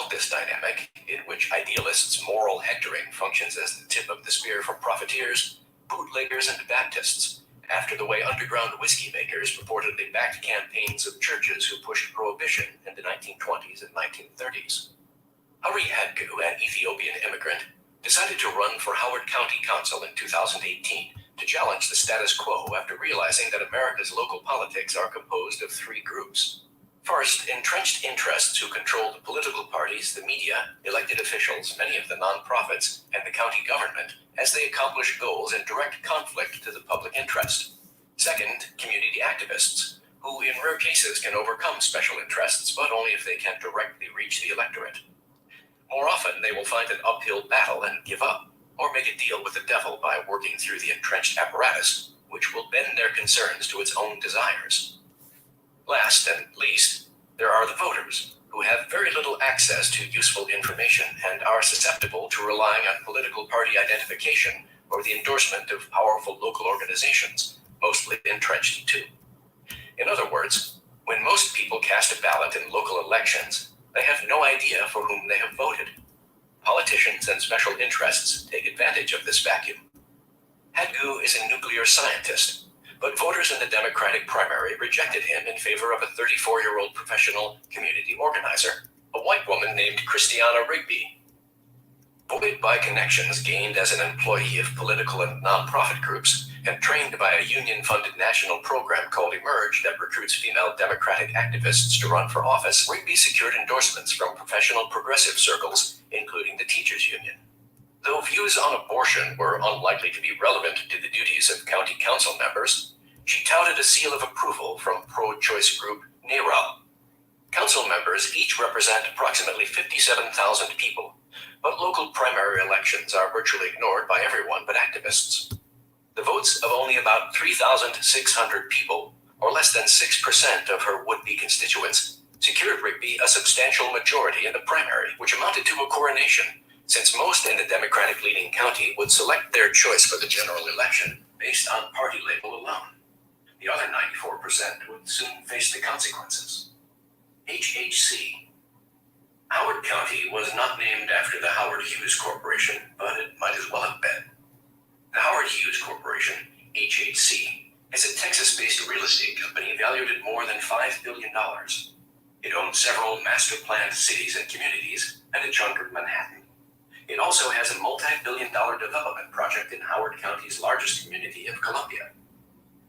resolve this dynamic, in which idealists' moral hectoring functions as the tip of the spear for profiteers, bootleggers, and Baptists, after the way underground whiskey makers reportedly backed campaigns of churches who pushed prohibition in the 1920s and 1930s. Hari Hadgu, an Ethiopian immigrant, decided to run for Howard County Council in 2018 to challenge the status quo after realizing that America's local politics are composed of three groups. First, entrenched interests who control the political parties, the media, elected officials, many of the nonprofits, and the county government, as they accomplish goals in direct conflict to the public interest. Second, community activists, who in rare cases can overcome special interests, but only if they can directly reach the electorate. More often, they will find an uphill battle and give up, or make a deal with the devil by working through the entrenched apparatus, which will bend their concerns to its own desires. Last and least, there are the voters, who have very little access to useful information and are susceptible to relying on political party identification or the endorsement of powerful local organizations, mostly entrenched too. In other words, when most people cast a ballot in local elections, they have no idea for whom they have voted. Politicians and special interests take advantage of this vacuum. Hadgu is a nuclear scientist, but voters in the Democratic primary rejected him in favor of a 34-year-old professional community organizer, a white woman named Christiana Rigby. Buoyed by connections gained as an employee of political and nonprofit groups, and trained by a union-funded national program called Emerge that recruits female Democratic activists to run for office, Rigby secured endorsements from professional progressive circles, including the teachers' union. Though views on abortion were unlikely to be relevant to the duties of county council members, she touted a seal of approval from pro-choice group NARAL. Council members each represent approximately 57,000 people, but local primary elections are virtually ignored by everyone but activists. The votes of only about 3,600 people, or less than 6% of her would-be constituents, secured Rigby a substantial majority in the primary, which amounted to a coronation, since most in the Democratic-leaning county would select their choice for the general election based on party label alone. The other 94% would soon face the consequences. HHC. Howard County was not named after the Howard Hughes Corporation, but it might as well have been. The Howard Hughes Corporation, HHC, is a Texas-based real estate company valued at more than $5 billion. It owns several master-planned cities and communities and a chunk of Manhattan. It also has a multi-billion-dollar development project in Howard County's largest community of Columbia.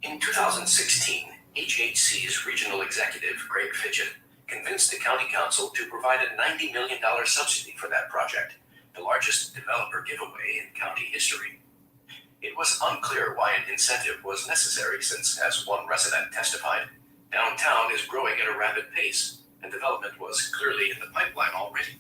In 2016, HHC's regional executive, Greg Fidget, convinced the county council to provide a $90 million subsidy for that project, the largest developer giveaway in county history. It was unclear why an incentive was necessary since, as one resident testified, downtown is growing at a rapid pace, and development was clearly in the pipeline already.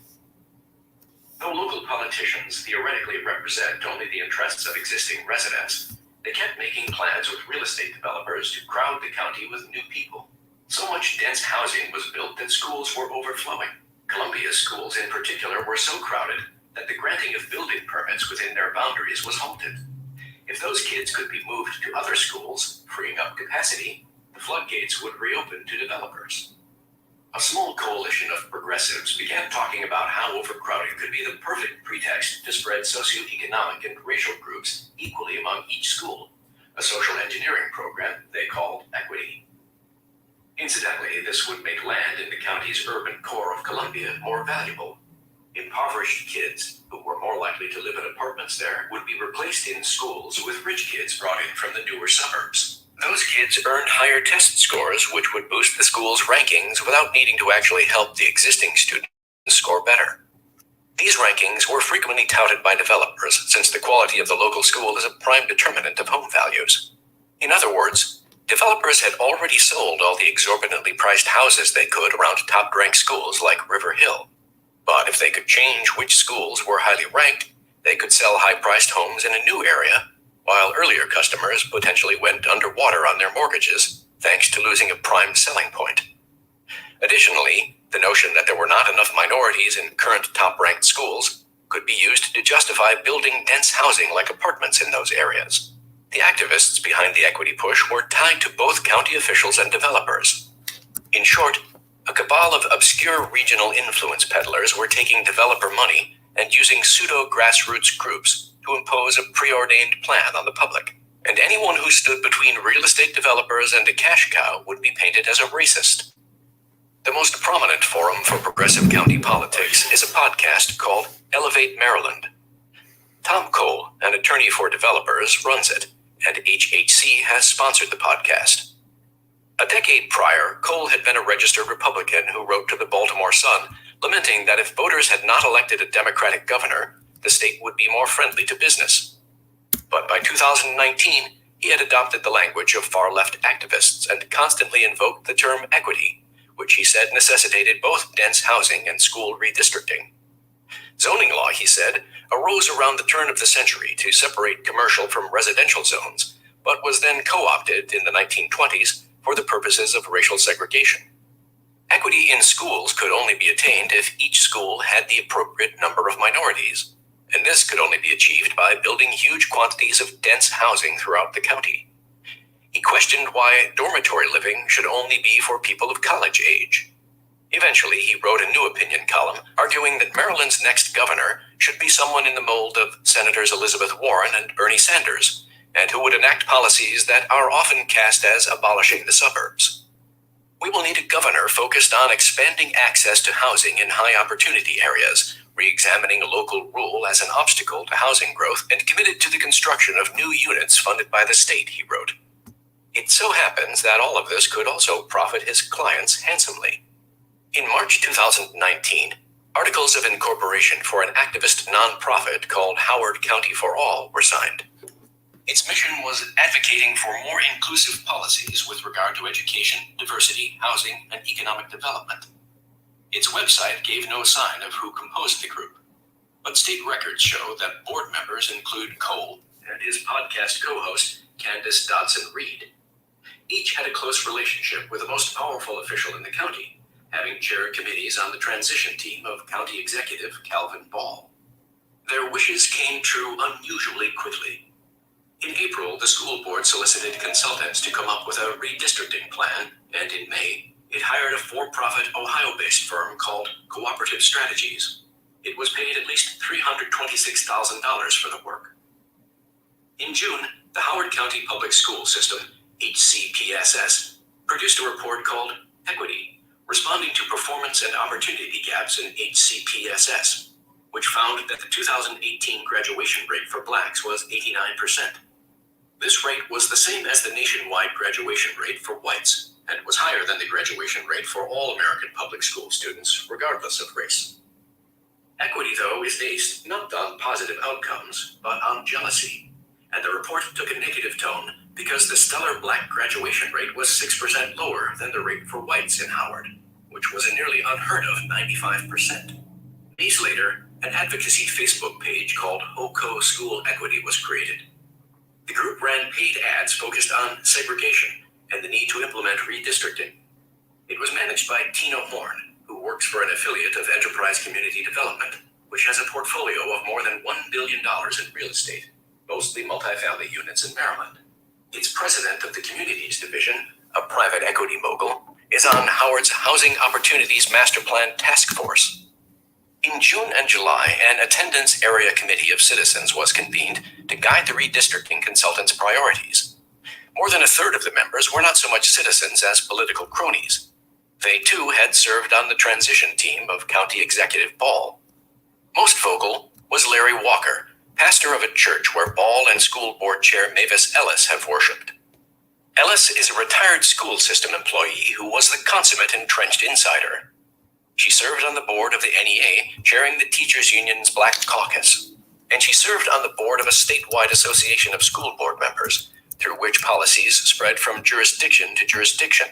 Though local politicians theoretically represent only the interests of existing residents, they kept making plans with real estate developers to crowd the county with new people. So much dense housing was built that schools were overflowing. Columbia's schools in particular were so crowded that the granting of building permits within their boundaries was halted. If those kids could be moved to other schools, freeing up capacity, the floodgates would reopen to developers. A small coalition of progressives began talking about how overcrowding could be the perfect pretext to spread socioeconomic and racial groups equally among each school, a social engineering program they called Equity. Incidentally, this would make land in the county's urban core of Columbia more valuable. Impoverished kids, who were more likely to live in apartments there, would be replaced in schools with rich kids brought in from the newer suburbs. Those kids earned higher test scores, which would boost the school's rankings without needing to actually help the existing students score better. These rankings were frequently touted by developers, since the quality of the local school is a prime determinant of home values. In other words, developers had already sold all the exorbitantly priced houses they could around top-ranked schools like River Hill. But if they could change which schools were highly ranked, they could sell high-priced homes in a new area, while earlier customers potentially went underwater on their mortgages, thanks to losing a prime selling point. Additionally, the notion that there were not enough minorities in current top-ranked schools could be used to justify building dense housing like apartments in those areas. The activists behind the equity push were tied to both county officials and developers. In short, A cabal of obscure regional influence peddlers were taking developer money and using pseudo-grassroots groups to impose a preordained plan on the public. And anyone who stood between real estate developers and a cash cow would be painted as a racist. The most prominent forum for progressive county politics is a podcast called Elevate Maryland. Tom Cole, an attorney for developers, runs it, and HHC has sponsored the podcast. A decade prior, Cole had been a registered Republican who wrote to the Baltimore Sun, lamenting that if voters had not elected a Democratic governor, the state would be more friendly to business. But by 2019, he had adopted the language of far-left activists and constantly invoked the term equity, which he said necessitated both dense housing and school redistricting. Zoning law, he said, arose around the turn of the century to separate commercial from residential zones, but was then co-opted in the 1920s for the purposes of racial segregation. Equity in schools could only be attained if each school had the appropriate number of minorities, and this could only be achieved by building huge quantities of dense housing throughout the county. He questioned why dormitory living should only be for people of college age. Eventually, he wrote a new opinion column arguing that Maryland's next governor should be someone in the mold of Senators Elizabeth Warren and Bernie Sanders, and who would enact policies that are often cast as abolishing the suburbs. We will need a governor focused on expanding access to housing in high-opportunity areas, re-examining local rule as an obstacle to housing growth, and committed to the construction of new units funded by the state, he wrote. It so happens that all of this could also profit his clients handsomely. In March 2019, articles of incorporation for an activist nonprofit called Howard County for All were signed. Its mission was advocating for more inclusive policies with regard to education, diversity, housing, and economic development. Its website gave no sign of who composed the group, but state records show that board members include Cole and his podcast co-host, Candace Dodson-Reed. Each had a close relationship with the most powerful official in the county, having chaired committees on the transition team of County Executive Calvin Ball. Their wishes came true unusually quickly. In April, the school board solicited consultants to come up with a redistricting plan, and in May, it hired a for-profit Ohio-based firm called Cooperative Strategies. It was paid at least $326,000 for the work. In June, the Howard County Public School System, HCPSS, produced a report called Equity, responding to performance and opportunity gaps in HCPSS, which found that the 2018 graduation rate for blacks was 89%. This rate was the same as the nationwide graduation rate for whites, and was higher than the graduation rate for all American public school students, regardless of race. Equity, though, is based not on positive outcomes, but on jealousy, and the report took a negative tone because the stellar black graduation rate was 6% lower than the rate for whites in Howard, which was a nearly unheard of 95%. Days later, an advocacy Facebook page called HOCO School Equity was created. The group ran paid ads focused on segregation and the need to implement redistricting. It was managed by Tina Horn, who works for an affiliate of Enterprise Community Development, which has a portfolio of more than $1 billion in real estate, mostly multifamily units in Maryland. Its president of the Communities Division, a private equity mogul, is on Howard's Housing Opportunities Master Plan Task Force. In June and July, an attendance area committee of citizens was convened to guide the redistricting consultants' priorities. More than a third of the members were not so much citizens as political cronies. They, too, had served on the transition team of County Executive Ball. Most vocal was Larry Walker, pastor of a church where Ball and school board chair Mavis Ellis have worshipped. Ellis is a retired school system employee who was the consummate entrenched insider. She served on the board of the NEA, chairing the Teachers Union's Black Caucus, and she served on the board of a statewide association of school board members, through which policies spread from jurisdiction to jurisdiction.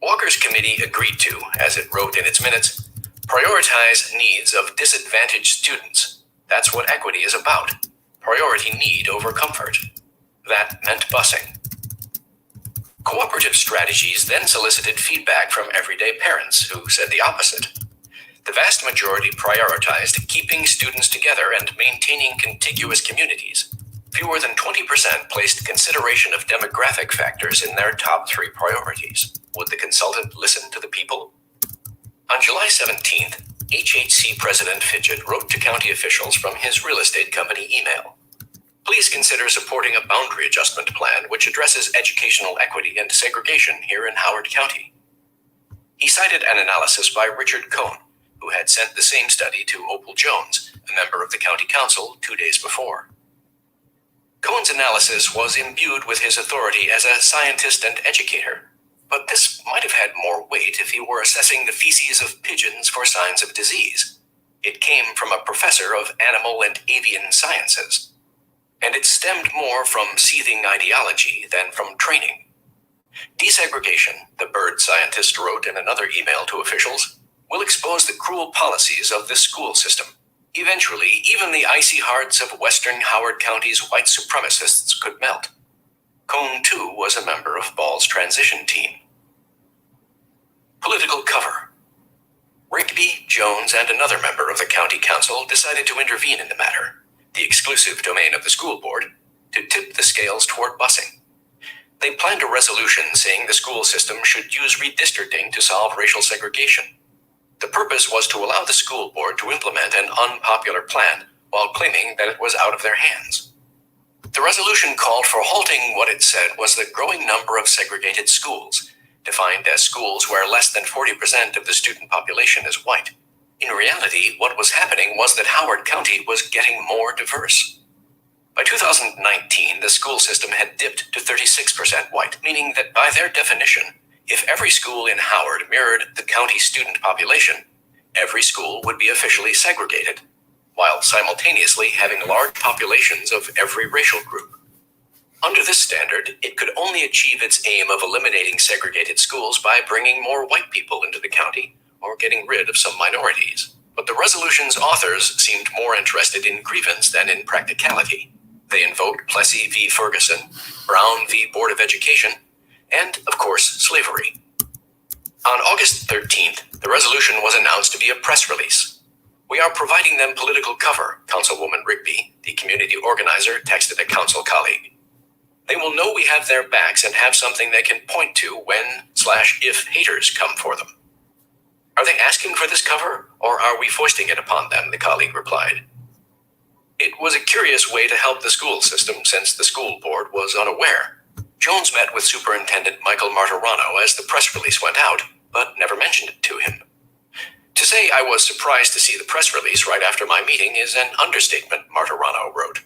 Walker's committee agreed to, as it wrote in its minutes, prioritize needs of disadvantaged students. That's what equity is about. Priority need over comfort. That meant busing. Cooperative Strategies then solicited feedback from everyday parents who said the opposite. The vast majority prioritized keeping students together and maintaining contiguous communities. Fewer than 20% placed consideration of demographic factors in their top 3 priorities. Would the consultant listen to the people? July 17th, HHC President Fidget wrote to county officials from his real estate company email. Please consider supporting a boundary adjustment plan which addresses educational equity and segregation here in Howard County. He cited an analysis by Richard Cohn, who had sent the same study to Opal Jones, a member of the county council, 2 days before. Cohn's analysis was imbued with his authority as a scientist and educator, but this might have had more weight if he were assessing the feces of pigeons for signs of disease. It came from a professor of animal and avian sciences, and it stemmed more from seething ideology than from training. Desegregation, the bird scientist wrote in another email to officials, will expose the cruel policies of this school system. Eventually, even the icy hearts of Western Howard County's white supremacists could melt. Cohn, too, was a member of Ball's transition team. Political cover. Rigby, Jones, and another member of the county council decided to intervene in the matter, the exclusive domain of the school board, to tip the scales toward busing. They planned a resolution saying the school system should use redistricting to solve racial segregation. The purpose was to allow the school board to implement an unpopular plan while claiming that it was out of their hands. The resolution called for halting what it said was the growing number of segregated schools, defined as schools where less than 40% of the student population is white. In reality, what was happening was that Howard County was getting more diverse. By 2019, the school system had dipped to 36% white, meaning that by their definition, if every school in Howard mirrored the county student population, every school would be officially segregated, while simultaneously having large populations of every racial group. Under this standard, it could only achieve its aim of eliminating segregated schools by bringing more white people into the county or getting rid of some minorities. But the resolution's authors seemed more interested in grievance than in practicality. They invoked Plessy v. Ferguson, Brown v. Board of Education, and, of course, slavery. On August 13th, the resolution was announced to be a press release. "We are providing them political cover," Councilwoman Rigby, the community organizer, texted a council colleague. "They will know we have their backs and have something they can point to when/if haters come for them." "Are they asking for this cover, or are we foisting it upon them?" the colleague replied. It was a curious way to help the school system since the school board was unaware. Jones met with Superintendent Michael Martirano as the press release went out, but never mentioned it to him. "To say I was surprised to see the press release right after my meeting is an understatement," Martirano wrote.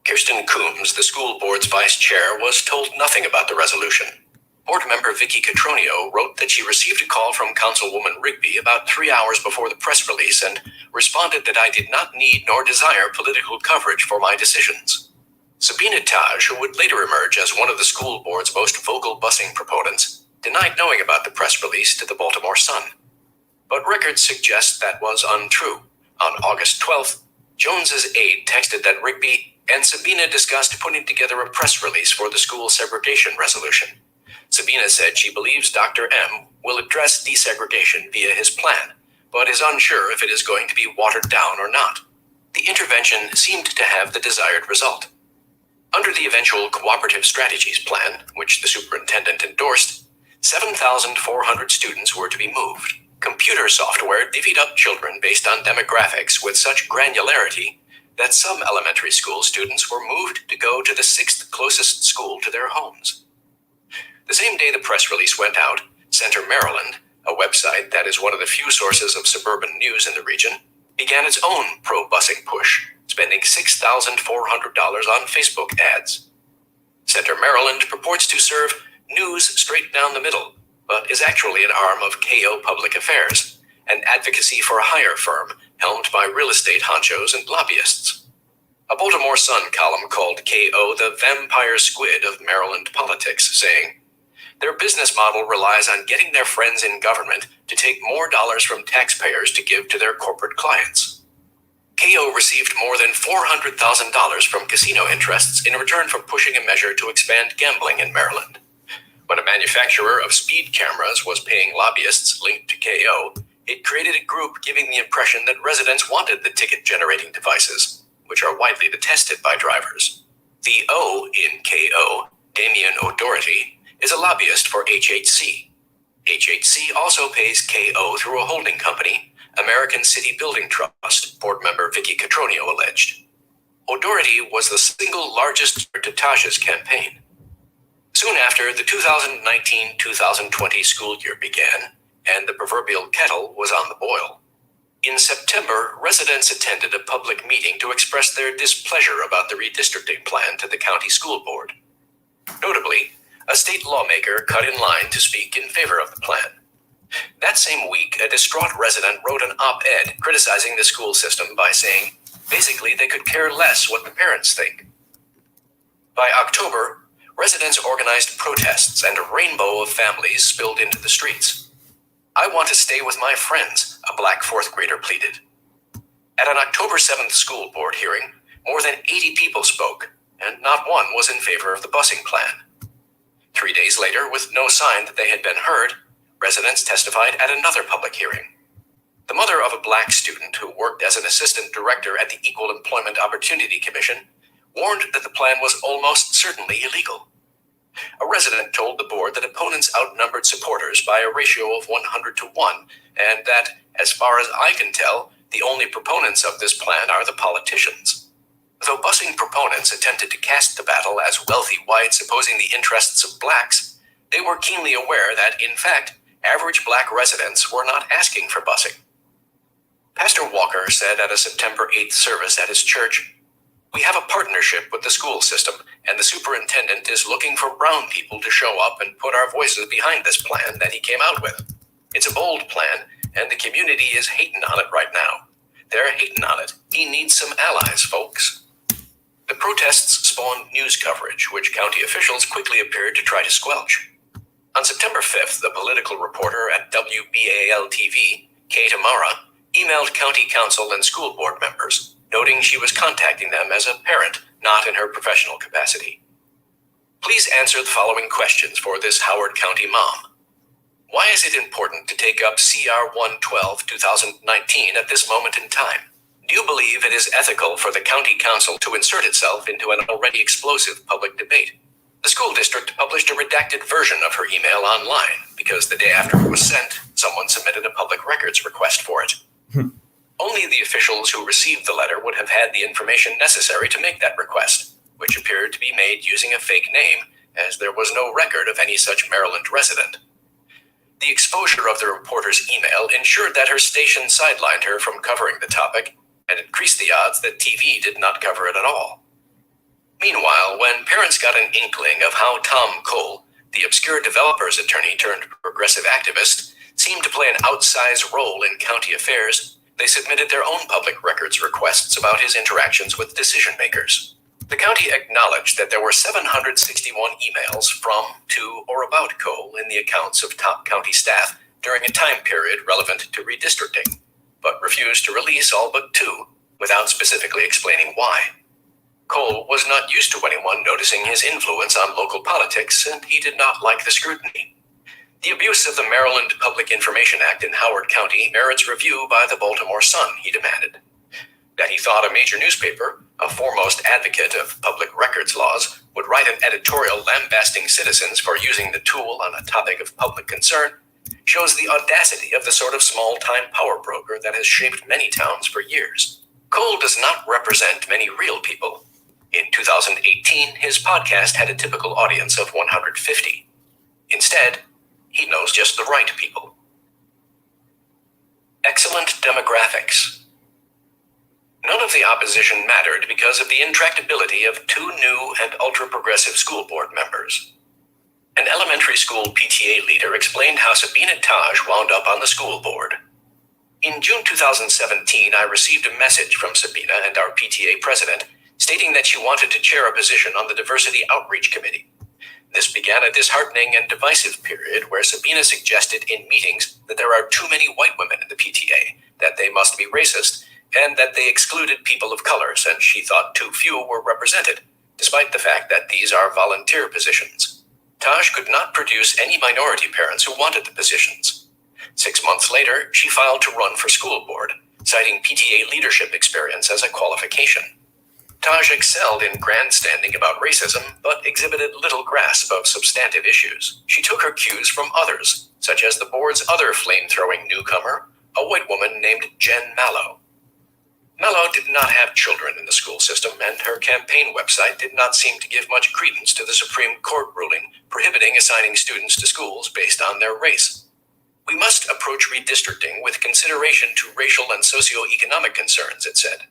Kirsten Coombs, the school board's vice chair, was told nothing about the resolution. Board member Vicky Catronio wrote that she received a call from Councilwoman Rigby about 3 hours before the press release and responded that I did not need nor desire political coverage for my decisions. Sabina Taj, who would later emerge as one of the school board's most vocal busing proponents, denied knowing about the press release to the Baltimore Sun. But records suggest that was untrue. On August 12th, Jones's aide texted that Rigby and Sabina discussed putting together a press release for the school segregation resolution. Sabina said she believes Dr. M will address desegregation via his plan, but is unsure if it is going to be watered down or not. The intervention seemed to have the desired result. Under the eventual Cooperative Strategies Plan, which the superintendent endorsed, 7,400 students were to be moved. Computer software divvied up children based on demographics with such granularity that some elementary school students were moved to go to the 6th closest school to their homes. The same day the press release went out, Center Maryland, a website that is one of the few sources of suburban news in the region, began its own pro-busing push, spending $6,400 on Facebook ads. Center Maryland purports to serve news straight down the middle, but is actually an arm of KO Public Affairs, an advocacy for a hire firm helmed by real estate honchos and lobbyists. A Baltimore Sun column called KO the vampire squid of Maryland politics, saying, "Their business model relies on getting their friends in government to take more dollars from taxpayers to give to their corporate clients." KO received more than $400,000 from casino interests in return for pushing a measure to expand gambling in Maryland. When a manufacturer of speed cameras was paying lobbyists linked to KO, it created a group giving the impression that residents wanted the ticket-generating devices, which are widely detested by drivers. The O in KO, Damian O'Doherty, is a lobbyist for HHC. HHC also pays KO through a holding company, American City Building Trust, board member Vicky Catronio alleged. O'Doherty was the single largest to Tasha's campaign. Soon after, the 2019-2020 school year began, and the proverbial kettle was on the boil. In September, residents attended a public meeting to express their displeasure about the redistricting plan to the county school board. Notably, a state lawmaker cut in line to speak in favor of the plan. That same week, a distraught resident wrote an op-ed criticizing the school system by saying, basically, they could care less what the parents think. By October, residents organized protests and a rainbow of families spilled into the streets. "I want to stay with my friends," a black fourth grader pleaded. At an October 7th school board hearing, more than 80 people spoke, and not one was in favor of the busing plan. 3 days later, with no sign that they had been heard, residents testified at another public hearing. The mother of a black student who worked as an assistant director at the Equal Employment Opportunity Commission warned that the plan was almost certainly illegal. A resident told the board that opponents outnumbered supporters by a ratio of 100 to 1, and that, as far as I can tell, the only proponents of this plan are the politicians. Though busing proponents attempted to cast the battle as wealthy whites opposing the interests of blacks, they were keenly aware that, in fact, average black residents were not asking for busing. Pastor Walker said at a September 8th service at his church, "We have a partnership with the school system, and the superintendent is looking for brown people to show up and put our voices behind this plan that he came out with. It's a bold plan, and the community is hating on it right now. They're hating on it. He needs some allies, folks." The protests spawned news coverage, which county officials quickly appeared to try to squelch. On September 5th, the political reporter at WBAL-TV, Kate Amara, emailed county council and school board members, noting she was contacting them as a parent, not in her professional capacity. "Please answer the following questions for this Howard County mom. Why is it important to take up CR 112-2019 at this moment in time? Do you believe it is ethical for the county council to insert itself into an already explosive public debate?" The school district published a redacted version of her email online because the day after it was sent, someone submitted a public records request for it. Only the officials who received the letter would have had the information necessary to make that request, which appeared to be made using a fake name, as there was no record of any such Maryland resident. The exposure of the reporter's email ensured that her station sidelined her from covering the topic and increased the odds that TV did not cover it at all. Meanwhile, when parents got an inkling of how Tom Cole, the obscure developer's attorney turned progressive activist, seemed to play an outsized role in county affairs, they submitted their own public records requests about his interactions with decision makers. The county acknowledged that there were 761 emails from, to, or about Cole in the accounts of top county staff during a time period relevant to redistricting, but refused to release all but 2, without specifically explaining why. Cole was not used to anyone noticing his influence on local politics, and he did not like the scrutiny. The abuse of the Maryland Public Information Act in Howard County merits review by the Baltimore Sun, he demanded. That he thought a major newspaper, a foremost advocate of public records laws, would write an editorial lambasting citizens for using the tool on a topic of public concern shows the audacity of the sort of small-time power broker that has shaped many towns for years. Cole does not represent many real people. In 2018, his podcast had a typical audience of 150. Instead, he knows just the right people. Excellent demographics. None of the opposition mattered because of the intractability of 2 new and ultra-progressive school board members. An elementary school PTA leader explained how Sabina Taj wound up on the school board. In June 2017, I received a message from Sabina and our PTA president stating that she wanted to chair a position on the Diversity Outreach Committee. This began a disheartening and divisive period where Sabina suggested in meetings that there are too many white women in the PTA, that they must be racist, and that they excluded people of color since she thought too few were represented, despite the fact that these are volunteer positions. Taj could not produce any minority parents who wanted the positions. 6 months later, she filed to run for school board, citing PTA leadership experience as a qualification. Taj excelled in grandstanding about racism, but exhibited little grasp of substantive issues. She took her cues from others, such as the board's other flame-throwing newcomer, a white woman named Jen Mallow. Mallow did not have children in the school system, and her campaign website did not seem to give much credence to the Supreme Court ruling prohibiting assigning students to schools based on their race. We must approach redistricting with consideration to racial and socioeconomic concerns, it said.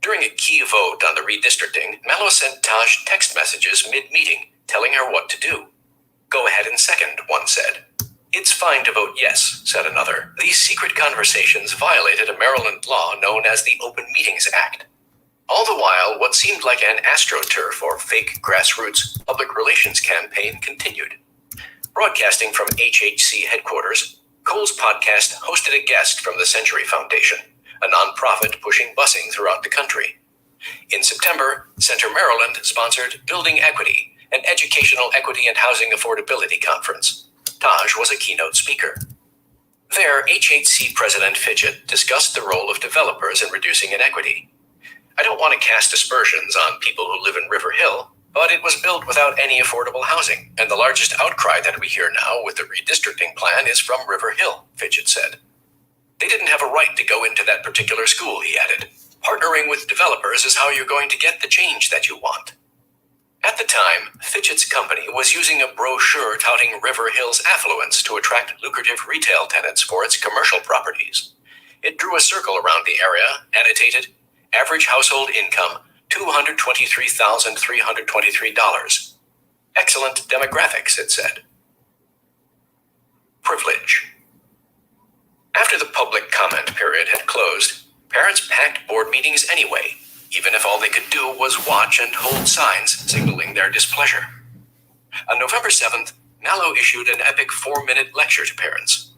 During a key vote on the redistricting, Mallow sent Taj text messages mid-meeting, telling her what to do. Go ahead and second, one said. It's fine to vote yes, said another. These secret conversations violated a Maryland law known as the Open Meetings Act. All the while, what seemed like an AstroTurf or fake grassroots public relations campaign continued. Broadcasting from HHC headquarters, Cole's podcast hosted a guest from the Century Foundation, a nonprofit pushing busing throughout the country. In September, Center Maryland sponsored Building Equity, an educational equity and housing affordability conference. Taj was a keynote speaker. There, HHC President Fitchett discussed the role of developers in reducing inequity. I don't want to cast aspersions on people who live in River Hill, but it was built without any affordable housing, and the largest outcry that we hear now with the redistricting plan is from River Hill, Fitchett said. They didn't have a right to go into that particular school, he added. Partnering with developers is how you're going to get the change that you want. At the time, Fitchett's company was using a brochure touting River Hill's affluence to attract lucrative retail tenants for its commercial properties. It drew a circle around the area, annotated, average household income, $223,323. Excellent demographics, it said. Privilege. After the public comment period had closed, parents packed board meetings anyway, even if all they could do was watch and hold signs signaling their displeasure. On November 7th, Mallow issued an epic 4-minute lecture to parents.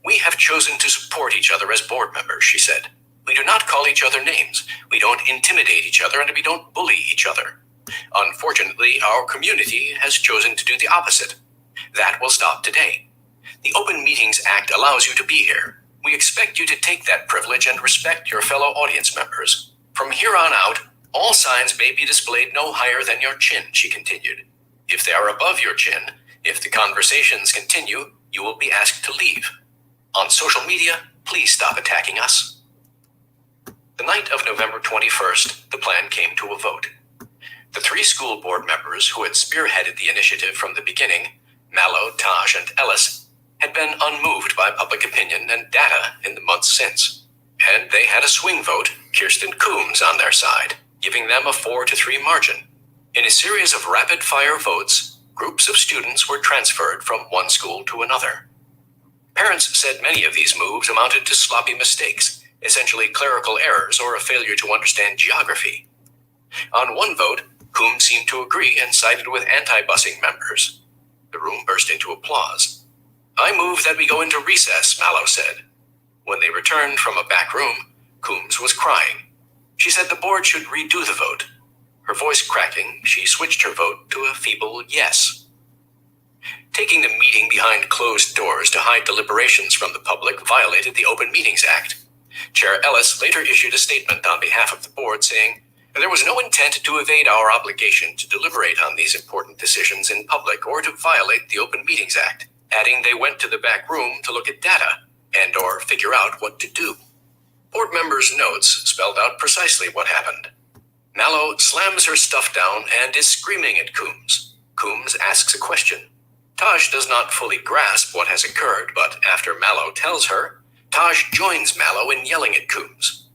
We have chosen to support each other as board members, she said. We do not call each other names, we don't intimidate each other, and we don't bully each other. Unfortunately, our community has chosen to do the opposite. That will stop today. The Open Meetings Act allows you to be here. We expect you to take that privilege and respect your fellow audience members. From here on out, all signs may be displayed no higher than your chin, she continued. If they are above your chin, if the conversations continue, you will be asked to leave. On social media, please stop attacking us. The night of November 21st, the plan came to a vote. The 3 school board members who had spearheaded the initiative from the beginning, Mallow, Taj, and Ellis, had been unmoved by public opinion and data in the months since. And they had a swing vote, Kirsten Coombs, on their side, giving them a 4-3 margin. In a series of rapid-fire votes, groups of students were transferred from one school to another. Parents said many of these moves amounted to sloppy mistakes, essentially clerical errors or a failure to understand geography. On one vote, Coombs seemed to agree and sided with anti-busing members. The room burst into applause. I move that we go into recess, Mallow said. When they returned from a back room, Coombs was crying. She said the board should redo the vote. Her voice cracking, she switched her vote to a feeble yes. Taking the meeting behind closed doors to hide deliberations from the public violated the Open Meetings Act. Chair Ellis later issued a statement on behalf of the board saying, there was no intent to evade our obligation to deliberate on these important decisions in public or to violate the Open Meetings Act, adding they went to the back room to look at data and or figure out what to do. Board members' notes spelled out precisely what happened. Mallow slams her stuff down and is screaming at Coombs. Coombs asks a question. Taj does not fully grasp what has occurred, but after Mallow tells her, Taj joins Mallow in yelling at Coombs.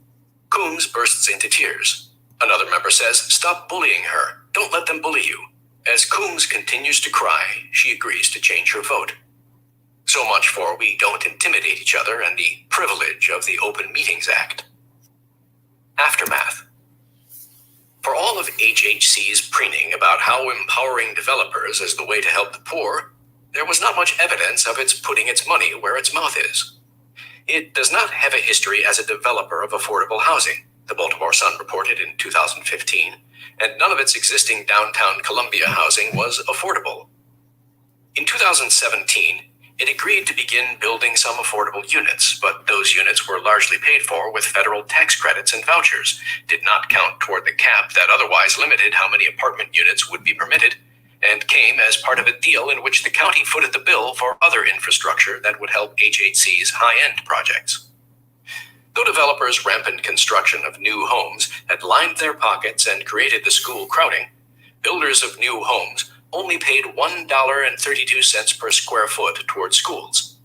Coombs bursts into tears. Another member says, stop bullying her. Don't let them bully you. As Coombs continues to cry, she agrees to change her vote. So much for we don't intimidate each other and the privilege of the Open Meetings Act. Aftermath. For all of HHC's preening about how empowering developers is the way to help the poor, there was not much evidence of its putting its money where its mouth is. It does not have a history as a developer of affordable housing, the Baltimore Sun reported in 2015, and none of its existing downtown Columbia housing was affordable. In 2017, It agreed to begin building some affordable units, but those units were largely paid for with federal tax credits and vouchers, did not count toward the cap that otherwise limited how many apartment units would be permitted, and came as part of a deal in which the county footed the bill for other infrastructure that would help HHC's high-end projects. Though developers' rampant construction of new homes had lined their pockets and created the school crowding, builders of new homes only paid $1.32 per square foot toward schools.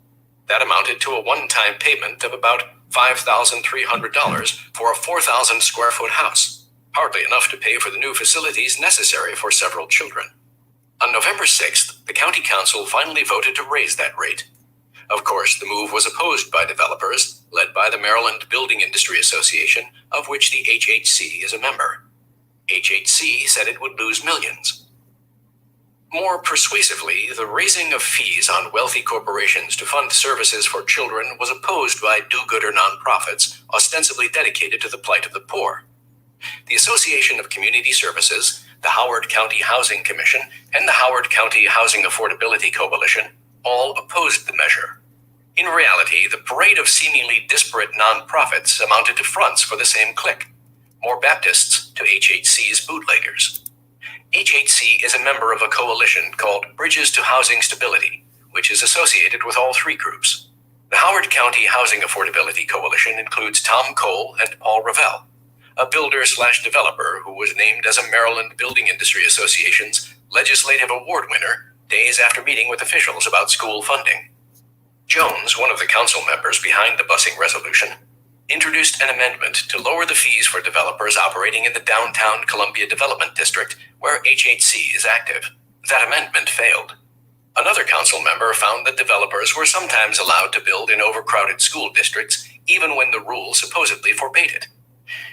That amounted to a one-time payment of about $5,300 for a 4,000 square foot house, hardly enough to pay for the new facilities necessary for several children. On November 6th, the county council finally voted to raise that rate. Of course, the move was opposed by developers, led by the Maryland Building Industry Association, of which the HHC is a member. HHC said it would lose millions. More persuasively, the raising of fees on wealthy corporations to fund services for children was opposed by do-gooder nonprofits ostensibly dedicated to the plight of the poor. The Association of Community Services, the Howard County Housing Commission, and the Howard County Housing Affordability Coalition all opposed the measure. In reality, the parade of seemingly disparate nonprofits amounted to fronts for the same clique: more Baptists to HHC's bootleggers. HHC is a member of a coalition called Bridges to Housing Stability, which is associated with all three groups. The Howard County Housing Affordability Coalition includes Tom Cole and Paul Revelle, a builder/developer who was named as a Maryland Building Industry Association's Legislative Award winner days after meeting with officials about school funding. Jones, one of the council members behind the busing resolution, introduced an amendment to lower the fees for developers operating in the downtown Columbia Development District, where HHC is active. That amendment failed. Another council member found that developers were sometimes allowed to build in overcrowded school districts, even when the rules supposedly forbade it.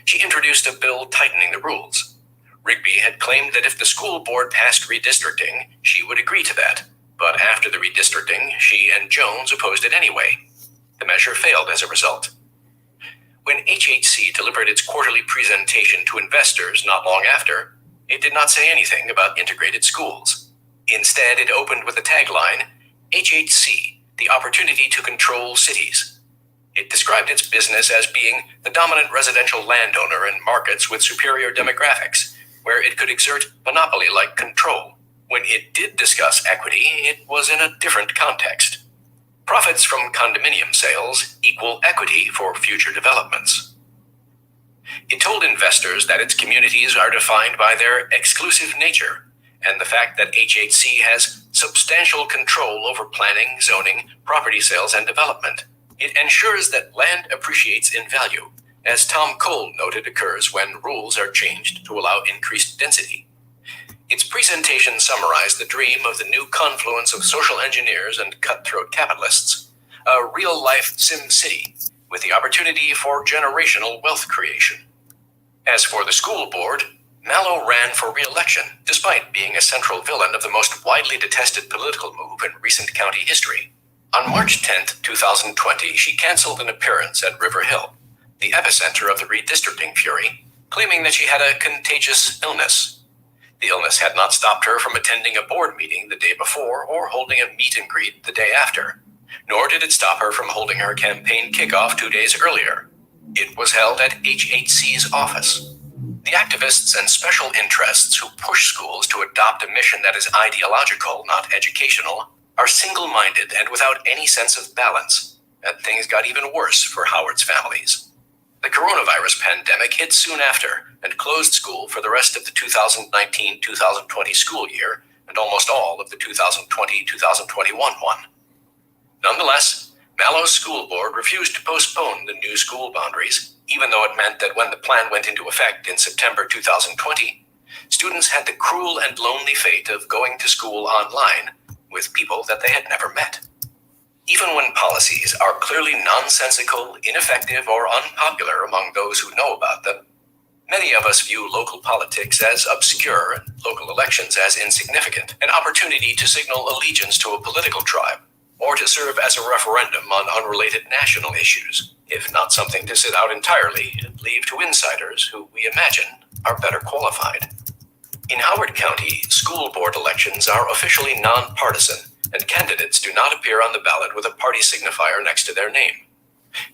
She introduced a bill tightening the rules. Rigby had claimed that if the school board passed redistricting, she would agree to that. But after the redistricting, she and Jones opposed it anyway. The measure failed as a result. When HHC delivered its quarterly presentation to investors not long after, it did not say anything about integrated schools. Instead, it opened with the tagline, HHC, the opportunity to control cities. It described its business as being the dominant residential landowner in markets with superior demographics, where it could exert monopoly-like control. When it did discuss equity, it was in a different context. Profits from condominium sales equal equity for future developments. It told investors that its communities are defined by their exclusive nature and the fact that HHC has substantial control over planning, zoning, property sales, and development. It ensures that land appreciates in value, as Tom Cole noted occurs when rules are changed to allow increased density. Its presentation summarized the dream of the new confluence of social engineers and cutthroat capitalists, a real-life Sim City with the opportunity for generational wealth creation. As for the school board, Mallow ran for re-election despite being a central villain of the most widely detested political move in recent county history. On March 10, 2020, she canceled an appearance at River Hill, the epicenter of the redistricting fury, claiming that she had a contagious illness. The illness had not stopped her from attending a board meeting the day before or holding a meet and greet the day after, nor did it stop her from holding her campaign kickoff 2 days earlier. It was held at HHC's office. The activists and special interests who push schools to adopt a mission that is ideological, not educational, are single-minded and without any sense of balance, and things got even worse for Howard's families. The coronavirus pandemic hit soon after and closed school for the rest of the 2019-2020 school year and almost all of the 2020-2021 one. Nonetheless, Mallow's school board refused to postpone the new school boundaries, even though it meant that when the plan went into effect in September 2020, students had the cruel and lonely fate of going to school online with people that they had never met. Even when policies are clearly nonsensical, ineffective, or unpopular among those who know about them, many of us view local politics as obscure and local elections as insignificant, an opportunity to signal allegiance to a political tribe, or to serve as a referendum on unrelated national issues, if not something to sit out entirely and leave to insiders who we imagine are better qualified. In Howard County, school board elections are officially nonpartisan and candidates do not appear on the ballot with a party signifier next to their name.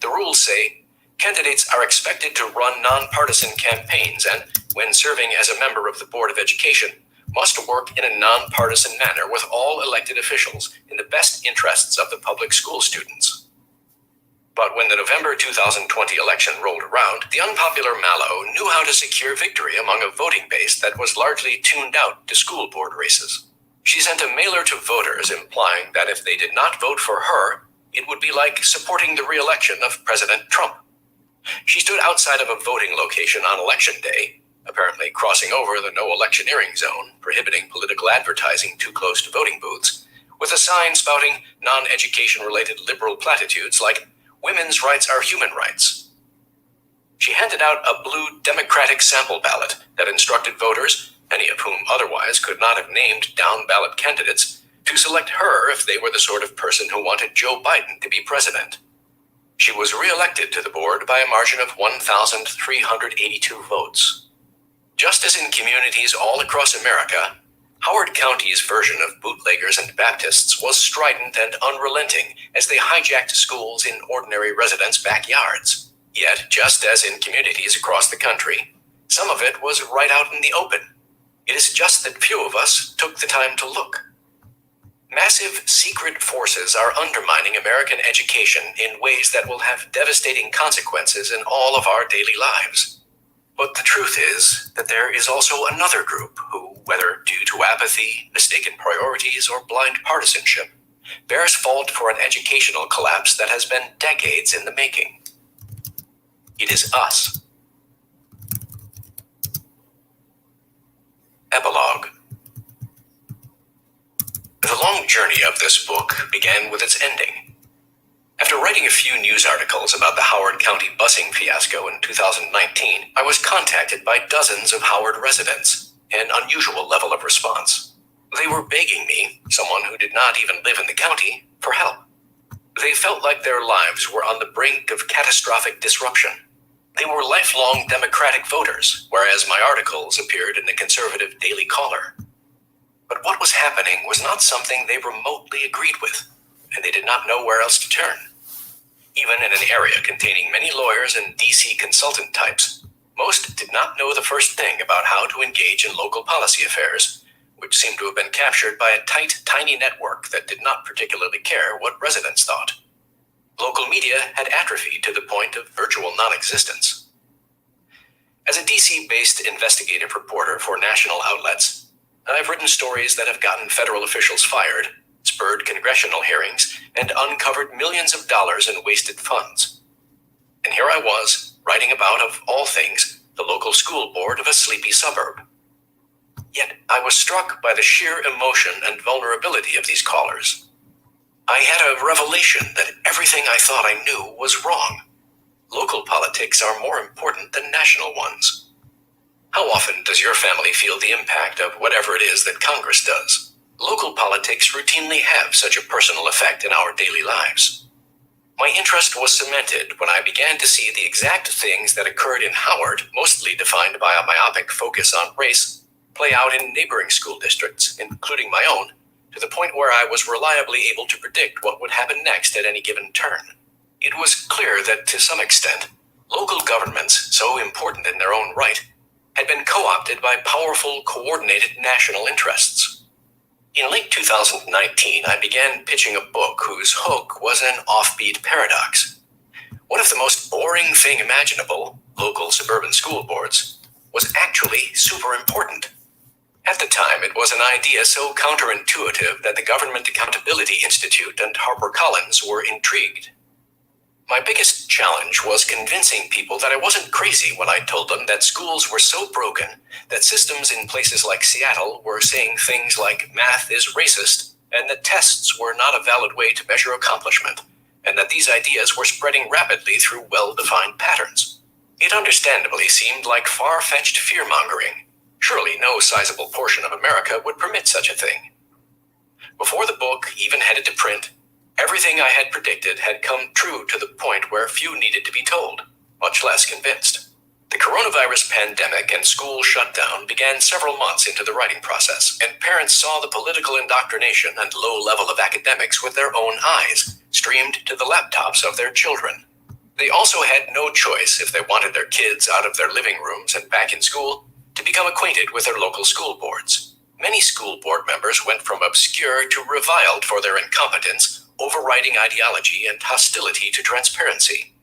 The rules say candidates are expected to run nonpartisan campaigns and, when serving as a member of the Board of Education, must work in a nonpartisan manner with all elected officials in the best interests of the public school students. But when the November 2020 election rolled around, the unpopular Mallow knew how to secure victory among a voting base that was largely tuned out to school board races. She sent a mailer to voters implying that if they did not vote for her, it would be like supporting the re-election of President Trump. She stood outside of a voting location on Election Day, apparently crossing over the no electioneering zone, prohibiting political advertising too close to voting booths, with a sign spouting non-education-related liberal platitudes like, "Women's rights are human rights." She handed out a blue Democratic sample ballot that instructed voters, many of whom otherwise could not have named down-ballot candidates, to select her if they were the sort of person who wanted Joe Biden to be president. She was re-elected to the board by a margin of 1,382 votes. Just as in communities all across America, Howard County's version of bootleggers and Baptists was strident and unrelenting as they hijacked schools in ordinary residents' backyards. Yet, just as in communities across the country, some of it was right out in the open. It is just that few of us took the time to look. Massive secret forces are undermining American education in ways that will have devastating consequences in all of our daily lives. But the truth is that there is also another group who, whether due to apathy, mistaken priorities, or blind partisanship, bears fault for an educational collapse that has been decades in the making. It is us. Epilogue. The long journey of this book began with its ending. After writing a few news articles about the Howard County busing fiasco in 2019, I was contacted by dozens of Howard residents, an unusual level of response. They were begging me, someone who did not even live in the county, for help. They felt like their lives were on the brink of catastrophic disruption. They were lifelong Democratic voters, whereas my articles appeared in the conservative Daily Caller. But what was happening was not something they remotely agreed with, and they did not know where else to turn. Even in an area containing many lawyers and DC consultant types, most did not know the first thing about how to engage in local policy affairs, which seemed to have been captured by a tight, tiny network that did not particularly care what residents thought. Local media had atrophied to the point of virtual non-existence. As a DC-based investigative reporter for national outlets, I've written stories that have gotten federal officials fired, spurred congressional hearings, and uncovered millions of dollars in wasted funds. And here I was, writing about, of all things, the local school board of a sleepy suburb. Yet I was struck by the sheer emotion and vulnerability of these callers. I had a revelation that everything I thought I knew was wrong. Local politics are more important than national ones. How often does your family feel the impact of whatever it is that Congress does? Local politics routinely have such a personal effect in our daily lives. My interest was cemented when I began to see the exact things that occurred in Howard, mostly defined by a myopic focus on race, play out in neighboring school districts, including my own, to the point where I was reliably able to predict what would happen next at any given turn. It was clear that, to some extent, local governments, so important in their own right, had been co-opted by powerful, coordinated national interests. In late 2019, I began pitching a book whose hook was an offbeat paradox. What if the most boring thing imaginable, local suburban school boards, was actually super important? At the time, it was an idea so counterintuitive that the Government Accountability Institute and HarperCollins were intrigued. My biggest challenge was convincing people that I wasn't crazy when I told them that schools were so broken that systems in places like Seattle were saying things like math is racist and that tests were not a valid way to measure accomplishment, and that these ideas were spreading rapidly through well-defined patterns. It understandably seemed like far-fetched fear-mongering. Surely no sizable portion of America would permit such a thing. Before the book even headed to print, everything I had predicted had come true to the point where few needed to be told, much less convinced. The coronavirus pandemic and school shutdown began several months into the writing process, and parents saw the political indoctrination and low level of academics with their own eyes, streamed to the laptops of their children. They also had no choice, if they wanted their kids out of their living rooms and back in school, to become acquainted with their local school boards. Many school board members went from obscure to reviled for their incompetence, overriding ideology, and hostility to transparency.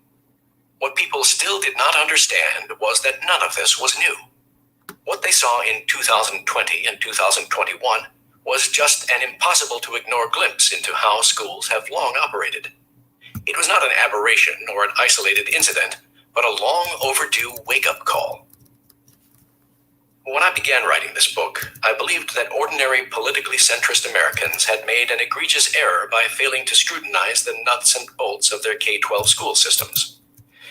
What people still did not understand was that none of this was new. What they saw in 2020 and 2021 was just an impossible to ignore glimpse into how schools have long operated. It was not an aberration or an isolated incident, but a long overdue wake-up call. When I began writing this book, I believed that ordinary politically centrist Americans had made an egregious error by failing to scrutinize the nuts and bolts of their K-12 school systems.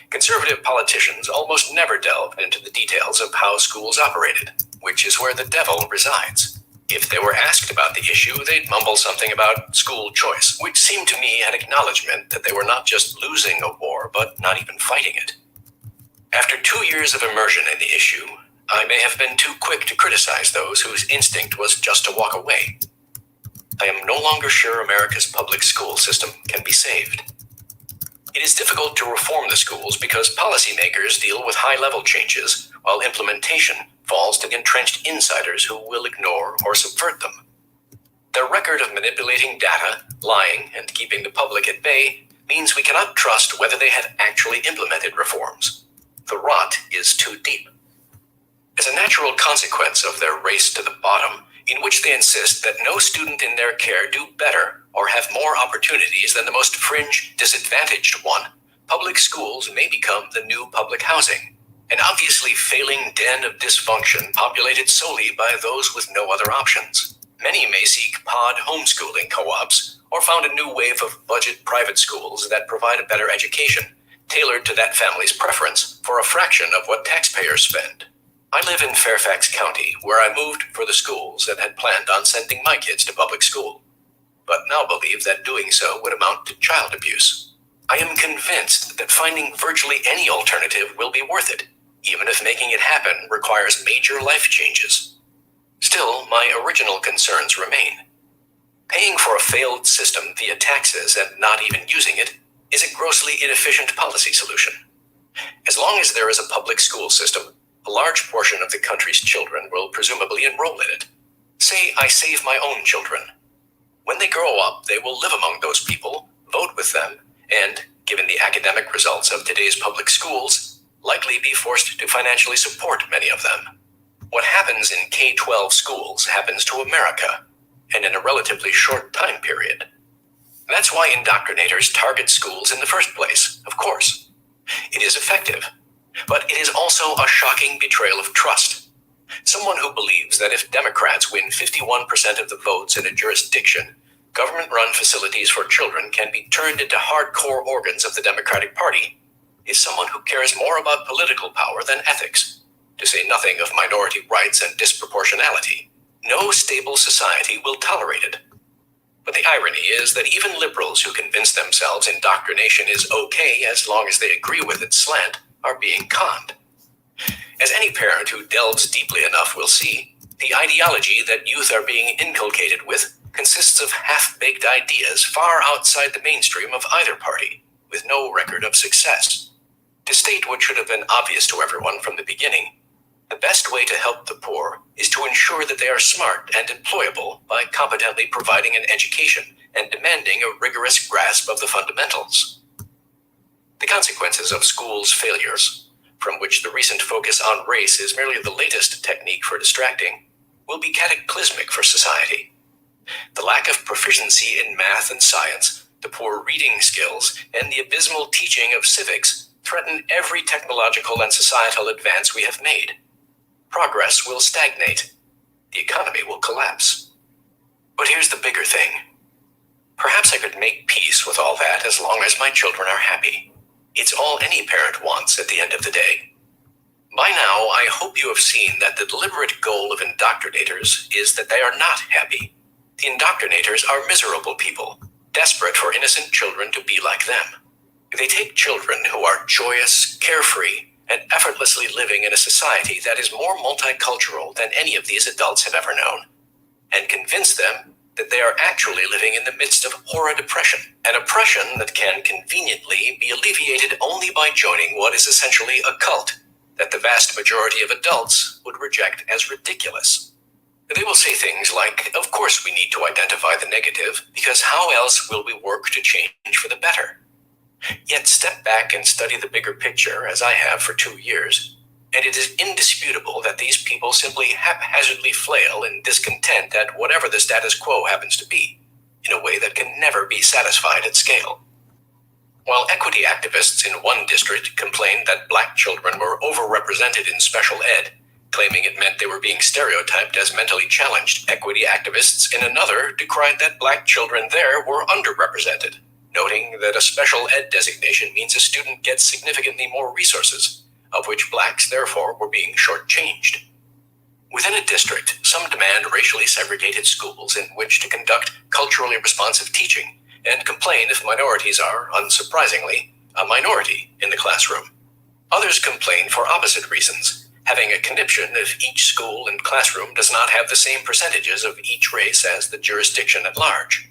Conservative politicians almost never delved into the details of how schools operated, which is where the devil resides. If they were asked about the issue, they'd mumble something about school choice, which seemed to me an acknowledgement that they were not just losing a war, but not even fighting it. After 2 years of immersion in the issue, I may have been too quick to criticize those whose instinct was just to walk away. I am no longer sure America's public school system can be saved. It is difficult to reform the schools because policymakers deal with high-level changes, while implementation falls to entrenched insiders who will ignore or subvert them. Their record of manipulating data, lying, and keeping the public at bay means we cannot trust whether they have actually implemented reforms. The rot is too deep. As a natural consequence of their race to the bottom, in which they insist that no student in their care do better or have more opportunities than the most fringe, disadvantaged one, public schools may become the new public housing, an obviously failing den of dysfunction populated solely by those with no other options. Many may seek pod homeschooling co-ops or found a new wave of budget private schools that provide a better education, tailored to that family's preference for a fraction of what taxpayers spend. I live in Fairfax County, where I moved for the schools and had planned on sending my kids to public school, but now believe that doing so would amount to child abuse. I am convinced that finding virtually any alternative will be worth it, even if making it happen requires major life changes. Still, my original concerns remain. Paying for a failed system via taxes and not even using it is a grossly inefficient policy solution. As long as there is a public school system, a large portion of the country's children will presumably enroll in it. Say I save my own children. When they grow up, they will live among those people, vote with them, and, given the academic results of today's public schools, likely be forced to financially support many of them. What happens in K-12 schools happens to America, and in a relatively short time period. That's why indoctrinators target schools in the first place, of course. It is effective. But it is also a shocking betrayal of trust. Someone who believes that if Democrats win 51% of the votes in a jurisdiction, government-run facilities for children can be turned into hardcore organs of the Democratic Party is someone who cares more about political power than ethics, to say nothing of minority rights and disproportionality. No stable society will tolerate it. But the irony is that even liberals who convince themselves indoctrination is okay as long as they agree with its slant are being conned. As any parent who delves deeply enough will see, the ideology that youth are being inculcated with consists of half-baked ideas far outside the mainstream of either party, with no record of success. To state what should have been obvious to everyone from the beginning, the best way to help the poor is to ensure that they are smart and employable by competently providing an education and demanding a rigorous grasp of the fundamentals. The consequences of schools' failures, from which the recent focus on race is merely the latest technique for distracting, will be cataclysmic for society. The lack of proficiency in math and science, the poor reading skills, and the abysmal teaching of civics threaten every technological and societal advance we have made. Progress will stagnate. The economy will collapse. But here's the bigger thing. Perhaps I could make peace with all that as long as my children are happy. It's all any parent wants at the end of the day. By now, I hope you have seen that the deliberate goal of indoctrinators is that they are not happy. The indoctrinators are miserable people, desperate for innocent children to be like them. They take children who are joyous, carefree, and effortlessly living in a society that is more multicultural than any of these adults have ever known, and convince them that they are actually living in the midst of horrid oppression, an oppression that can conveniently be alleviated only by joining what is essentially a cult that the vast majority of adults would reject as ridiculous. They will say things like, of course we need to identify the negative, because how else will we work to change for the better? Yet step back and study the bigger picture, as I have for 2 years, and it is indisputable that these people simply haphazardly flail in discontent at whatever the status quo happens to be, in a way that can never be satisfied at scale. While equity activists in one district complained that black children were overrepresented in special ed, claiming it meant they were being stereotyped as mentally challenged, equity activists in another decried that black children there were underrepresented, noting that a special ed designation means a student gets significantly more resources, of which blacks therefore were being shortchanged. Within a district, some demand racially segregated schools in which to conduct culturally responsive teaching, and complain if minorities are, unsurprisingly, a minority in the classroom. Others complain for opposite reasons, having a conniption if each school and classroom does not have the same percentages of each race as the jurisdiction at large.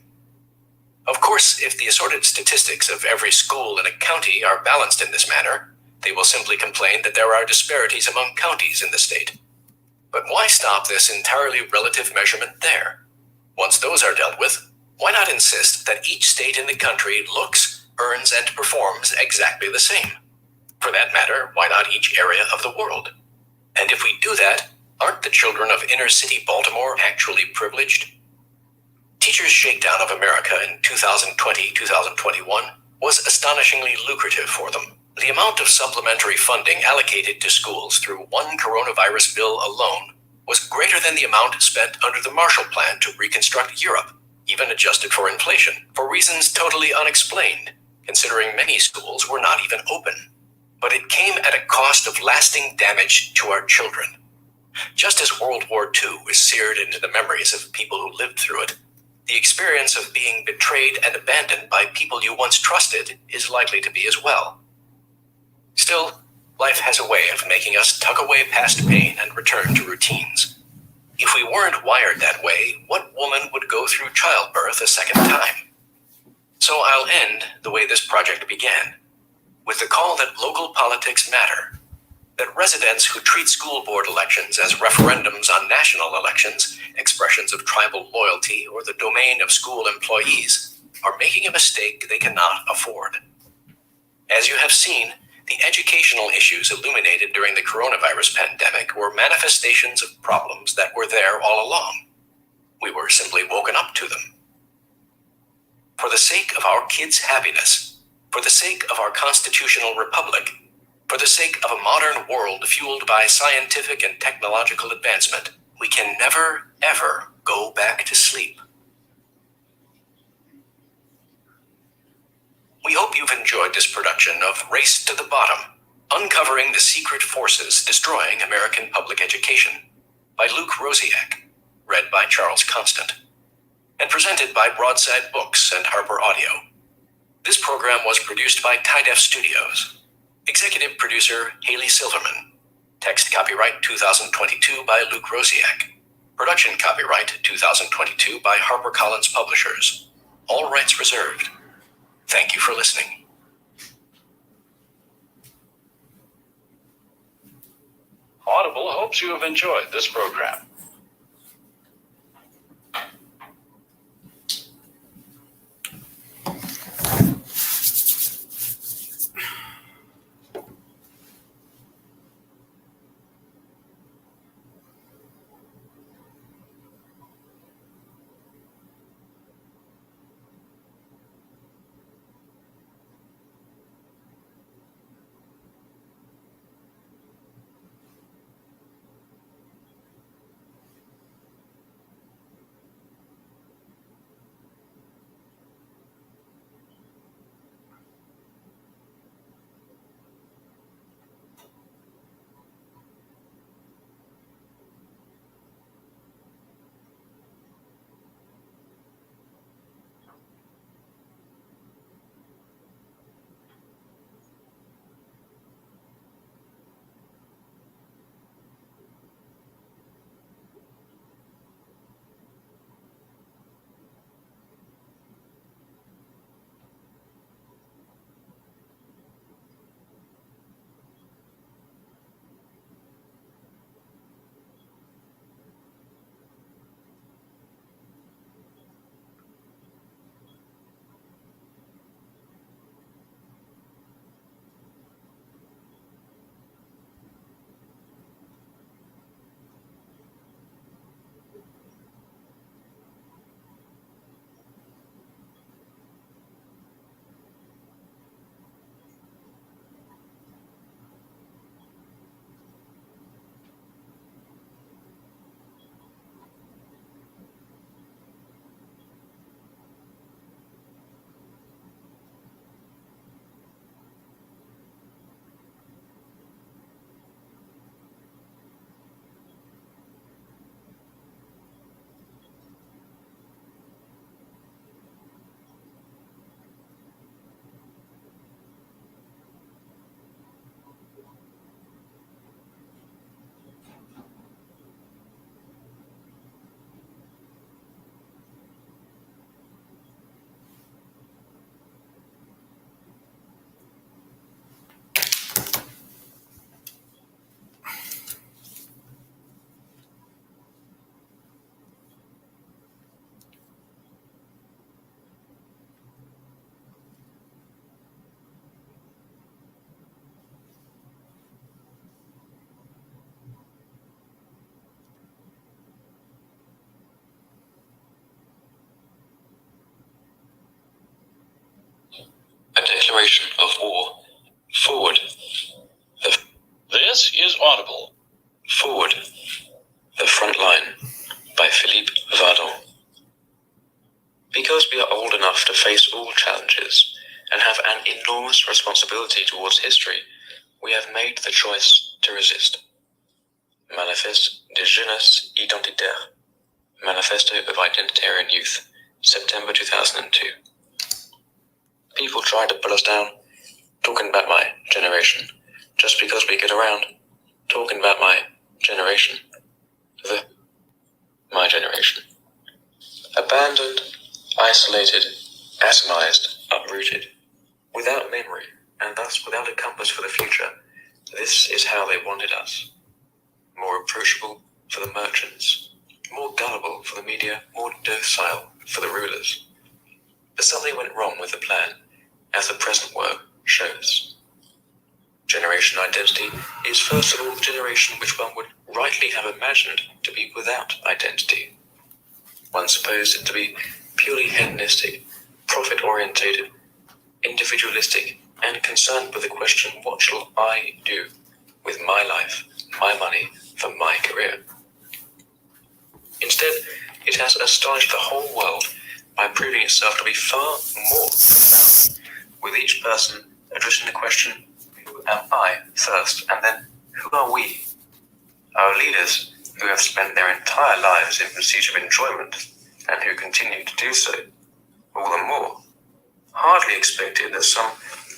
Of course, if the assorted statistics of every school in a county are balanced in this manner, they will simply complain that there are disparities among counties in the state. But why stop this entirely relative measurement there? Once those are dealt with, why not insist that each state in the country looks, earns, and performs exactly the same? For that matter, why not each area of the world? And if we do that, aren't the children of inner-city Baltimore actually privileged? Teachers' Shakedown of America in 2020-2021 was astonishingly lucrative for them. The amount of supplementary funding allocated to schools through one coronavirus bill alone was greater than the amount spent under the Marshall Plan to reconstruct Europe, even adjusted for inflation, for reasons totally unexplained, considering many schools were not even open. But it came at a cost of lasting damage to our children. Just as World War II is seared into the memories of people who lived through it, the experience of being betrayed and abandoned by people you once trusted is likely to be as well. Still, life has a way of making us tuck away past pain and return to routines. If we weren't wired that way, what woman would go through childbirth a second time? So I'll end the way this project began, with the call that local politics matter, that residents who treat school board elections as referendums on national elections, expressions of tribal loyalty, or the domain of school employees, are making a mistake they cannot afford. As you have seen, the educational issues illuminated during the coronavirus pandemic were manifestations of problems that were there all along. We were simply woken up to them. For the sake of our kids' happiness, for the sake of our constitutional republic, for the sake of a modern world fueled by scientific and technological advancement, we can never, ever go back to sleep. We hope you've enjoyed this production of Race to the Bottom, Uncovering the Secret Forces Destroying American Public Education, by Luke Rosiak, read by Charles Constant, and presented by Broadside Books and Harper Audio. This program was produced by TiDef Studios. Executive producer Haley Silverman. Text copyright 2022 by Luke Rosiak. Production copyright 2022 by HarperCollins Publishers. All rights reserved. Thank you for listening. Audible hopes you have enjoyed this program. enormous responsibility towards history, we have made the choice to resist. Manifeste de Jeunesse Identitaire. Manifesto of Identitarian Youth, September 2002. People try to pull us down, talking about my generation, just because we get around, talking about my generation. My generation. Abandoned, isolated, atomized, uprooted, without memory, and thus without a compass for the future. This is how they wanted us. More approachable for the merchants, more gullible for the media, more docile for the rulers. But something went wrong with the plan, as the present work shows. Generation identity is first of all the generation which one would rightly have imagined to be without identity. One supposed it to be purely hedonistic, profit-orientated, individualistic, and concerned with the question, what shall I do with my life, my money, for my career? Instead, it has astonished the whole world by proving itself to be far more, with each person addressing the question, who am I first, and then who are we? Our leaders, who have spent their entire lives in pursuit of enjoyment, and who continue to do so, all the more, hardly expected that some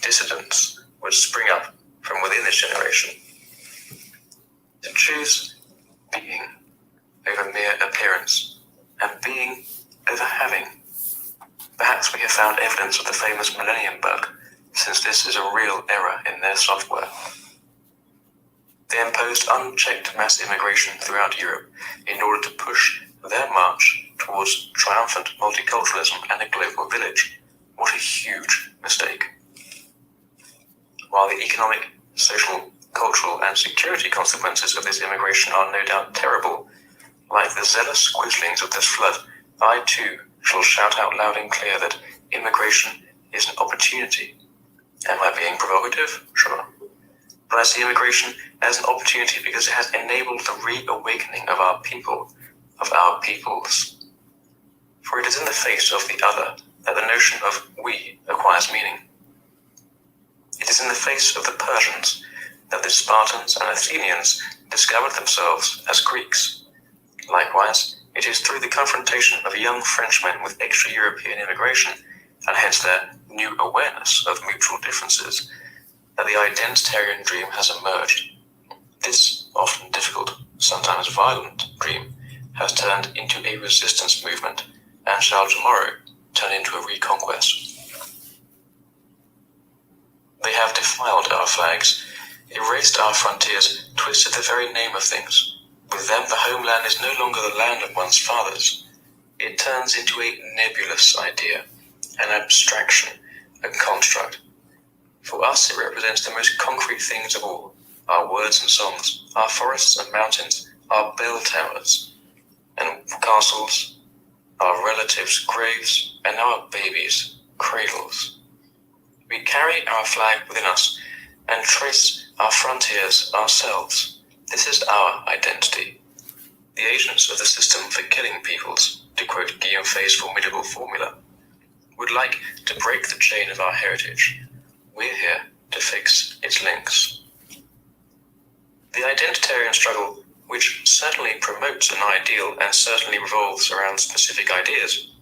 dissidents would spring up from within this generation. To choose being over mere appearance, and being over having. Perhaps we have found evidence of the famous millennium bug, since this is a real error in their software. They imposed unchecked mass immigration throughout Europe in order to push their march towards triumphant multiculturalism and a global village. What a huge mistake. While the economic, social, cultural, and security consequences of this immigration are no doubt terrible, like the zealous quislings of this flood, I too shall shout out loud and clear that immigration is an opportunity. Am I being provocative? Sure. But I see immigration as an opportunity because it has enabled the reawakening of our people, of our peoples. For it is in the face of the other that the notion of we acquires meaning. It is in the face of the Persians that the Spartans and Athenians discovered themselves as Greeks. Likewise, it is through the confrontation of young Frenchmen with extra-European immigration, and hence their new awareness of mutual differences, that the identitarian dream has emerged. This often difficult, sometimes violent dream has turned into a resistance movement, and shall tomorrow turn into a reconquest. They have defiled our flags, erased our frontiers, twisted the very name of things. With them, the homeland is no longer the land of one's fathers. It turns into a nebulous idea, an abstraction, a construct. For us, it represents the most concrete things of all, our words and songs, our forests and mountains, our bell towers and castles, our relatives' graves, and our babies' cradles. We carry our flag within us and trace our frontiers ourselves. This is our identity. The agents of the system for killing peoples, to quote Guillaume Fay's formidable formula, would like to break the chain of our heritage. We're here to fix its links. The identitarian struggle, which certainly promotes an ideal and certainly revolves around specific ideas,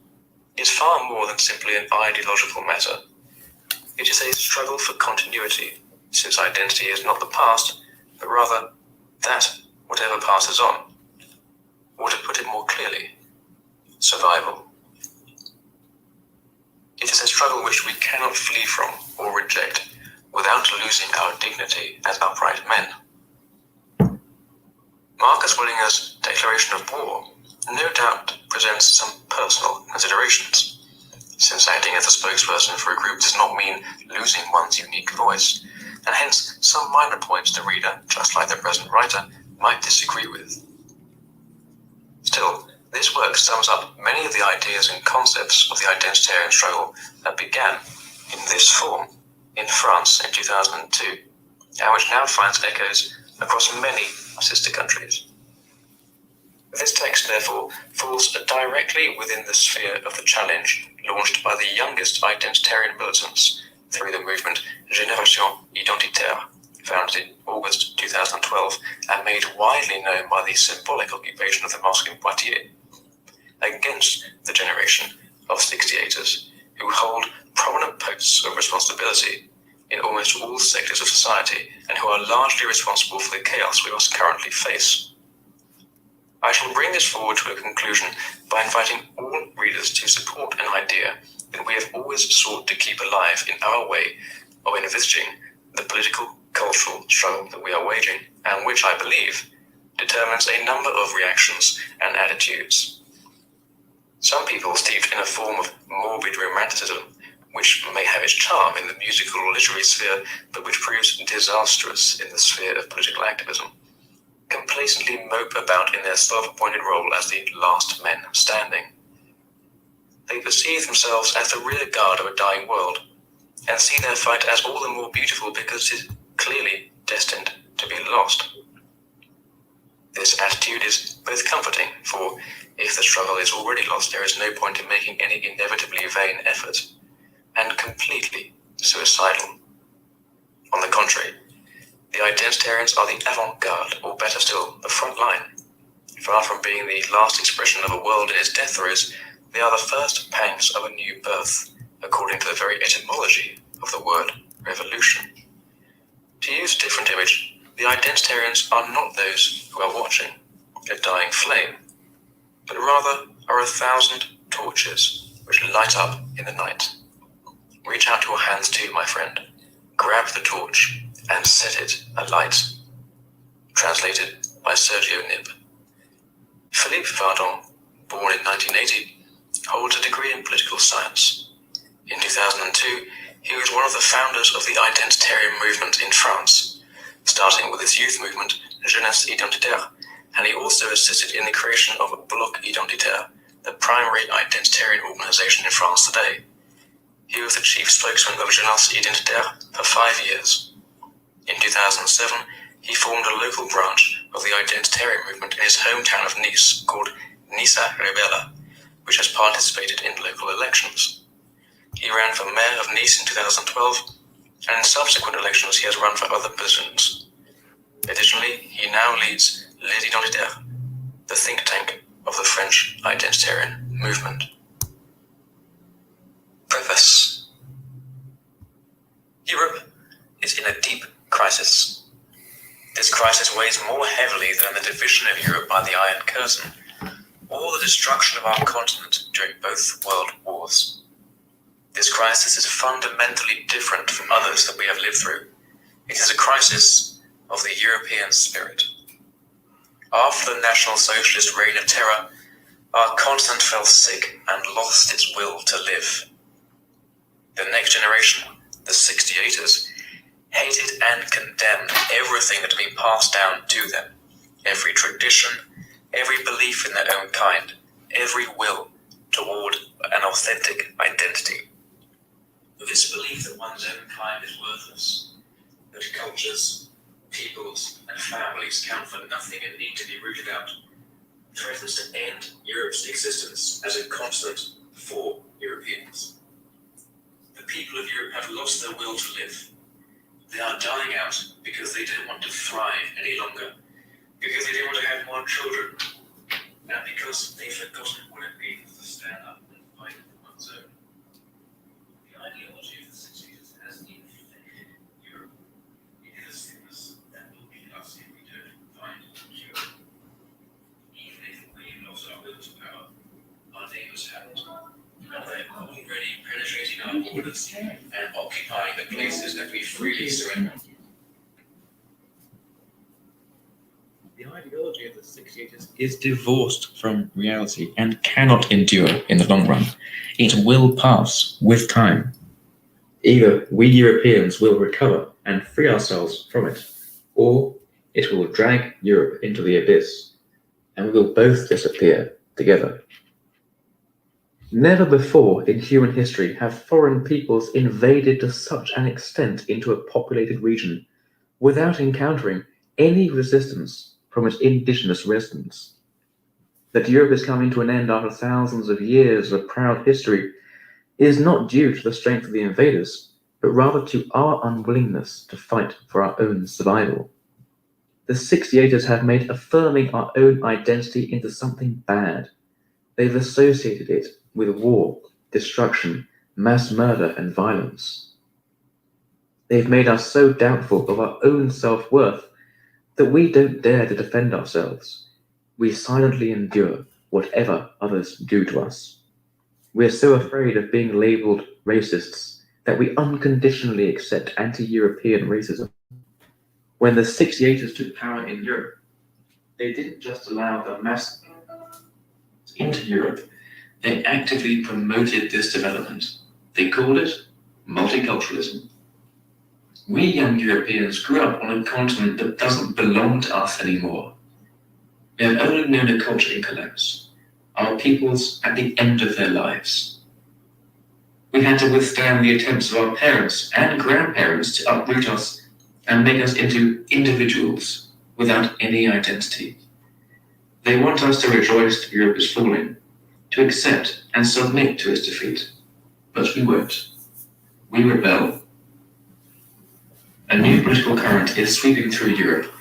is far more than simply an ideological matter. It is a struggle for continuity, since identity is not the past, but rather that whatever passes on. Or to put it more clearly, survival. It is a struggle which we cannot flee from or reject without losing our dignity as upright men. Marcus Willinger's declaration of war no doubt presents some personal considerations, since acting as a spokesperson for a group does not mean losing one's unique voice, and hence some minor points the reader, just like the present writer, might disagree with. Still, this work sums up many of the ideas and concepts of the identitarian struggle that began in this form in France in 2002, and which now finds echoes across many sister countries. This text, therefore, falls directly within the sphere of the challenge launched by the youngest identitarian militants, through the movement Génération Identitaire, founded in August 2012 and made widely known by the symbolic occupation of the mosque in Poitiers, against the generation of 68ers who hold prominent posts of responsibility in almost all sectors of society and who are largely responsible for the chaos we must currently face. I shall bring this forward to a conclusion by inviting all readers to support an idea that we have always sought to keep alive in our way of envisaging the political, cultural struggle that we are waging, and which I believe determines a number of reactions and attitudes. Some people steeped in a form of morbid romanticism, which may have its charm in the musical or literary sphere, but which proves disastrous in the sphere of political activism, complacently mope about in their self-appointed role as the last men standing. They perceive themselves as the rear guard of a dying world, and see their fight as all the more beautiful because it is clearly destined to be lost. This attitude is both comforting, for if the struggle is already lost, there is no point in making any inevitably vain effort, and completely suicidal. On the contrary, the identitarians are the avant-garde, or better still, the front line. Far from being the last expression of a world in its death throes, they are the first pangs of a new birth, according to the very etymology of the word revolution. To use a different image, the identitarians are not those who are watching a dying flame, but rather are 1,000 torches which light up in the night. Reach out your hands too, my friend. Grab the torch and set it alight. Translated by Sergio Nib. Philippe Vardon, born in 1980, holds a degree in political science. In 2002, he was one of the founders of the identitarian movement in France, starting with its youth movement, Jeunesse Identitaire, and he also assisted in the creation of Bloc Identitaire, the primary identitarian organization in France today. He was the chief spokesman of Jeunesse Identitaire for 5 years. In 2007, he formed a local branch of the identitarian movement in his hometown of Nice called Nisa Rebella, which has participated in local elections. He ran for mayor of Nice in 2012, and in subsequent elections he has run for other positions. Additionally, he now leads Les Identitaires, the think tank of the French identitarian movement. Preface. Europe is in a deep crisis. This crisis weighs more heavily than the division of Europe by the Iron Curtain, or the destruction of our continent during both world wars. This crisis is fundamentally different from others that we have lived through. It is a crisis of the European spirit. After the National Socialist reign of terror, our continent fell sick and lost its will to live. The next generation, the 68ers, hated and condemned everything that had been passed down to them, every tradition, every belief in their own kind, every will toward an authentic identity. This belief that one's own kind is worthless, that cultures, peoples, and families count for nothing and need to be rooted out, threatens to end Europe's existence as a continent for Europeans. The people of Europe have lost their will to live. They are dying out because they don't want to thrive any longer, because they don't want to have more children, and because they've forgotten what it means to stand up and fight for one's own. The ideology of the 60s has infected Europe. It is a sickness that will kill us if we don't find a cure. Even if we lost our will to power, our neighbours haven't, and they're already penetrating our borders and occupying the places that we freely surrender. The ideology of the 68ers is divorced from reality and cannot endure in the long run. It will pass with time. Either we Europeans will recover and free ourselves from it, or it will drag Europe into the abyss, and we will both disappear together. Never before in human history have foreign peoples invaded to such an extent into a populated region without encountering any resistance from its indigenous residents. That Europe is coming to an end after thousands of years of proud history is not due to the strength of the invaders, but rather to our unwillingness to fight for our own survival. The 68ers have made affirming our own identity into something bad. They've associated it with war, destruction, mass murder, and violence. They've made us so doubtful of our own self-worth that we don't dare to defend ourselves. We silently endure whatever others do to us. We're so afraid of being labeled racists that we unconditionally accept anti-European racism. When the 68ers took power in Europe, they didn't just allow the mass into Europe, they actively promoted this development. They called it multiculturalism. We young Europeans grew up on a continent that doesn't belong to us anymore. We have only known a culture in collapse, our peoples at the end of their lives. We had to withstand the attempts of our parents and grandparents to uproot us and make us into individuals without any identity. They want us to rejoice that Europe is falling, to accept and submit to its defeat. But we won't. We rebel. A new political current is sweeping through Europe.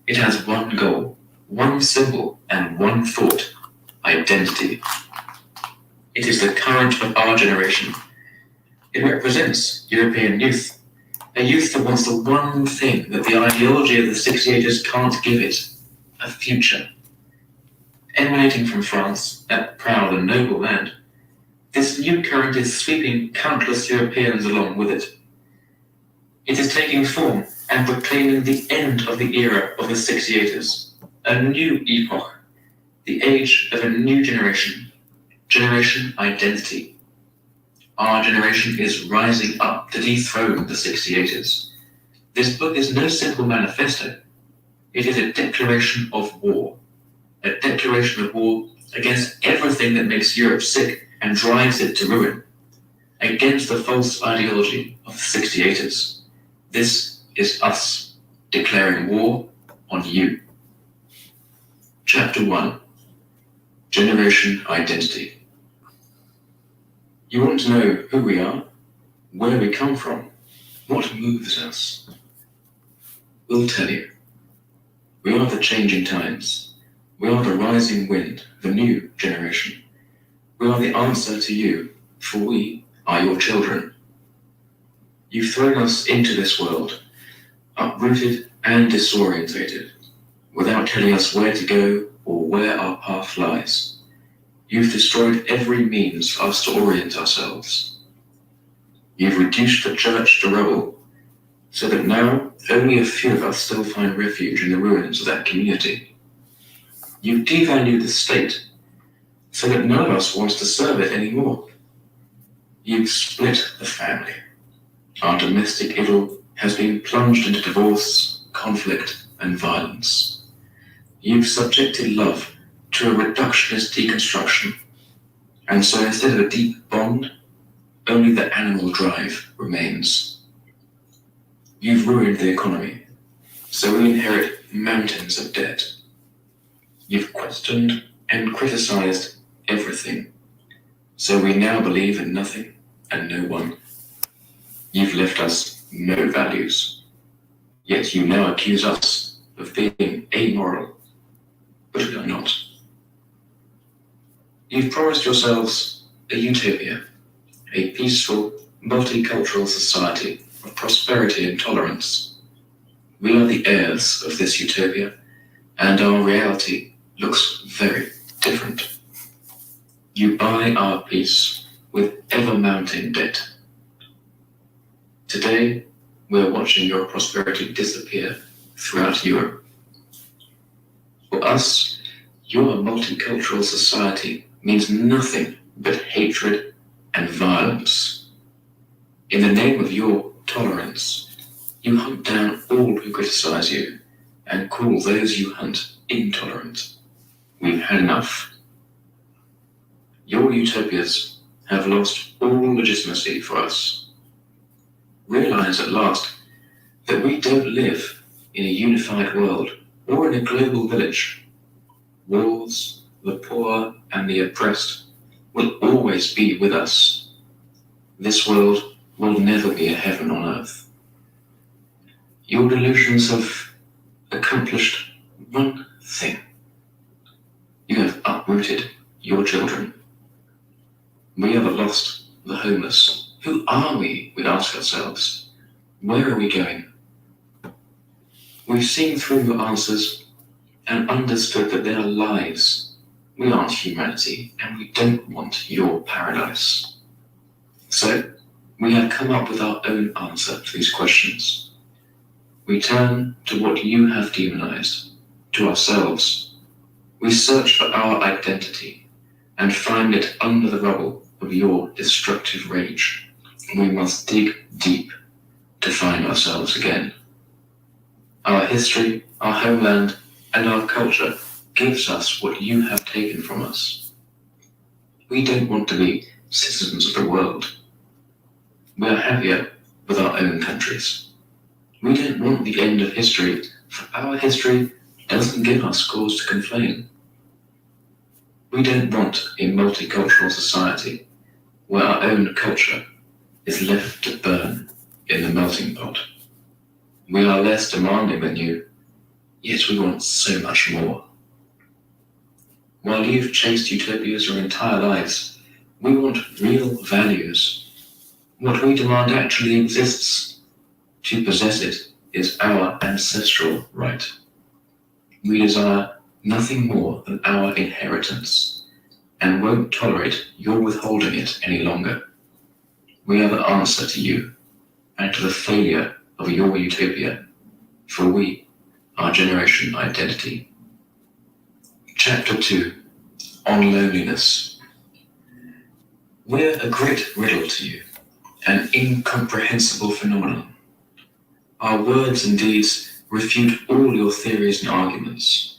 It has one goal, one symbol, and one thought: identity. It is the current of our generation. It represents European youth, a youth that wants the one thing that the ideology of the 68ers can't give it: a future. Emanating from France, that proud and noble land, this new current is sweeping countless Europeans along with it. It is taking form and proclaiming the end of the era of the 68ers, a new epoch, the age of a new generation, generation identity. Our generation is rising up to dethrone the 68ers. This book is no simple manifesto. It is a declaration of war. A declaration of war against everything that makes Europe sick and drives it to ruin. Against the false ideology of the 68ers. This is us declaring war on you. Chapter 1. Generation Identity. You want to know who we are, where we come from, what moves us? We'll tell you. We are the changing times. We are the rising wind, the new generation. We are the answer to you, for we are your children. You've thrown us into this world, uprooted and disorientated, without telling us where to go or where our path lies. You've destroyed every means for us to orient ourselves. You've reduced the church to rubble, so that now only a few of us still find refuge in the ruins of that community. You've devalued the state, so that none of us wants to serve it anymore. You've split the family. Our domestic idyll has been plunged into divorce, conflict, and violence. You've subjected love to a reductionist deconstruction, and so instead of a deep bond, only the animal drive remains. You've ruined the economy, so we inherit mountains of debt. You've questioned and criticized everything, so we now believe in nothing and no one. You've left us no values, yet you now accuse us of being amoral, but we are not. You've promised yourselves a utopia, a peaceful, multicultural society of prosperity and tolerance. We are the heirs of this utopia, and our reality looks very different. You buy our peace with ever-mounting debt. Today, we're watching your prosperity disappear throughout Europe. For us, your multicultural society means nothing but hatred and violence. In the name of your tolerance, you hunt down all who criticize you and call those you hunt intolerant. We've had enough. Your utopias have lost all legitimacy for us. Realize at last that we don't live in a unified world or in a global village. Wars, the poor, and the oppressed will always be with us. This world will never be a heaven on earth. Your delusions have accomplished one thing. You have uprooted your children. We have lost the homeless. Who are we ask ourselves. Where are we going? We've seen through your answers and understood that they are lies. We aren't humanity, and we don't want your paradise. So, we have come up with our own answer to these questions. We turn to what you have demonized, to ourselves. We search for our identity and find it under the rubble of your destructive rage. We must dig deep to find ourselves again. Our history, our homeland, and our culture gives us what you have taken from us. We don't want to be citizens of the world. We are happier with our own countries. We don't want the end of history, for our history doesn't give us cause to complain. We don't want a multicultural society where our own culture is left to burn in the melting pot. We are less demanding than you, yet we want so much more. While you've chased utopias your entire lives, we want real values. What we demand actually exists. To possess it is our ancestral right. We desire nothing more than our inheritance, and won't tolerate your withholding it any longer. We are the answer to you, and to the failure of your utopia, for we are Generation Identity. Chapter 2, on loneliness. We're a great riddle to you, an incomprehensible phenomenon. Our words and deeds refute all your theories and arguments.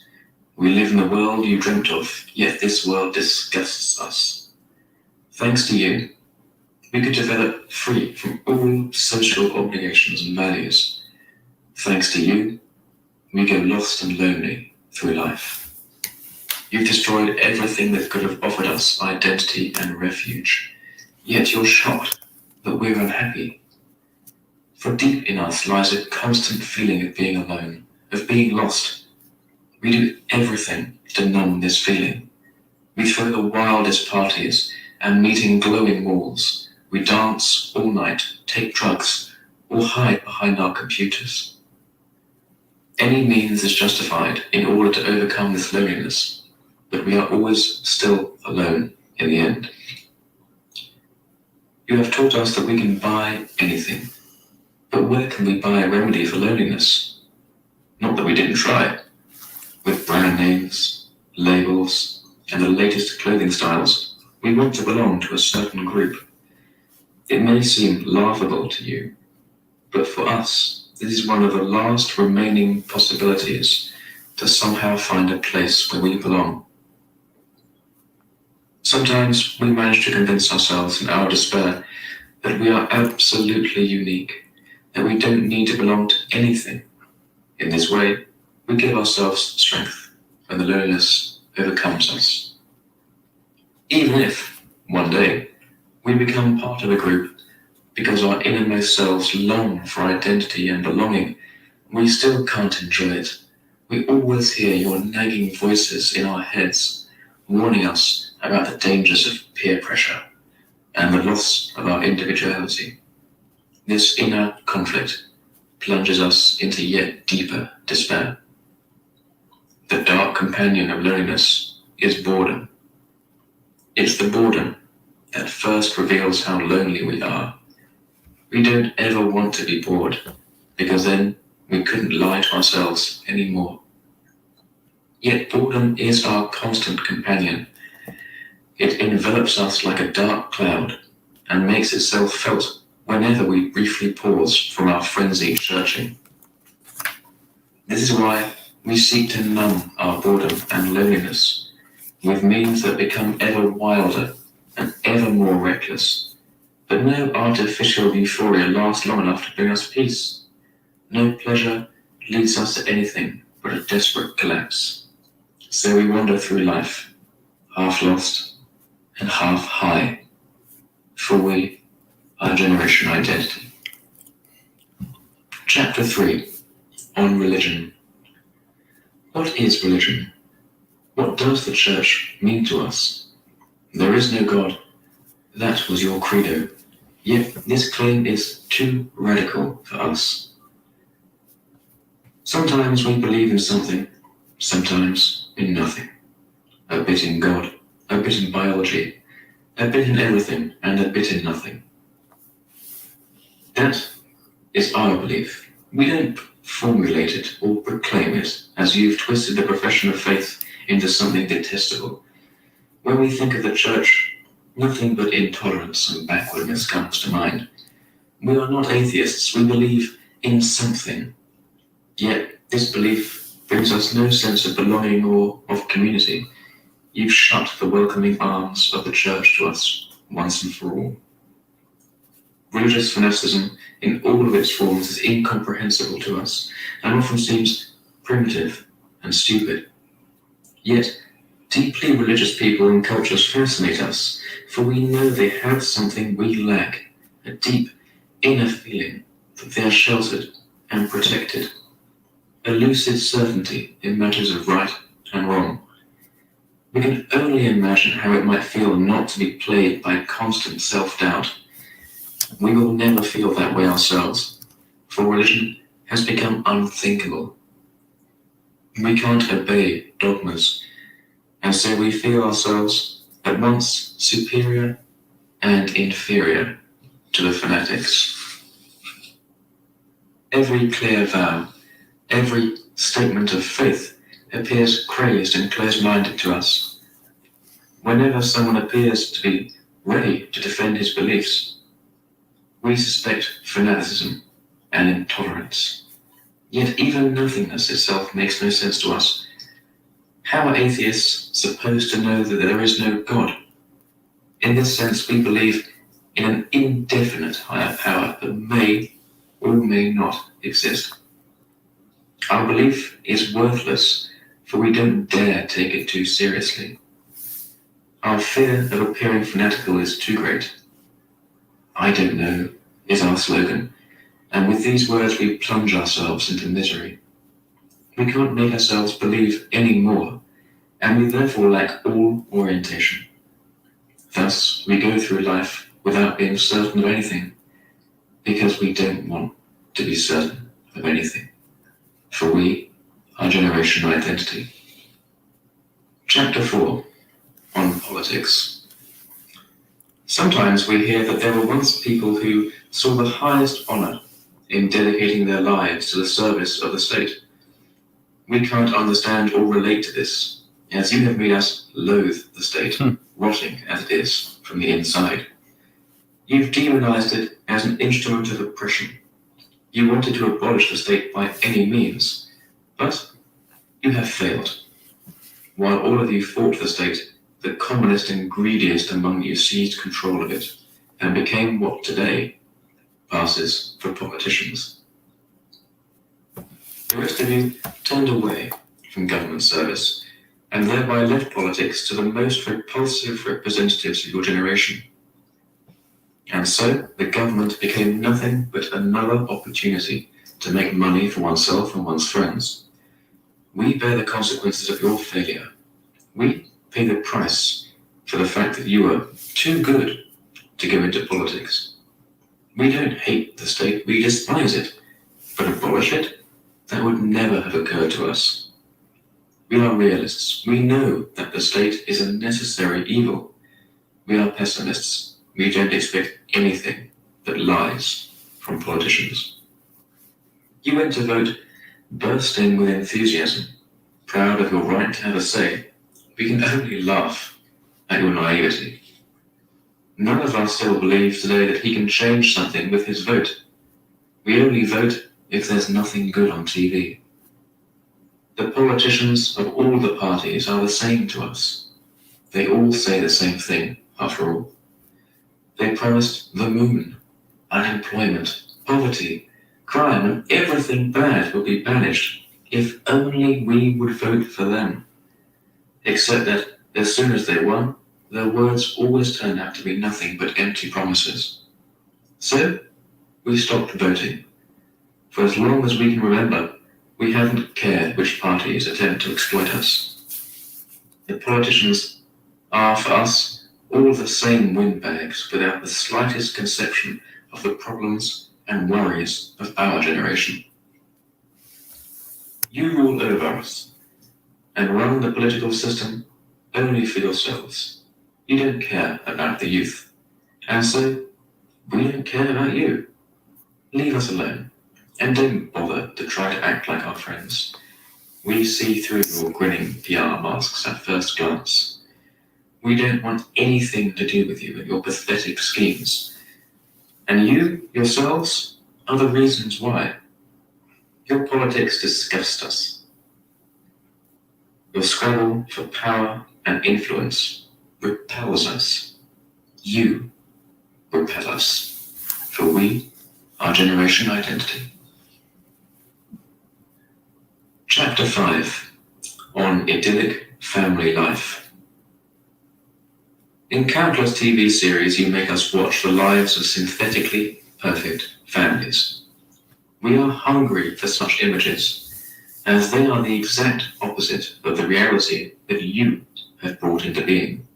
We live in the world you dreamt of, yet this world disgusts us. Thanks to you, we could develop free from all social obligations and values. Thanks to you, we go lost and lonely through life. You've destroyed everything that could have offered us identity and refuge, yet you're shocked that we're unhappy. For deep in us lies a constant feeling of being alone, of being lost. We do everything to numb this feeling. We throw the wildest parties and meet in glowing malls. We dance all night, take drugs, or hide behind our computers. Any means is justified in order to overcome this loneliness, but we are always still alone in the end. You have taught us that we can buy anything, but where can we buy a remedy for loneliness? Not that we didn't try. With brand names, labels, and the latest clothing styles, we want to belong to a certain group. It may seem laughable to you, but for us, this is one of the last remaining possibilities to somehow find a place where we belong. Sometimes we manage to convince ourselves in our despair that we are absolutely unique, that we don't need to belong to anything. In this way, we give ourselves strength when the loneliness overcomes us. Even if, one day, we become part of a group because our innermost selves long for identity and belonging, we still can't enjoy it. We always hear your nagging voices in our heads, warning us about the dangers of peer pressure and the loss of our individuality. This inner conflict plunges us into yet deeper despair. The dark companion of loneliness is boredom. It's the boredom that first reveals how lonely we are. We don't ever want to be bored, because then we couldn't lie to ourselves anymore. Yet boredom is our constant companion. It envelops us like a dark cloud and makes itself felt whenever we briefly pause from our frenzied searching. This is why we seek to numb our boredom and loneliness with means that become ever wilder and ever more reckless. But no artificial euphoria lasts long enough to bring us peace. No pleasure leads us to anything but a desperate collapse. So we wander through life, half lost and half high, for we Our Generation Identity. Chapter 3. On Religion. What is religion? What does the Church mean to us? There is no God. That was your credo. Yet this claim is too radical for us. Sometimes we believe in something, sometimes in nothing. A bit in God, a bit in biology, a bit in everything, and a bit in nothing. That is our belief. We don't formulate it or proclaim it as you've twisted the profession of faith into something detestable. When we think of the Church, nothing but intolerance and backwardness comes to mind. We are not atheists, we believe in something. Yet this belief brings us no sense of belonging or of community. You've shut the welcoming arms of the Church to us once and for all. Religious fanaticism in all of its forms is incomprehensible to us and often seems primitive and stupid. Yet, deeply religious people and cultures fascinate us, for we know they have something we lack, a deep inner feeling that they are sheltered and protected, a lucid certainty in matters of right and wrong. We can only imagine how it might feel not to be plagued by constant self-doubt. We will never feel that way ourselves, for religion has become unthinkable. We can't obey dogmas, and so we feel ourselves at once superior and inferior to the fanatics. Every clear vow, every statement of faith appears crazed and close-minded to us. Whenever someone appears to be ready to defend his beliefs, we suspect fanaticism and intolerance. Yet even nothingness itself makes no sense to us. How are atheists supposed to know that there is no God? In this sense, we believe in an indefinite higher power that may or may not exist. Our belief is worthless, for we don't dare take it too seriously. Our fear of appearing fanatical is too great. I don't know is our slogan, and with these words we plunge ourselves into misery. We can't make ourselves believe any more, and we therefore lack all orientation. Thus, we go through life without being certain of anything, because we don't want to be certain of anything. For we are Generation Identity. Chapter 4. On Politics. Sometimes we hear that there were once people who saw the highest honor in dedicating their lives to the service of the state. We can't understand or relate to this, as you have made us loathe the state, rotting as it is from the inside. You've demonized it as an instrument of oppression. You wanted to abolish the state by any means, but you have failed. While all of you fought the state, the commonest and greediest among you seized control of it and became what today passes for politicians. The rest of you turned away from government service and thereby left politics to the most repulsive representatives of your generation. And so the government became nothing but another opportunity to make money for oneself and one's friends. We bear the consequences of your failure. We pay the price for the fact that you were too good to go into politics. We don't hate the state, we despise it, but abolish it? That would never have occurred to us. We are realists. We know that the state is a necessary evil. We are pessimists. We don't expect anything but lies from politicians. You went to vote, bursting with enthusiasm, proud of your right to have a say. We can only laugh at your naivety. None of us still believes today that he can change something with his vote. We only vote if there's nothing good on TV. The politicians of all the parties are the same to us. They all say the same thing, after all. They promised the moon, unemployment, poverty, crime, and everything bad would be banished if only we would vote for them. Except that as soon as they won, their words always turned out to be nothing but empty promises. So, we stopped voting. For as long as we can remember, we haven't cared which parties attempt to exploit us. The politicians are, for us, all the same windbags without the slightest conception of the problems and worries of our generation. You rule over us and run the political system only for yourselves. You don't care about the youth, and so we don't care about you. Leave us alone, and don't bother to try to act like our friends. We see through your grinning PR masks at first glance. We don't want anything to do with you and your pathetic schemes. And you, yourselves, are the reasons why. Your politics disgust us. Your scrabble for power and influence repels us. You repel us, for we are Generation Identity. Chapter 5 on idyllic family life. In countless TV series, you make us watch the lives of synthetically perfect families. We are hungry for such images, as they are the exact opposite of the reality that you have brought into being.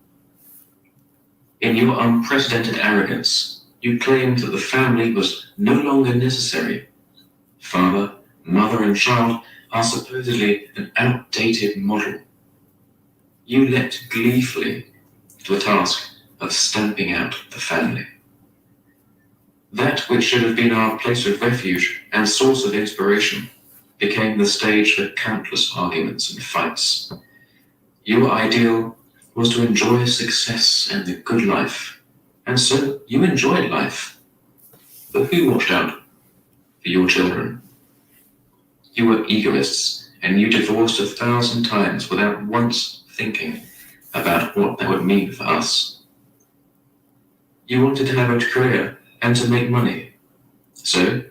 In your unprecedented arrogance, you claimed that the family was no longer necessary. Father, mother, and child are supposedly an outdated model. You leapt gleefully to the task of stamping out the family. That which should have been our place of refuge and source of inspiration became the stage for countless arguments and fights. Your ideal was to enjoy success and the good life, and so you enjoyed life. But who watched out for your children? You were egoists, and you divorced 1,000 times without once thinking about what that would mean for us. You wanted to have a career and to make money, so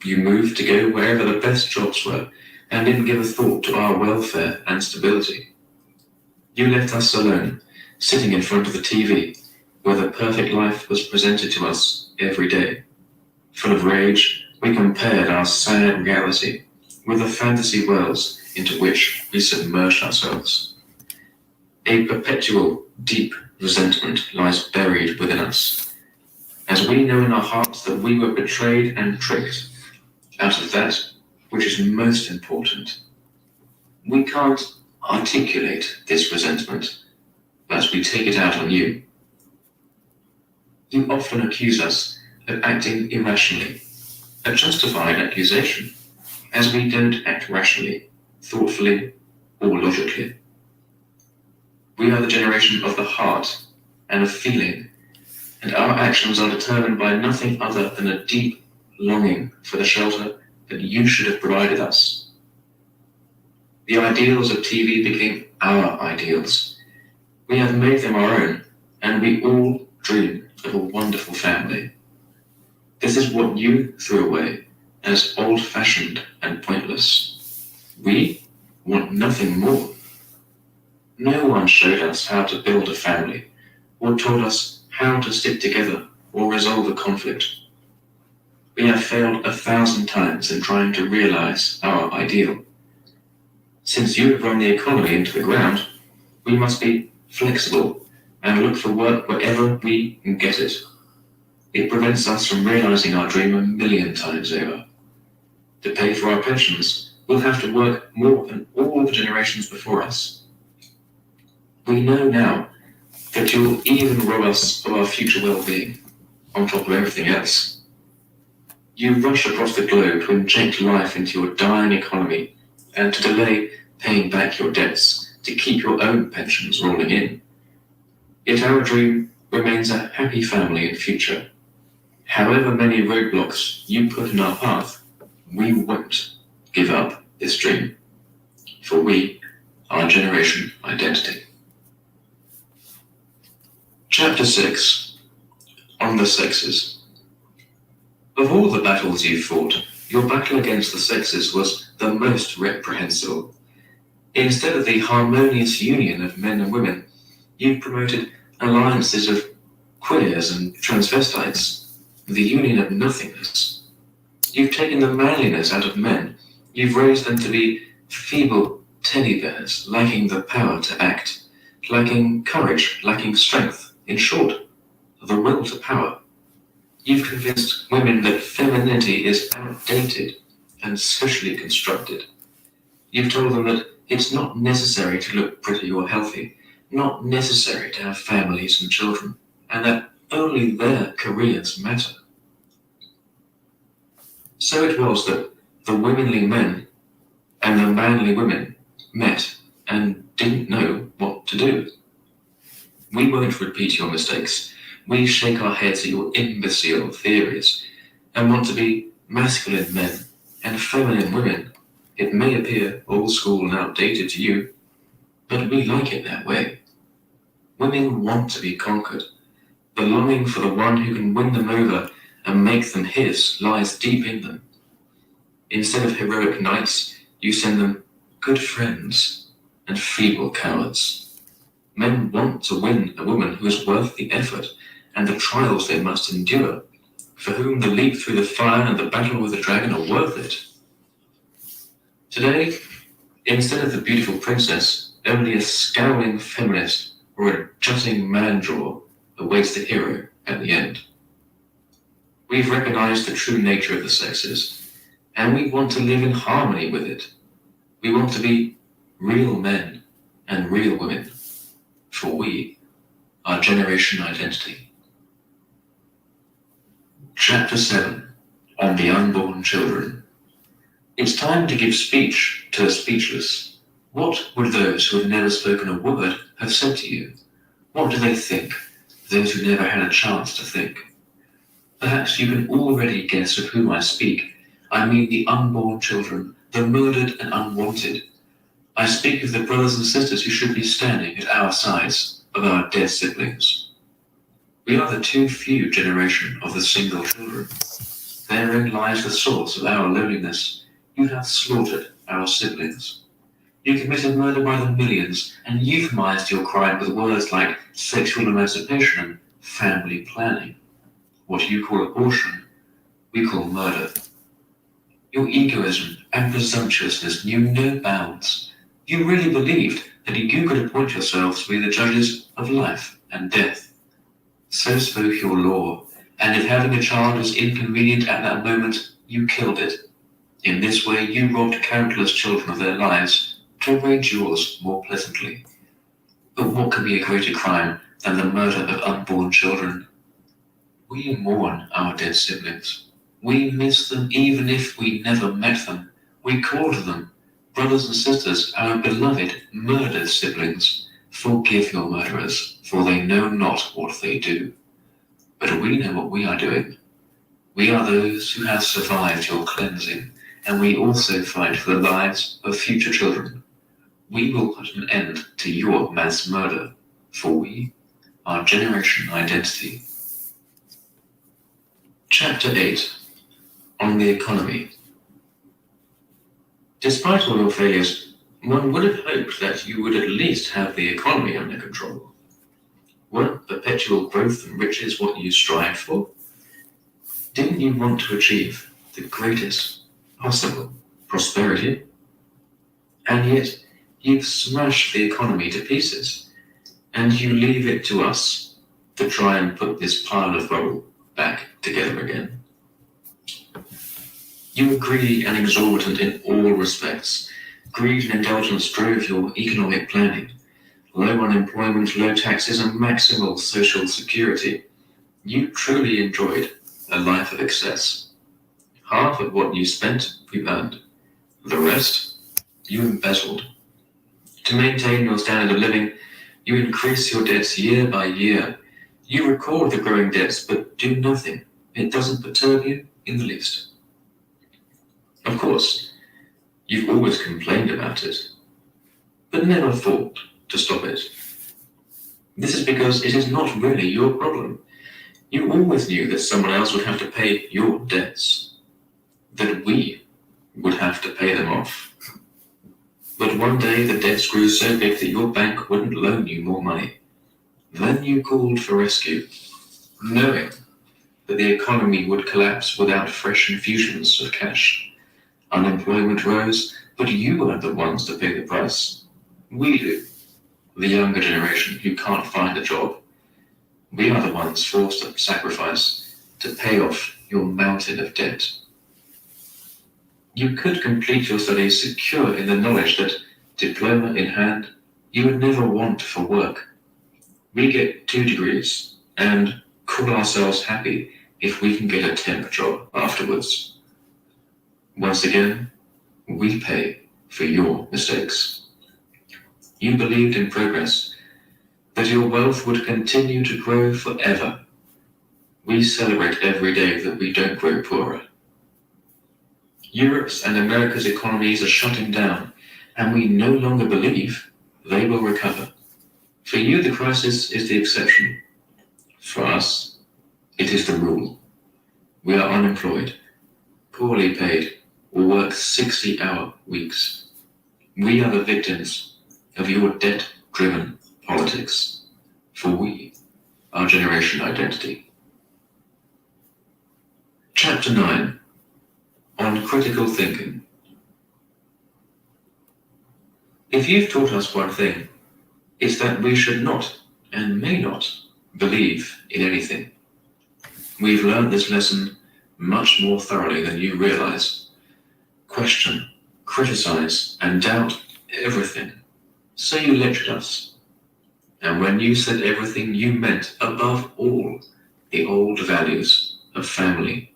you moved to go wherever the best jobs were and didn't give a thought to our welfare and stability. You left us alone, sitting in front of the TV, where the perfect life was presented to us every day. Full of rage, we compared our sad reality with the fantasy worlds into which we submerged ourselves. A perpetual, deep resentment lies buried within us, as we know in our hearts that we were betrayed and tricked out of that which is most important. We can't articulate this resentment, but we take it out on you. You often accuse us of acting irrationally, a justified accusation, as we don't act rationally, thoughtfully, or logically. We are the generation of the heart and of feeling, and our actions are determined by nothing other than a deep longing for the shelter that you should have provided us. The ideals of TV became our ideals. We have made them our own, and we all dream of a wonderful family. This is what you threw away as old-fashioned and pointless. We want nothing more. No one showed us how to build a family, or told us how to stick together or resolve a conflict. We have failed 1,000 times in trying to realize our ideal. Since you have run the economy into the ground, we must be flexible and look for work wherever we can get it. It prevents us from realizing our dream 1,000,000 times over. To pay for our pensions, we'll have to work more than all the generations before us. We know now that you'll even rob us of our future well-being, on top of everything else. You rush across the globe to inject life into your dying economy and to delay paying back your debts to keep your own pensions rolling in. Yet our dream remains a happy family in future. However many roadblocks you put in our path, we won't give up this dream, for we are Generation Identity. Chapter 6 on the sexes. Of all the battles you fought, your battle against the sexes was the most reprehensible. Instead of the harmonious union of men and women, you promoted alliances of queers and transvestites. the union of nothingness. You've taken the manliness out of men. You've raised them to be feeble teddy bears, lacking the power to act, lacking courage, lacking strength. In short, the will to power. You've convinced women that femininity is outdated and socially constructed. You've told them that it's not necessary to look pretty or healthy, not necessary to have families and children, and that only their careers matter. So it was that the womanly men and the manly women met and didn't know what to do. We won't repeat your mistakes. We shake our heads at your imbecile theories and want to be masculine men and feminine women. It may appear old school and outdated to you, but we like it that way. Women want to be conquered. The longing for the one who can win them over and make them his lies deep in them. Instead of heroic knights, you send them good friends and feeble cowards. Men want to win a woman who is worth the effort and the trials they must endure, for whom the leap through the fire and the battle with the dragon are worth it. Today, instead of the beautiful princess, only a scowling feminist or a jutting man-jaw awaits the hero at the end. We've recognized the true nature of the sexes, and we want to live in harmony with it. We want to be real men and real women, for we are Generation Identity. Chapter 7, on the unborn children. It's time to give speech to the speechless. What would those who have never spoken a word have said to you? What do they think, those who never had a chance to think? Perhaps you can already guess of whom I speak. I mean the unborn children, the murdered and unwanted. I speak of the brothers and sisters who should be standing at our sides, of our dead siblings. We are the too few generation of the single children. Therein lies the source of our loneliness. You have slaughtered our siblings. You committed murder by the millions and euphemized your crime with words like sexual emancipation and family planning. What you call abortion, we call murder. Your egoism and presumptuousness knew no bounds. You really believed that you could appoint yourselves to be the judges of life and death. So spoke your law, and if having a child was inconvenient at that moment, you killed it. In this way, you robbed countless children of their lives to arrange yours more pleasantly. But what could be a greater crime than the murder of unborn children? We mourn our dead siblings. We miss them even if we never met them. We call to them, brothers and sisters, our beloved murdered siblings. Forgive your murderers, for they know not what they do. But we know what we are doing. We are those who have survived your cleansing, and we also fight for the lives of future children. We will put an end to your mass murder, for we are Generation Identity. Chapter 8, on the economy. Despite all your failures, one would have hoped that you would at least have the economy under control. Weren't perpetual growth and riches what you strived for? Didn't you want to achieve the greatest possible prosperity? And yet, you've smashed the economy to pieces, and you leave it to us to try and put this pile of rubble back together again. You were greedy and exorbitant in all respects. Greed and indulgence drove your economic planning. Low unemployment, low taxes, and maximal social security. You truly enjoyed a life of excess. Half of what you spent, you earned. The rest, you embezzled. To maintain your standard of living, you increase your debts year by year. You record the growing debts, but do nothing. It doesn't perturb you in the least. Of course, you've always complained about it, but never fought to stop it. This is because it is not really your problem. You always knew that someone else would have to pay your debts, that we would have to pay them off. But one day the debts grew so big that your bank wouldn't loan you more money. Then you called for rescue, knowing that the economy would collapse without fresh infusions of cash. Unemployment rose, but you weren't the ones to pay the price. We do. The younger generation who can't find a job. We are the ones forced to sacrifice to pay off your mountain of debt. You could complete your studies secure in the knowledge that, diploma in hand, you would never want for work. We get 2 degrees and call ourselves happy if we can get a temp job afterwards. Once again, we pay for your mistakes. You believed in progress, that your wealth would continue to grow forever. We celebrate every day that we don't grow poorer. Europe's and America's economies are shutting down, and we no longer believe they will recover. For you, the crisis is the exception. For us, it is the rule. We are unemployed, poorly paid, or work 60-hour weeks. We are the victims of your debt-driven politics. For we, our generation identity. Chapter 9. On critical thinking. If you've taught us one thing, it's that we should not, and may not, believe in anything. We've learned this lesson much more thoroughly than you realize. Question, criticize, and doubt everything. So you lectured us. And when you said everything, you meant, above all, the old values of family,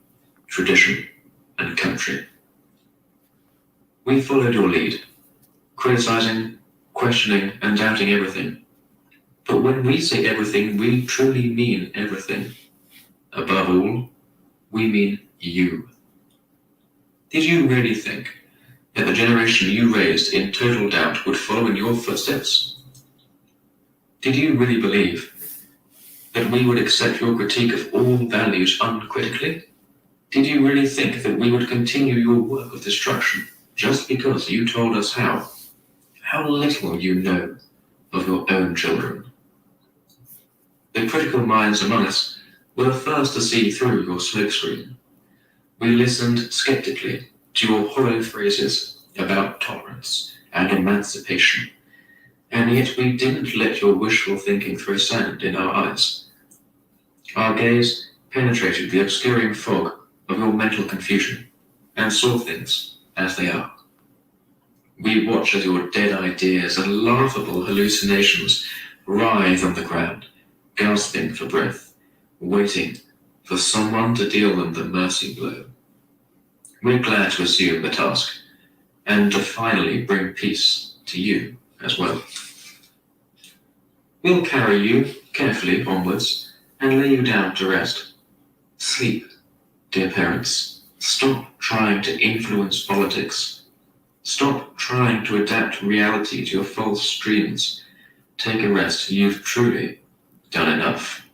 tradition, and country. We followed your lead, criticizing, questioning, and doubting everything. But when we say everything, we truly mean everything. Above all, we mean you. Did you really think that the generation you raised in total doubt would follow in your footsteps? Did you really believe that we would accept your critique of all values uncritically? Did you really think that we would continue your work of destruction just because you told us how? How little you know of your own children. The critical minds among us were the first to see through your smokescreen. We listened skeptically to your hollow phrases about tolerance and emancipation, and yet we didn't let your wishful thinking throw sand in our eyes. Our gaze penetrated the obscuring fog of your mental confusion and saw things as they are. We watch as your dead ideas and laughable hallucinations writhe on the ground, gasping for breath, waiting for someone to deal them the mercy blow. We're glad to assume the task and to finally bring peace to you as well. We'll carry you carefully onwards and lay you down to rest. Sleep, dear parents. Stop trying to influence politics. Stop trying to adapt reality to your false dreams. Take a rest. You've truly done enough.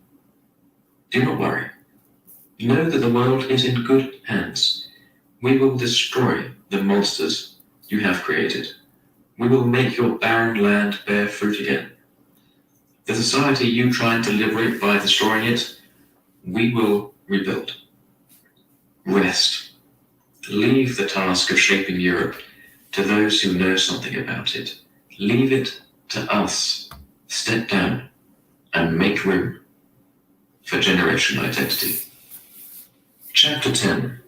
Do not worry. Know that the world is in good hands. We will destroy the monsters you have created. We will make your barren land bear fruit again. The society you tried to liberate by destroying it, we will rebuild. Rest. Leave the task of shaping Europe to those who know something about it. Leave it to us. Step down and make room for generation identity. Chapter 10.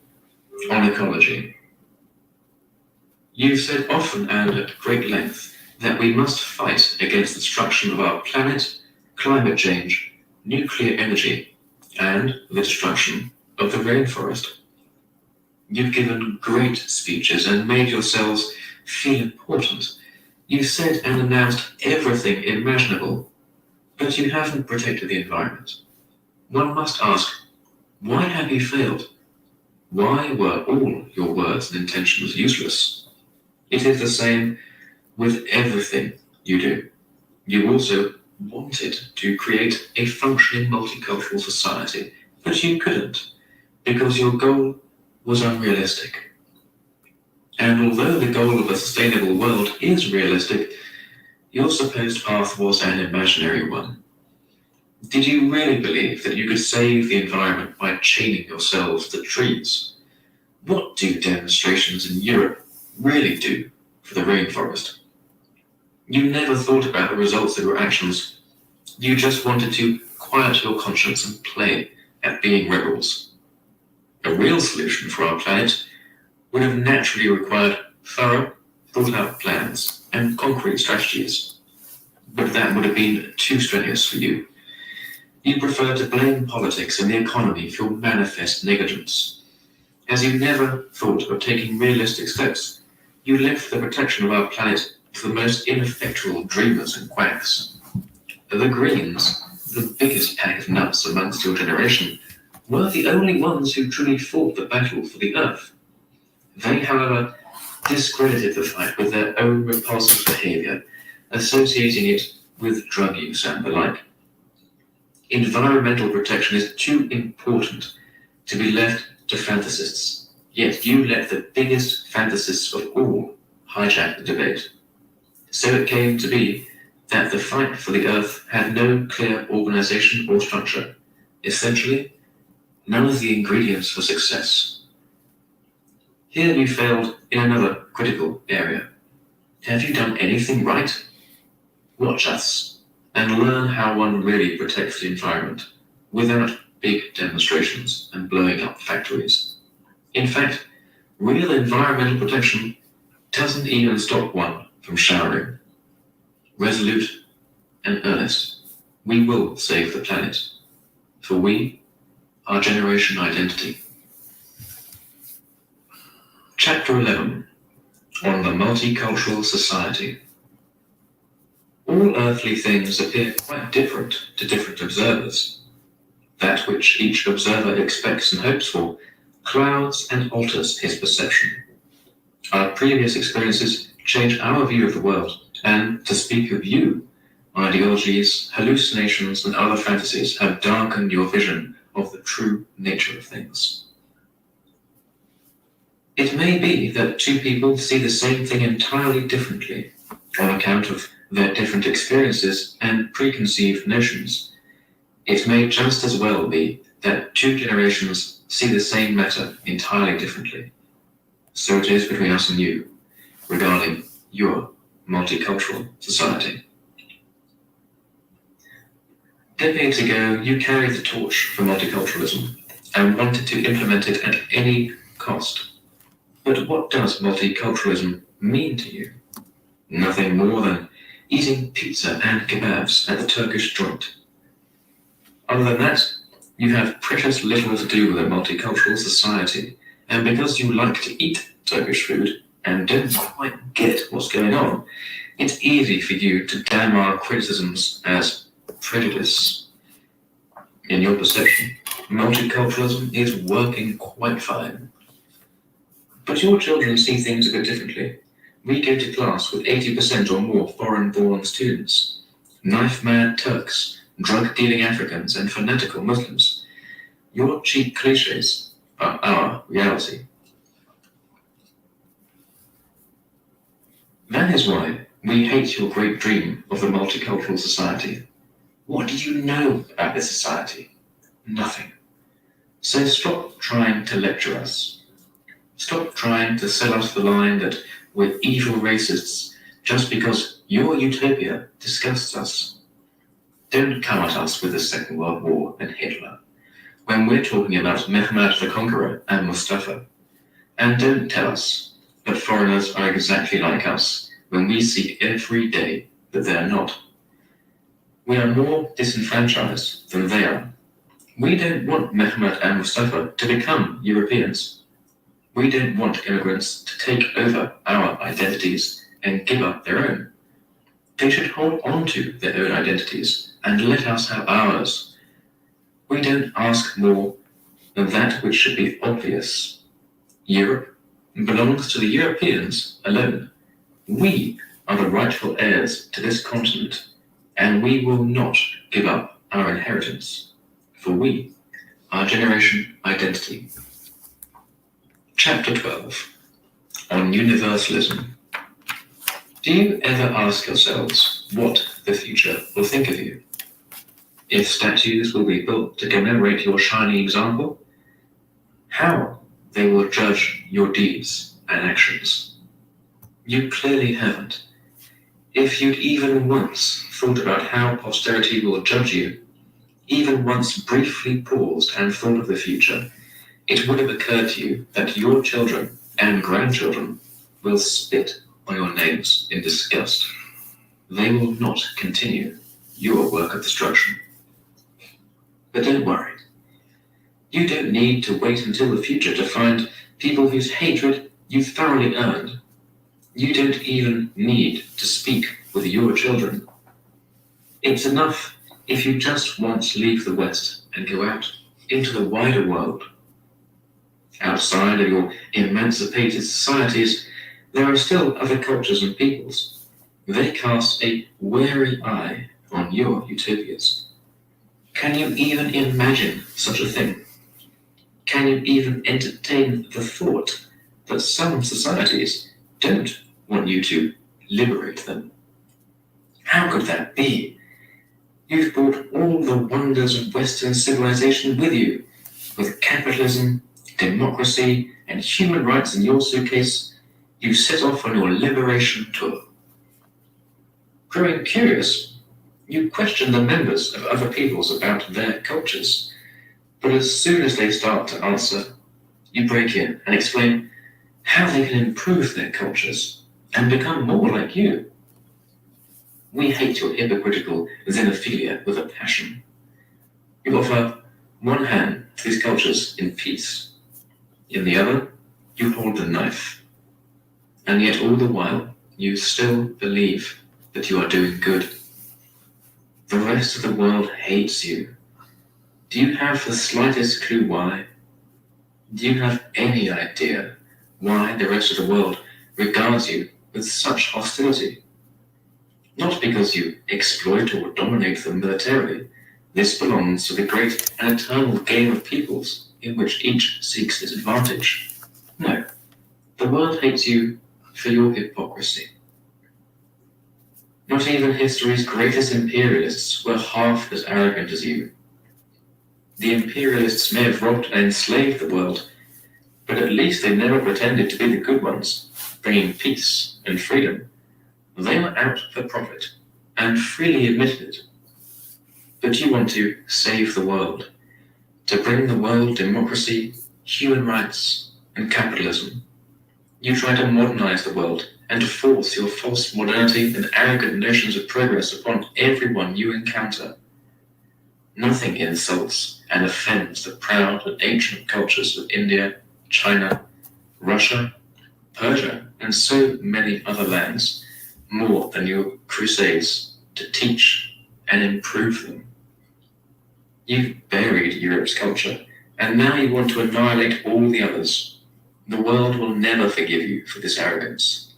On ecology. You've said often and at great length that we must fight against the destruction of our planet, climate change, nuclear energy, and the destruction of the rainforest. You've given great speeches and made yourselves feel important. You've said and announced everything imaginable, but you haven't protected the environment. One must ask, why have you failed? Why were all your words and intentions useless? It is the same with everything you do. You also wanted to create a functioning multicultural society, but you couldn't, because your goal was unrealistic. And although the goal of a sustainable world is realistic, your supposed path was an imaginary one. Did you really believe that you could save the environment by chaining yourselves to trees? What do demonstrations in Europe really do for the rainforest? You never thought about the results of your actions. You just wanted to quiet your conscience and play at being rebels. A real solution for our planet would have naturally required thorough, thought-out plans and concrete strategies. But that would have been too strenuous for you. You prefer to blame politics and the economy for your manifest negligence. As you never thought of taking realistic steps, you left the protection of our planet to the most ineffectual dreamers and quacks. The Greens, the biggest pack of nuts amongst your generation, were the only ones who truly fought the battle for the Earth. They, however, discredited the fight with their own repulsive behavior, associating it with drug use and the like. Environmental protection is too important to be left to fantasists, yet you let the biggest fantasists of all hijack the debate. So it came to be that the fight for the Earth had no clear organization or structure, essentially none of the ingredients for success. Here you failed in another critical area. Have you done anything right? Watch us and learn how one really protects the environment without big demonstrations and blowing up factories. In fact, real environmental protection doesn't even stop one from showering. Resolute and earnest, we will save the planet, for we are Generation Identity. Chapter 11, on the Multicultural Society. All earthly things appear quite different to different observers. That which each observer expects and hopes for clouds and alters his perception. Our previous experiences change our view of the world, and, to speak of you, ideologies, hallucinations, and other fantasies have darkened your vision of the true nature of things. It may be that two people see the same thing entirely differently on account of their different experiences and preconceived notions. It may just as well be that two generations see the same matter entirely differently. So it is between us and you regarding your multicultural society. Decades ago, you carried the torch for multiculturalism and wanted to implement it at any cost. But what does multiculturalism mean to you? Nothing more than eating pizza and kebabs at the Turkish joint. Other than that, you have precious little to do with a multicultural society, and because you like to eat Turkish food and don't quite get what's going on, it's easy for you to damn our criticisms as prejudice. In your perception, multiculturalism is working quite fine. But your children see things a bit differently. We go to class with 80% or more foreign-born students, knife-mad Turks, drug-dealing Africans, and fanatical Muslims. Your cheap cliches are our reality. That is why we hate your great dream of the multicultural society. What do you know about this society? Nothing. So stop trying to lecture us. Stop trying to sell us the line that we're evil racists just because your utopia disgusts us. Don't come at us with the Second World War and Hitler when we're talking about Mehmed the Conqueror and Mustafa. And don't tell us that foreigners are exactly like us when we see every day that they're not. We are more disenfranchised than they are. We don't want Mehmed and Mustafa to become Europeans. We don't want immigrants to take over our identities and give up their own. They should hold on to their own identities and let us have ours. We don't ask more than that which should be obvious. Europe belongs to the Europeans alone. We are the rightful heirs to this continent, and we will not give up our inheritance, for we are Generation Identity. Chapter 12, on Universalism. Do you ever ask yourselves what the future will think of you? if statues will be built to commemorate your shining example, how they will judge your deeds and actions. You clearly haven't. If you'd even once thought about how posterity will judge you, even once briefly paused and thought of the future, it would have occurred to you that your children and grandchildren will spit on your names in disgust. They will not continue your work of destruction. But don't worry. You don't need to wait until the future to find people whose hatred you thoroughly earned. You don't even need to speak with your children. It's enough if you just once leave the West and go out into the wider world. Outside of your emancipated societies, there are still other cultures and peoples. They cast a wary eye on your utopias. Can you even imagine such a thing? Can you even entertain the thought that some societies don't want you to liberate them? How could that be? You've brought all the wonders of Western civilization with you, with capitalism, democracy, and human rights in your suitcase. You set off on your liberation tour. Growing curious, you question the members of other peoples about their cultures, but as soon as they start to answer, you break in and explain how they can improve their cultures and become more like you. We hate your hypocritical xenophilia with a passion. You offer one hand to these cultures in peace. In the other, you hold the knife. And yet all the while, you still believe that you are doing good. The rest of the world hates you. Do you have the slightest clue why? Do you have any idea why the rest of the world regards you with such hostility? Not because you exploit or dominate them militarily. This belongs to the great and eternal game of peoples in which each seeks its advantage. No, the world hates you for your hypocrisy. Not even history's greatest imperialists were half as arrogant as you. The imperialists may have robbed and enslaved the world, but at least they never pretended to be the good ones, bringing peace and freedom. They were out for profit, and freely admitted it. But you want to save the world, to bring the world democracy, human rights, and capitalism. You try to modernize the world and to force your false modernity and arrogant notions of progress upon everyone you encounter. Nothing insults and offends the proud and ancient cultures of India, China, Russia, Persia, and so many other lands more than your crusades to teach and improve them. You've buried Europe's culture, and now you want to annihilate all the others. The world will never forgive you for this arrogance.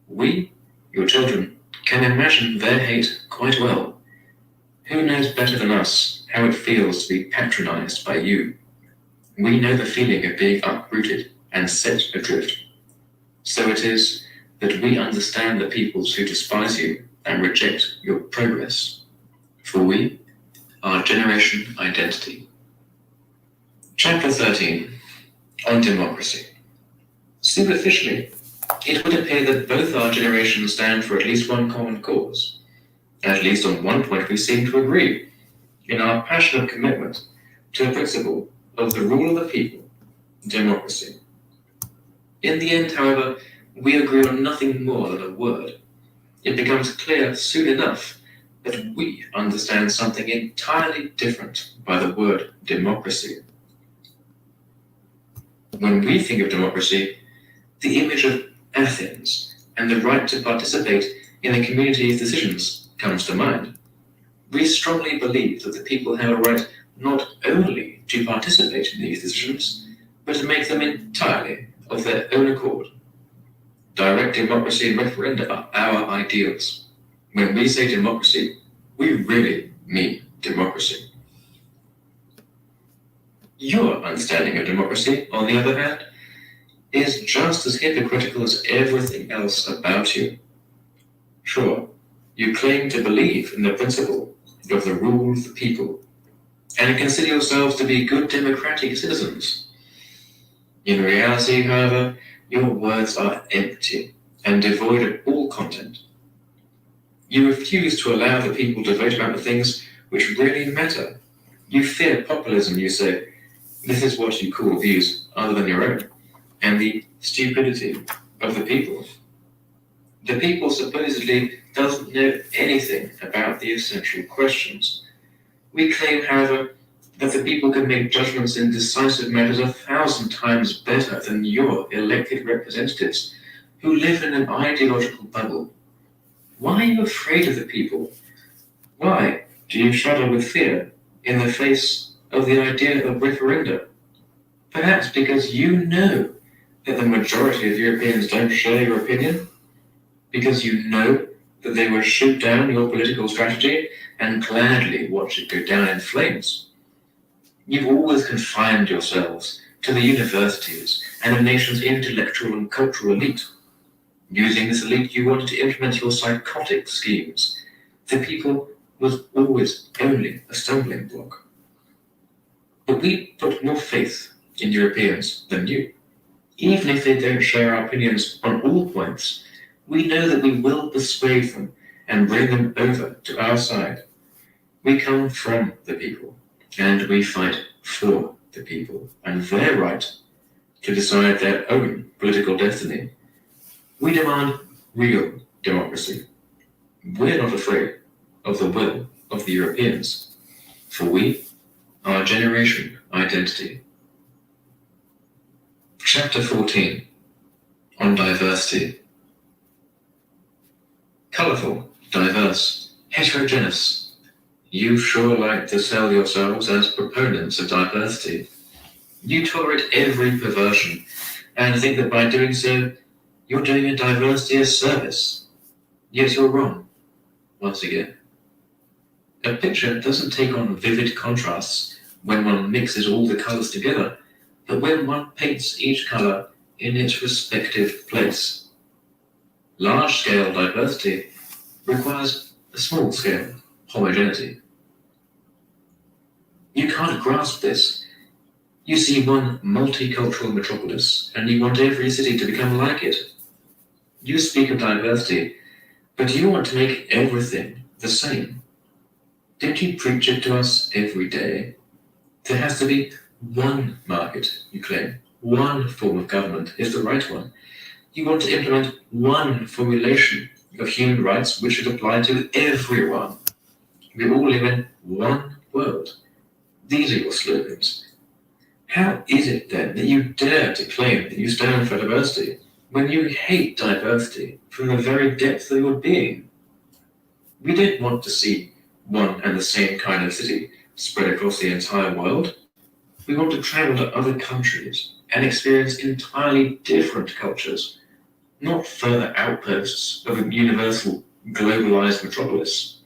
We, your children, can imagine their hate quite well. Who knows better than us how it feels to be patronized by you? We know the feeling of being uprooted and set adrift. So it is that we understand the peoples who despise you and reject your progress. For we are Generation Identity. Chapter 13, on democracy. Superficially, it would appear that both our generations stand for at least one common cause. At least on one point we seem to agree, in our passionate commitment to the principle of the rule of the people, democracy. In the end, however, we agree on nothing more than a word. It becomes clear soon enough that we understand something entirely different by the word democracy. When we think of democracy, the image of Athens and the right to participate in the community's decisions comes to mind. We strongly believe that the people have a right not only to participate in these decisions, but to make them entirely of their own accord. Direct democracy and referenda are our ideals. When we say democracy, we really mean democracy. Your understanding of democracy, on the other hand, is just as hypocritical as everything else about you. Sure, you claim to believe in the principle of the rule of the people, and consider yourselves to be good democratic citizens. In reality, however, your words are empty and devoid of all content. You refuse to allow the people to vote about the things which really matter. You fear populism, you say. This is what you call views other than your own, and the stupidity of the people. The people supposedly doesn't know anything about the essential questions. We claim, however, that the people can make judgments in decisive matters 1,000 times better than your elected representatives who live in an ideological bubble. Why are you afraid of the people? Why do you shudder with fear in the face of the idea of referenda? Perhaps because you know that the majority of Europeans don't share your opinion? Because you know that they will shoot down your political strategy and gladly watch it go down in flames? You've always confined yourselves to the universities and the nation's intellectual and cultural elite. Using this elite, you wanted to implement your psychotic schemes. The people was always only a stumbling block. But we put more faith in Europeans than you. Even if they don't share our opinions on all points, we know that we will persuade them and bring them over to our side. We come from the people, and we fight for the people and their right to decide their own political destiny. We demand real democracy. We're not afraid of the will of the Europeans, for we are generation identity. Chapter 14, on diversity. Colourful, diverse, heterogeneous. You sure like to sell yourselves as proponents of diversity. You tolerate every perversion and think that by doing so, you're doing a diversity a service. Yet you're wrong, once again. A picture doesn't take on vivid contrasts when one mixes all the colours together, but when one paints each colour in its respective place. Large-scale diversity requires a small-scale homogeneity. You can't grasp this. You see one multicultural metropolis, and you want every city to become like it. You speak of diversity, but you want to make everything the same. Don't you preach it to us every day? There has to be one market, you claim. One form of government is the right one. You want to implement one formulation of human rights which should apply to everyone. We all live in one world. These are your slogans. How is it then that you dare to claim that you stand for diversity when you hate diversity from the very depth of your being? We don't want to see one and the same kind of city spread across the entire world. We want to travel to other countries and experience entirely different cultures, not further outposts of a universal globalized metropolis.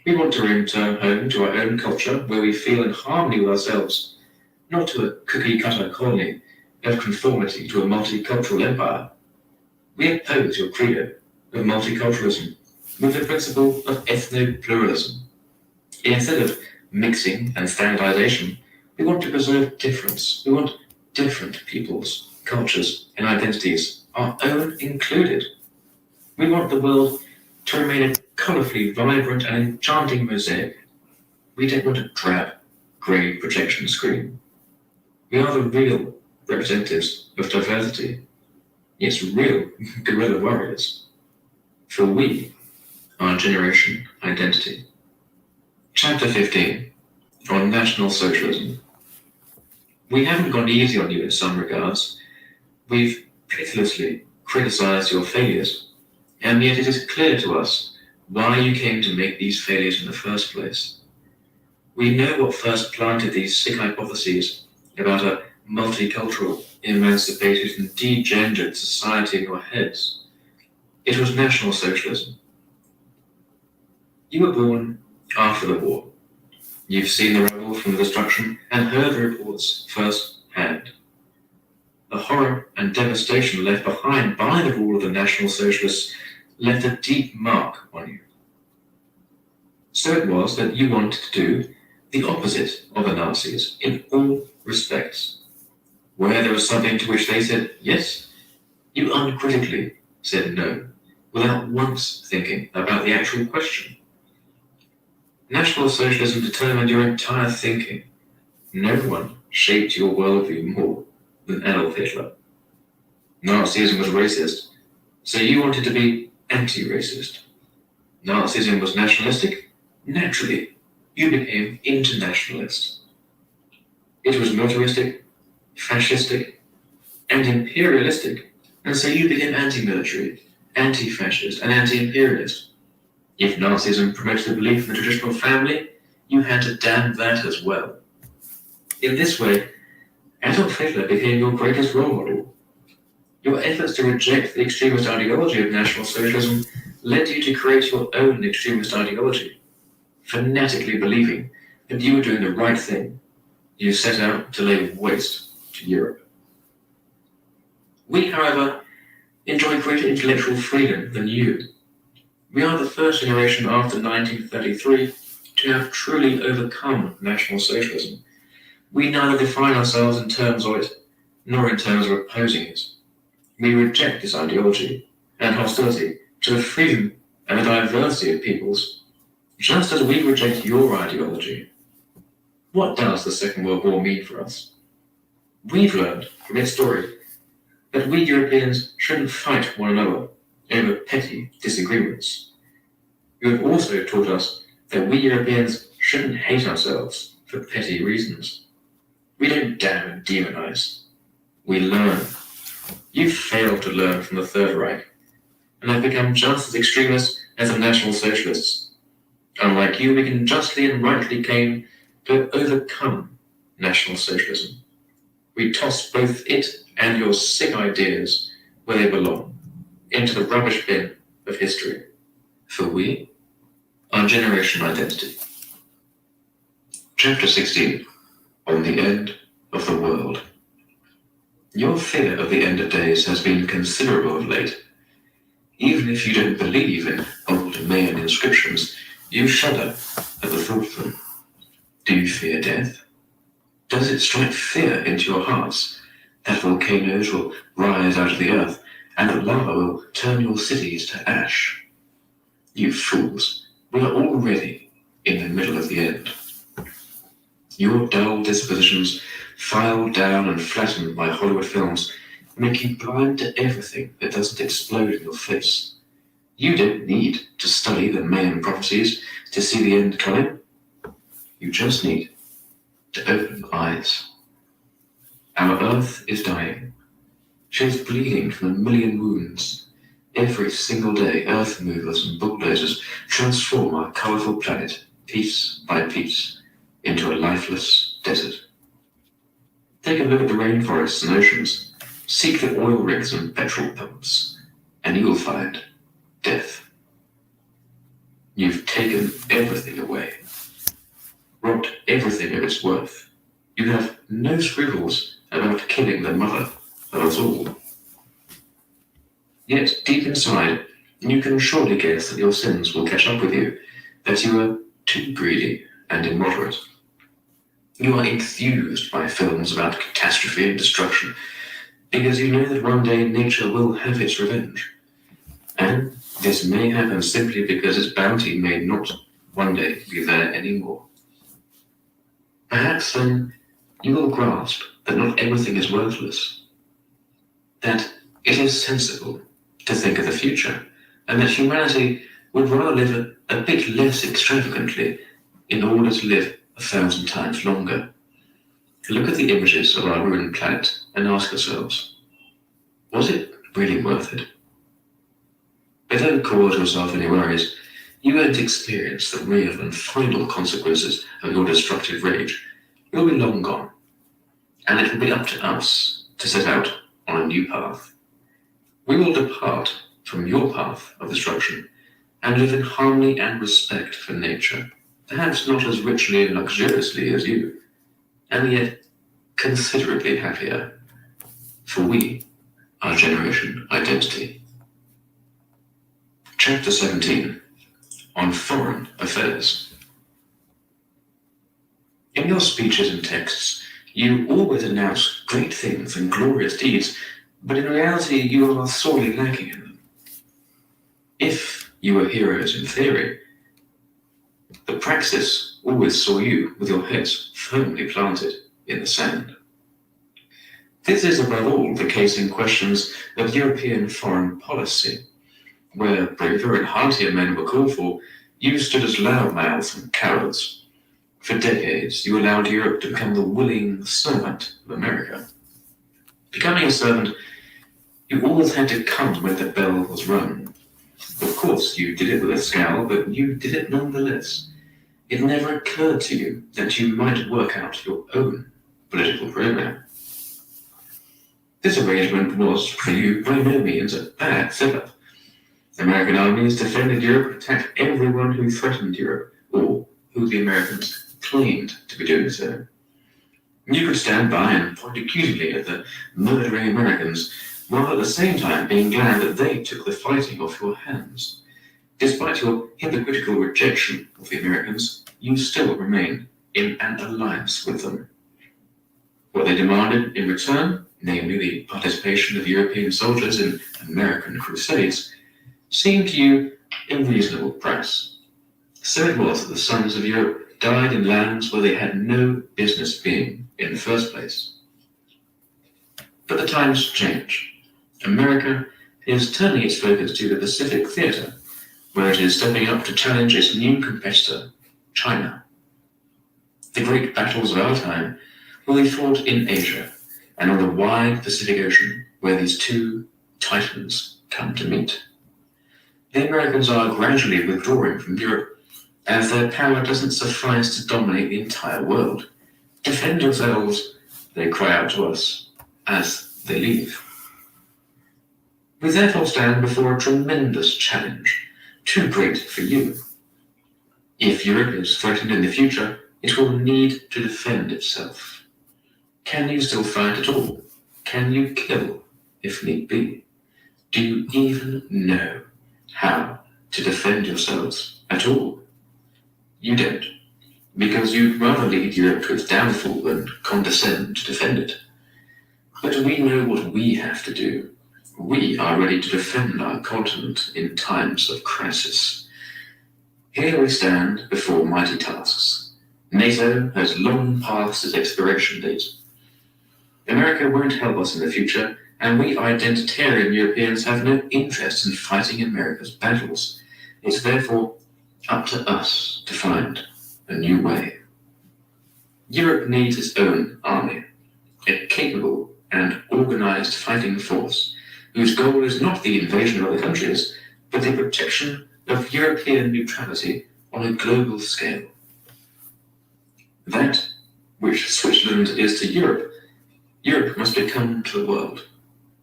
We want to return home to our own culture where we feel in harmony with ourselves, not to a cookie-cutter colony of conformity to a multicultural empire. We oppose your credo of multiculturalism with the principle of ethno-pluralism. Instead of mixing and standardization, we want to preserve difference. We want different peoples, cultures, and identities, our own included. We want the world to remain a colourfully vibrant and enchanting mosaic. We don't want a drab, grey projection screen. We are the real representatives of diversity. Yes, real guerrilla warriors. For we are generation identity. Chapter 15, on National Socialism. We haven't gone easy on you in some regards. We've pitilessly criticised your failures, and yet it is clear to us why you came to make these failures in the first place. We know what first planted these sick hypotheses about a multicultural, emancipated, and degendered society in your heads. It was National Socialism. You were born after the war. You've seen the rubble from the destruction and heard the reports first hand. The horror and devastation left behind by the rule of the National Socialists left a deep mark on you. So it was that you wanted to do the opposite of the Nazis in all respects. Where there was something to which they said yes, you uncritically said no, without once thinking about the actual question. National Socialism determined your entire thinking. No one shaped your worldview more than Adolf Hitler. Nazism was racist, so you wanted to be anti-racist. Nazism was nationalistic. Naturally, you became internationalist. It was militaristic, fascistic, and imperialistic, and so you became anti-military, anti-fascist, and anti-imperialist. If Nazism promoted the belief in the traditional family, you had to damn that as well. In this way, Adolf Hitler became your greatest role model. Your efforts to reject the extremist ideology of National Socialism led you to create your own extremist ideology. Fanatically believing that you were doing the right thing, you set out to lay waste to Europe. We, however, enjoy greater intellectual freedom than you. We are the first generation after 1933 to have truly overcome National Socialism. We neither define ourselves in terms of it, nor in terms of opposing it. We reject this ideology and hostility to the freedom and the diversity of peoples, just as we reject your ideology. What does the Second World War mean for us? We've learned from its story that we Europeans shouldn't fight one another over petty disagreements. You have also taught us that we Europeans shouldn't hate ourselves for petty reasons. We don't damn and demonize. We learn. You failed to learn from the Third Reich, and have become just as extremist as the National Socialists. Unlike you, we can justly and rightly claim to overcome National Socialism. We toss both it and your sick ideas where they belong, into the rubbish bin of history. For we are Generation Identity. Chapter 16. On the End of the World. Your fear of the end of days has been considerable of late. Even if you don't believe in old Mayan inscriptions, you shudder at the thought of them. Do you fear death? Does it strike fear into your hearts that volcanoes will rise out of the earth and that lava will turn your cities to ash? You fools, we are already in the middle of the end. Your dull dispositions, filed down and flattened by Hollywood films, make you blind to everything that doesn't explode in your face. You don't need to study the Mayan prophecies to see the end coming. You just need to open your eyes. Our Earth is dying. She is bleeding from a million wounds. Every single day, earth movers and bulldozers transform our colourful planet, piece by piece, into a lifeless desert. Take a look at the rainforests and oceans, seek the oil rigs and petrol pumps, and you will find death. You've taken everything away, robbed everything of its worth. You have no scruples about killing the mother of us all. Yet, deep inside, you can surely guess that your sins will catch up with you, that you are too greedy and immoderate. You are enthused by films about catastrophe and destruction, because you know that one day nature will have its revenge. And this may happen simply because its bounty may not one day be there anymore. Perhaps then you will grasp that not everything is worthless, that it is sensible to think of the future, and that humanity would rather live a bit less extravagantly in order to live 1,000 times longer. Look at the images of our ruined planet and ask yourselves, was it really worth it? But don't cause yourself any worries. You won't experience the real and final consequences of your destructive rage. You'll be long gone, and it will be up to us to set out on a new path. We will depart from your path of destruction and live in harmony and respect for nature, perhaps not as richly and luxuriously as you, and yet considerably happier, for we are Generation Identity. Chapter 17. on foreign affairs. In your speeches and texts, you always announce great things and glorious deeds, but in reality you are sorely lacking in them. If you were heroes in theory, the praxis always saw you with your heads firmly planted in the sand. This is above all the case in questions of European foreign policy, where braver and heartier men were called for. You stood as loudmouths and cowards. For decades, you allowed Europe to become the willing servant of America. Becoming a servant, you always had to come when the bell was rung. Of course, you did it with a scowl, but you did it nonetheless. It never occurred to you that you might work out your own political program. This arrangement was, for you, by no means a bad setup. American armies defended Europe, attacked everyone who threatened Europe, or who the Americans claimed to be doing so. You could stand by and point accusingly at the murdering Americans, while at the same time being glad that they took the fighting off your hands. Despite your hypocritical rejection of the Americans, you still remained in an alliance with them. What they demanded in return, namely the participation of European soldiers in American crusades, seemed to you a reasonable price. So it was that the sons of Europe died in lands where they had no business being in the first place. But the times change. America is turning its focus to the Pacific theater, where it is stepping up to challenge its new competitor, China. The great battles of our time will be fought in Asia and on the wide Pacific Ocean, where these two titans come to meet. The Americans are gradually withdrawing from Europe, as their power doesn't suffice to dominate the entire world. Defend yourselves, they cry out to us as they leave. We therefore stand before a tremendous challenge, too great for you. If Europe is threatened in the future, it will need to defend itself. Can you still fight at all? Can you kill, if need be? Do you even know how to defend yourselves at all? You don't, because you'd rather lead Europe to its downfall than condescend to defend it. But we know what we have to do. We are ready to defend our continent in times of crisis. Here we stand before mighty tasks. NATO has long passed its expiration date. America won't help us in the future, and we identitarian Europeans have no interest in fighting America's battles. It's therefore up to us to find a new way. Europe needs its own army, a capable and organized fighting force whose goal is not the invasion of other countries, but the protection of European neutrality on a global scale. That which Switzerland is to Europe, Europe must become to the world,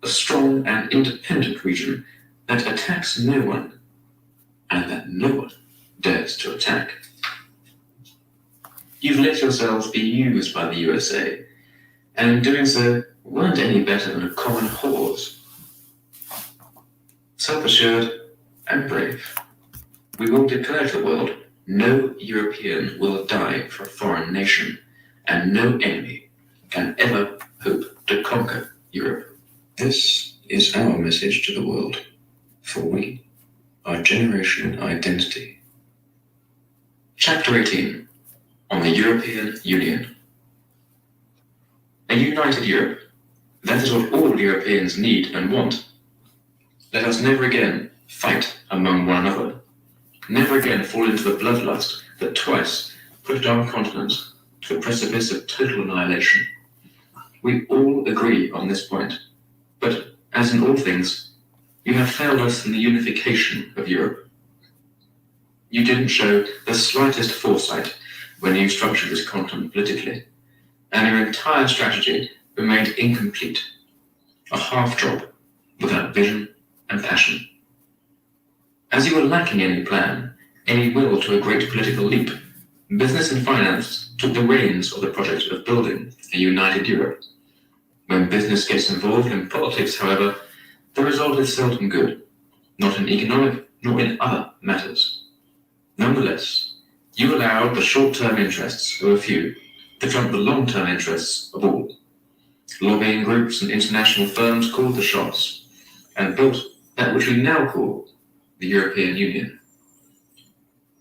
a strong and independent region that attacks no one, and that no one dares to attack. You've let yourselves be used by the USA, and in doing so, weren't any better than a common horse. Self-assured and brave, we will declare to the world, no European will die for a foreign nation, and no enemy can ever hope to conquer Europe. This is our message to the world, for we are Generation Identity. Chapter 18, on the European Union. A united Europe, that is what all Europeans need and want. Let us never again fight among one another, never again fall into the bloodlust that twice pushed our continent to the precipice of total annihilation. We all agree on this point, but as in all things, you have failed us in the unification of Europe. You didn't show the slightest foresight when you structured this continent politically, and your entire strategy remained incomplete, a half job without vision and passion. As you were lacking any plan, any will to a great political leap, business and finance took the reins of the project of building a united Europe. When business gets involved in politics, however, the result is seldom good, not in economic nor in other matters. Nonetheless, you allowed the short-term interests of a few to trump the long-term interests of all. Lobbying groups and international firms called the shots and built that which we now call the European Union.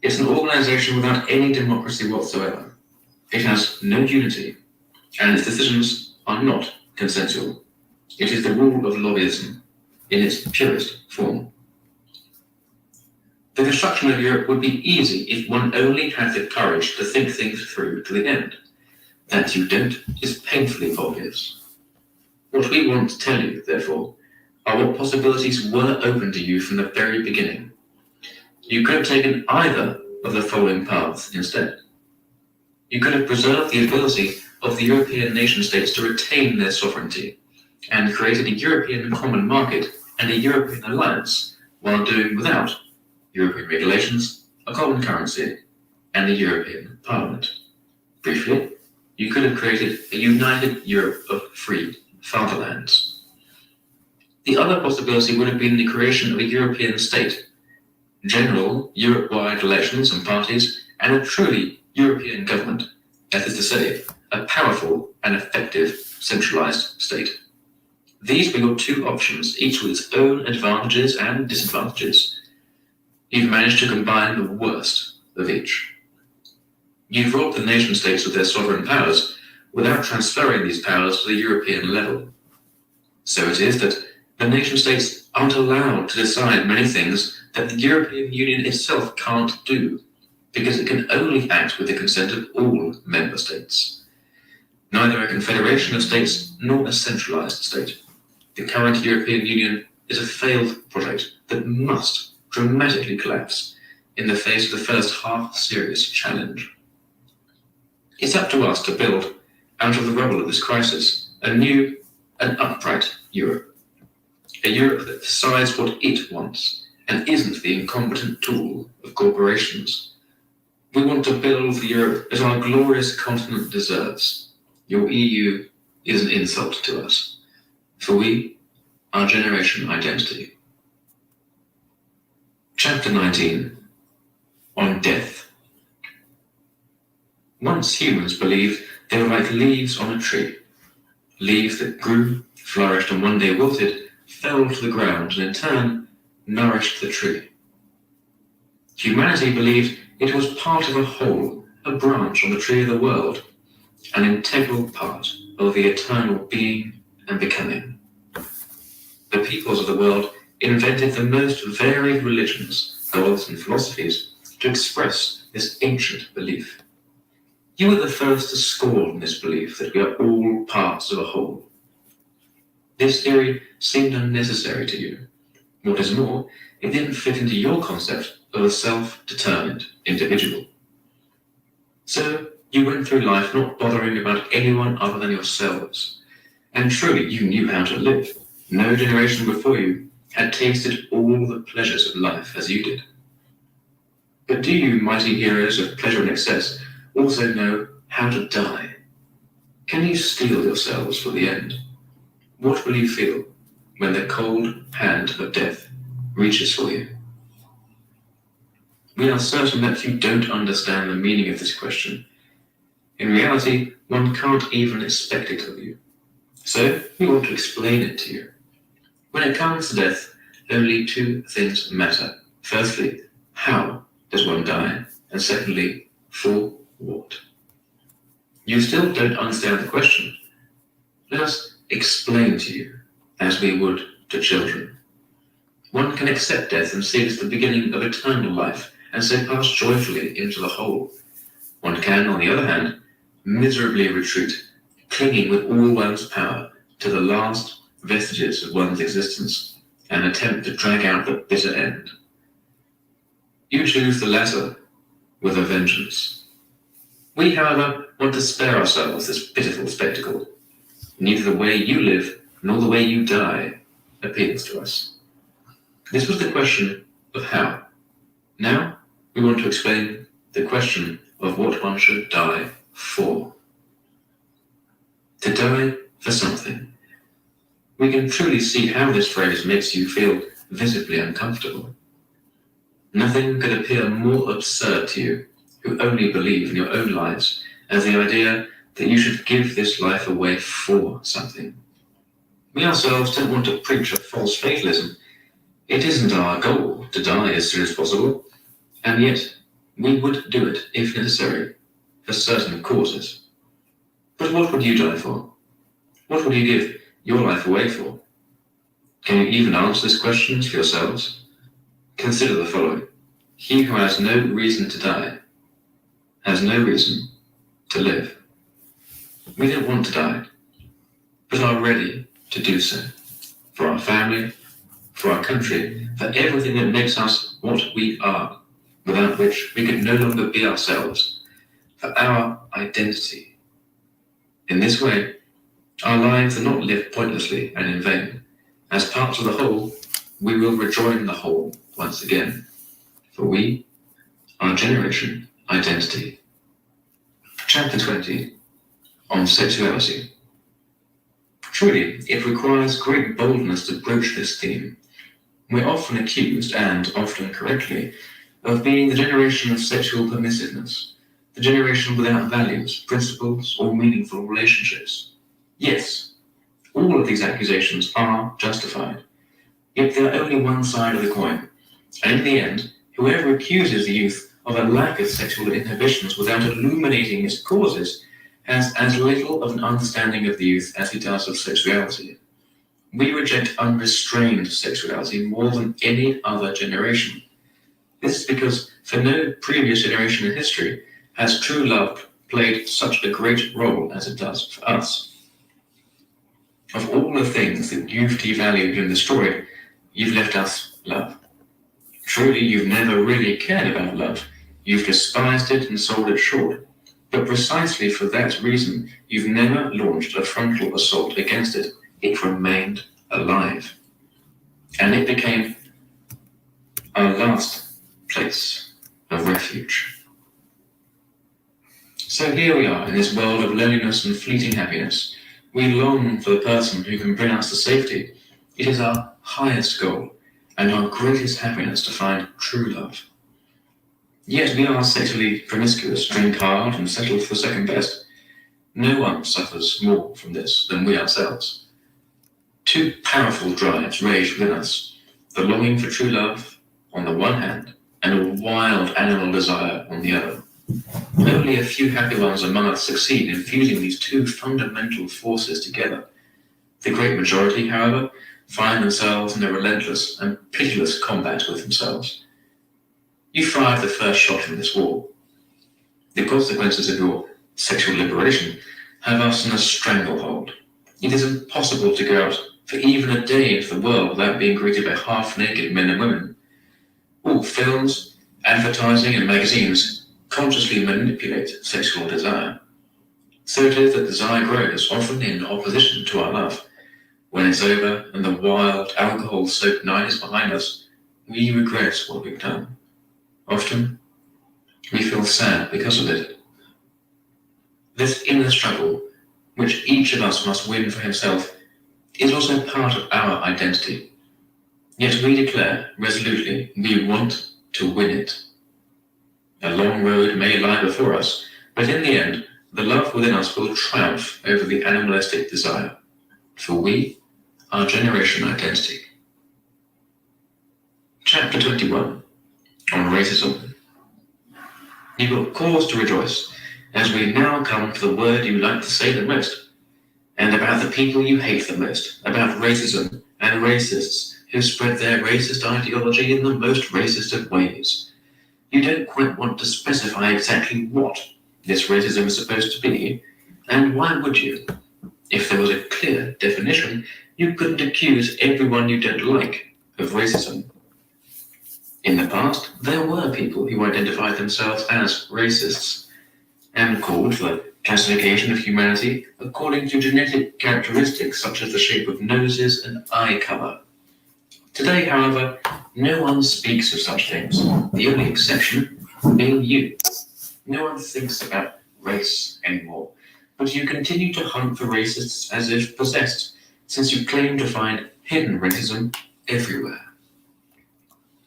It's an organization without any democracy whatsoever. It has no unity, and its decisions are not consensual. It is the rule of lobbyism in its purest form. The construction of Europe would be easy if one only had the courage to think things through to the end. That you don't is painfully obvious. What we want to tell you, therefore, are what possibilities were open to you from the very beginning. You could have taken either of the following paths instead. You could have preserved the ability of the European nation-states to retain their sovereignty and created a European common market and a European alliance while doing without European regulations, a common currency, and a European Parliament. Briefly, you could have created a united Europe of free fatherlands. The other possibility would have been the creation of a European state, general Europe-wide elections and parties, and a truly European government, that is to say, a powerful and effective centralized state. These were your two options, each with its own advantages and disadvantages. You've managed to combine the worst of each. You've robbed the nation-states of their sovereign powers without transferring these powers to the European level. So it is that the nation-states aren't allowed to decide many things that the European Union itself can't do, because it can only act with the consent of all member states. Neither a confederation of states nor a centralized state. The current European Union is a failed project that must dramatically collapse in the face of the first half-serious challenge. It's up to us to build, out of the rubble of this crisis, a new and upright Europe. A Europe that decides what it wants and isn't the incompetent tool of corporations. We want to build the Europe that our glorious continent deserves. Your EU is an insult to us, for we are generation identity. Chapter 19, on death. Once humans believed they were like leaves on a tree. Leaves that grew, flourished, and one day wilted, fell to the ground, and in turn nourished the tree. Humanity believed it was part of a whole, a branch on the tree of the world, an integral part of the eternal being and becoming. The peoples of the world invented the most varied religions, gods, and philosophies to express this ancient belief. You were the first to scorn this belief that we are all parts of a whole. This theory seemed unnecessary to you. What is more, it didn't fit into your concept of a self-determined individual. So you went through life not bothering about anyone other than yourselves. And truly you knew how to live. No generation before you had tasted all the pleasures of life as you did. But do you, mighty heroes of pleasure and excess, also know how to die? Can you steel yourselves for the end? What will you feel when the cold hand of death reaches for you? We are certain that you don't understand the meaning of this question. In reality, one can't even expect it of you. So we want to explain it to you. When it comes to death, only two things matter. Firstly, how does one die? And secondly, for what? You still don't understand the question. Let us explain to you, as we would to children. One can accept death and see it as the beginning of eternal life, and so pass joyfully into the whole. One can, on the other hand, miserably retreat, clinging with all one's power to the last vestiges of one's existence, and attempt to drag out the bitter end. You choose the latter with a vengeance. We, however, want to spare ourselves this pitiful spectacle. Neither the way you live nor the way you die appeals to us. This was the question of how. Now we want to explain the question of what one should die for. To die for something. We can truly see how this phrase makes you feel visibly uncomfortable. Nothing could appear more absurd to you, who only believe in your own lives, as the idea that you should give this life away for something. We ourselves don't want to preach a false fatalism. It isn't our goal to die as soon as possible, and yet we would do it if necessary, for certain causes. But what would you die for? What would you give your life away for? Can you even answer these questions for yourselves? Consider the following. He who has no reason to die has no reason to live. We don't want to die, but are ready to do so for our family, for our country, for everything that makes us what we are, without which we could no longer be ourselves, for our identity. In this way, our lives are not lived pointlessly and in vain. As parts of the whole, we will rejoin the whole once again, for we are Generation Identity. Chapter 20, on sexuality. Truly, it requires great boldness to broach this theme. We're often accused, and often correctly, of being the generation of sexual permissiveness, the generation without values, principles, or meaningful relationships. Yes, all of these accusations are justified, yet they're only one side of the coin, and in the end, whoever accuses the youth of a lack of sexual inhibitions without illuminating its causes has as little of an understanding of the youth as he does of sexuality. We reject unrestrained sexuality more than any other generation. This is because for no previous generation in history has true love played such a great role as it does for us. Of all the things that you've devalued and destroyed, you've left us love. Truly, you've never really cared about love. You've despised it and sold it short. But precisely for that reason, you've never launched a frontal assault against it. It remained alive. And it became our last place of refuge. So here we are in this world of loneliness and fleeting happiness. We long for the person who can bring us to safety. It is our highest goal and our greatest happiness to find true love. Yet we are sexually promiscuous, drink hard, and settle for second best. No one suffers more from this than we ourselves. Two powerful drives rage within us, the longing for true love on the one hand, and a wild animal desire on the other. Only a few happy ones among us succeed in fusing these two fundamental forces together. The great majority, however, find themselves in a relentless and pitiless combat with themselves. You fired the first shot in this war. The consequences of your sexual liberation have us in a stranglehold. It is impossible to go out for even a day into the world without being greeted by half-naked men and women. All films, advertising, and magazines consciously manipulate sexual desire. So it is that desire grows, often in opposition to our love. When it's over and the wild, alcohol-soaked night is behind us, we regret what we've done. Often, we feel sad because of it. This inner struggle, which each of us must win for himself, is also part of our identity. Yet we declare resolutely we want to win it. A long road may lie before us, but in the end, the love within us will triumph over the animalistic desire. For we are Generation Identity. Chapter 21, on racism. You've got cause to rejoice, as we now come to the word you like to say the most, and about the people you hate the most, about racism and racists who spread their racist ideology in the most racist of ways. You don't quite want to specify exactly what this racism is supposed to be, and why would you? If there was a clear definition, you couldn't accuse everyone you don't like of racism. In the past, there were people who identified themselves as racists and called for the classification of humanity according to genetic characteristics such as the shape of noses and eye cover. Today, however, no one speaks of such things, the only exception being you. No one thinks about race anymore, but you continue to hunt for racists as if possessed, since you claim to find hidden racism everywhere.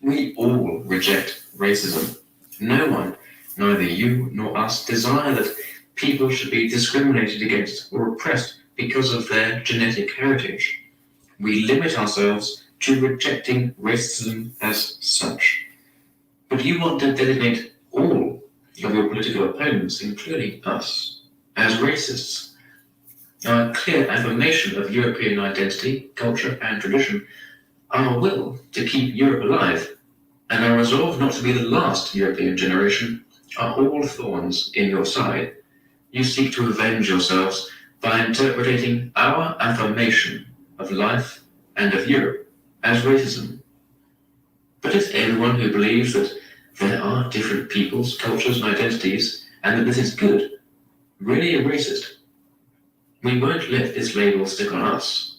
We all reject racism. No one, neither you nor us, desire that people should be discriminated against or oppressed because of their genetic heritage. We limit ourselves to rejecting racism as such. But you want to designate all of your political opponents, including us, as racists. Our clear affirmation of European identity, culture, and tradition, our will to keep Europe alive, and our resolve not to be the last European generation are all thorns in your side. You seek to avenge yourselves by interpreting our affirmation of life and of Europe as racism. But is everyone who believes that there are different peoples, cultures, and identities, and that this is good, really a racist? We won't let this label stick on us.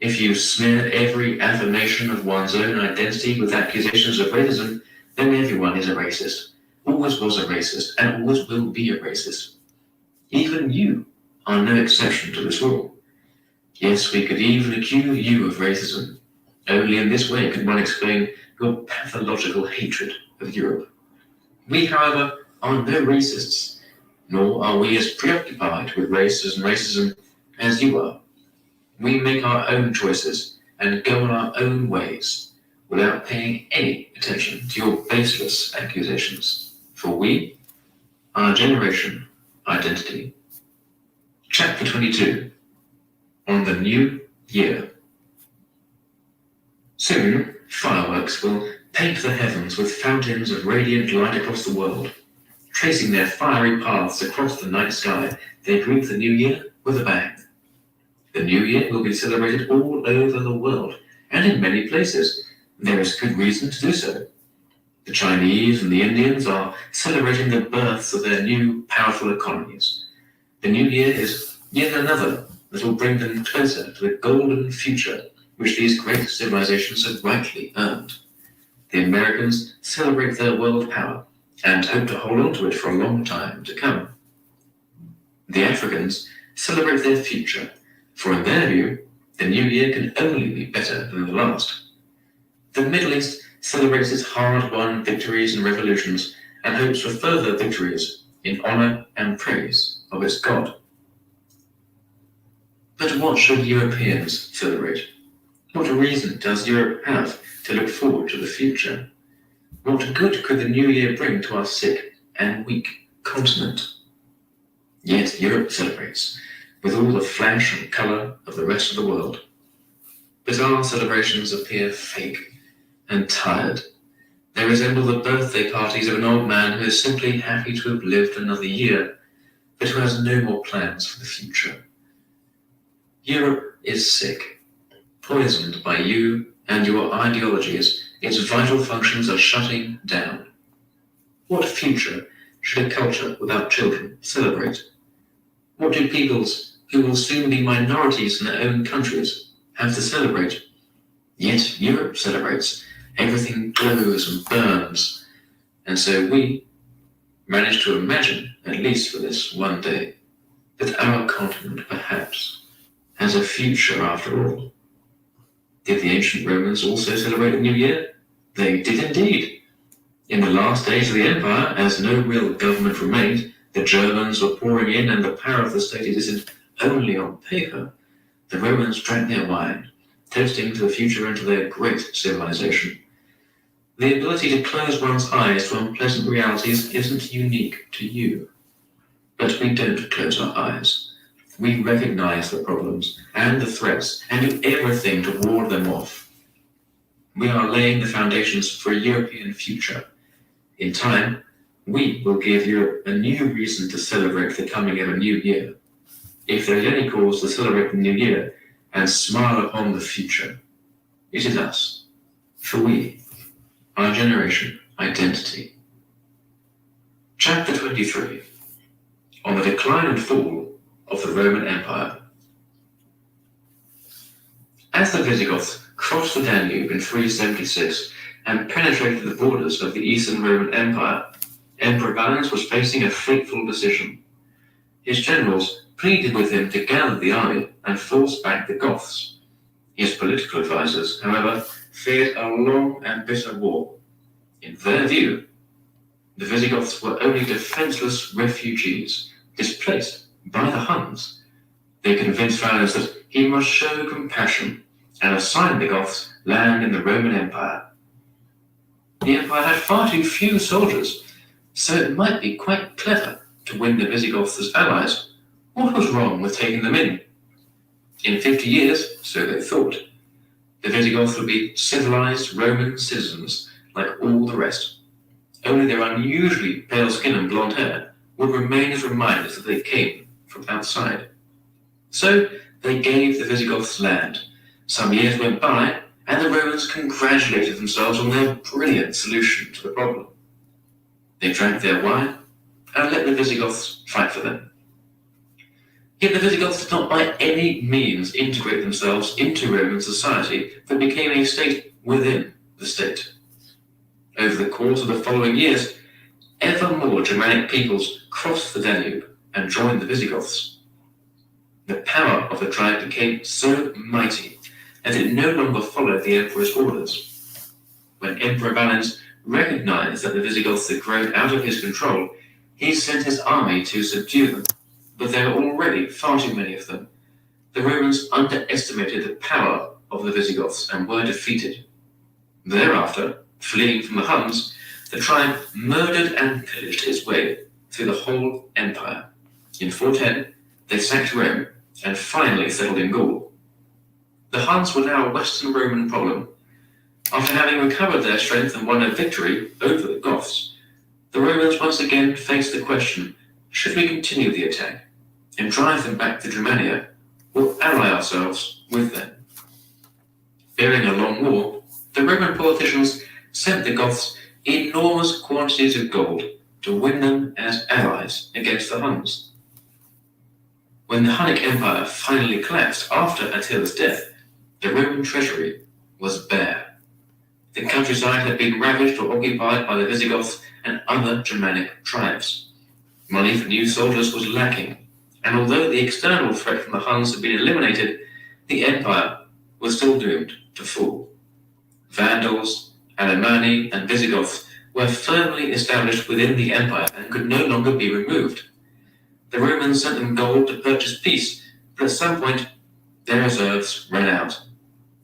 If you smear every affirmation of one's own identity with accusations of racism, then everyone is a racist, always was a racist, and always will be a racist. Even you are no exception to this rule. Yes, we could even accuse you of racism. Only in this way could one explain your pathological hatred of Europe. We, however, are no racists, nor are we as preoccupied with race and racism as you are. We make our own choices and go on our own ways without paying any attention to your baseless accusations. For we, our generation, identity. Chapter 22. On the New Year. Soon, fireworks will paint the heavens with fountains of radiant light across the world. Tracing their fiery paths across the night sky, they greet the New Year with a bang. The New Year will be celebrated all over the world, and in many places. There is good reason to do so. The Chinese and the Indians are celebrating the births of their new, powerful economies. The New Year is yet another that will bring them closer to the golden future which these great civilizations have rightly earned. The Americans celebrate their world power and hope to hold on to it for a long time to come. The Africans celebrate their future, for in their view, the New Year can only be better than the last. The Middle East celebrates its hard-won victories and revolutions and hopes for further victories in honor and praise of its God. But what should Europeans celebrate? What reason does Europe have to look forward to the future? What good could the New Year bring to our sick and weak continent? Yet Europe celebrates, with all the flash and colour of the rest of the world. But our celebrations appear fake and tired. They resemble the birthday parties of an old man who is simply happy to have lived another year, but who has no more plans for the future. Europe is sick, poisoned by you and your ideologies. Its vital functions are shutting down. What future should a culture without children celebrate? What do peoples who will soon be minorities in their own countries have to celebrate? Yet Europe celebrates. Everything glows and burns. And so we manage to imagine, at least for this one day, that our continent perhaps has a future after all. Did the ancient Romans also celebrate the New Year? They did indeed. In the last days of the empire, as no real government remained, the Germans were pouring in and the power of the state existed only on paper. The Romans drank their wine, toasting to the future and to their great civilization. The ability to close one's eyes to unpleasant realities isn't unique to you. But we don't close our eyes. We recognize the problems and the threats and do everything to ward them off. We are laying the foundations for a European future. In time, we will give Europe a new reason to celebrate the coming of a new year. If there is any cause to celebrate the new year and smile upon the future, it is us. For we, our generation, identity. Chapter 23. On the decline and fall of the Roman Empire. As the Visigoths crossed the Danube in 376 and penetrated the borders of the Eastern Roman Empire, Emperor Valens was facing a fateful decision. His generals pleaded with him to gather the army and force back the Goths. His political advisers, however, feared a long and bitter war In their view, the Visigoths were only defenseless refugees, displaced by the Huns. They convinced Valens that he must show compassion and assign the Goths land in the Roman Empire. The empire had far too few soldiers, so it might be quite clever to win the Visigoths as allies. What was wrong with taking them in? In 50 years, so they thought, the Visigoths would be civilized Roman citizens like all the rest. Only their unusually pale skin and blonde hair would remain as reminders that they came from outside. So they gave the Visigoths land. Some years went by, and the Romans congratulated themselves on their brilliant solution to the problem. They drank their wine and let the Visigoths fight for them. Yet the Visigoths did not by any means integrate themselves into Roman society, but became a state within the state. Over the course of the following years, ever more Germanic peoples crossed the Danube and joined the Visigoths. The power of the tribe became so mighty that it no longer followed the emperor's orders. When Emperor Valens recognized that the Visigoths had grown out of his control, he sent his army to subdue them, but there were already far too many of them. The Romans underestimated the power of the Visigoths and were defeated. Thereafter, fleeing from the Huns, the tribe murdered and pillaged its way through the whole empire. In 410, they sacked Rome and finally settled in Gaul. The Huns were now a Western Roman problem. After having recovered their strength and won a victory over the Goths, the Romans once again faced the question, should we continue the attack and drive them back to Germania, or ally ourselves with them? Fearing a long war, the Roman politicians sent the Goths enormous quantities of gold to win them as allies against the Huns. When the Hunnic Empire finally collapsed after Attila's death, the Roman treasury was bare. The countryside had been ravaged or occupied by the Visigoths and other Germanic tribes. Money for new soldiers was lacking, and although the external threat from the Huns had been eliminated, the empire was still doomed to fall. Vandals, Alemanni, and Visigoths were firmly established within the empire and could no longer be removed. The Romans sent them gold to purchase peace, but at some point their reserves ran out.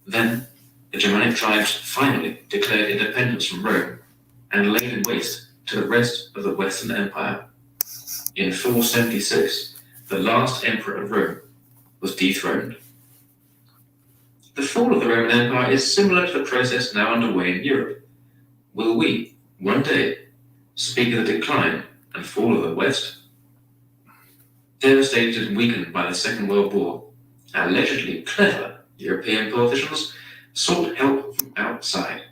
Then the Germanic tribes finally declared independence from Rome and laid in waste to the rest of the Western Empire. In 476, the last emperor of Rome was dethroned. The fall of the Roman Empire is similar to the process now underway in Europe. Will we, one day, speak of the decline and fall of the West? Devastated and weakened by the Second World War, allegedly clever European politicians sought help from outside.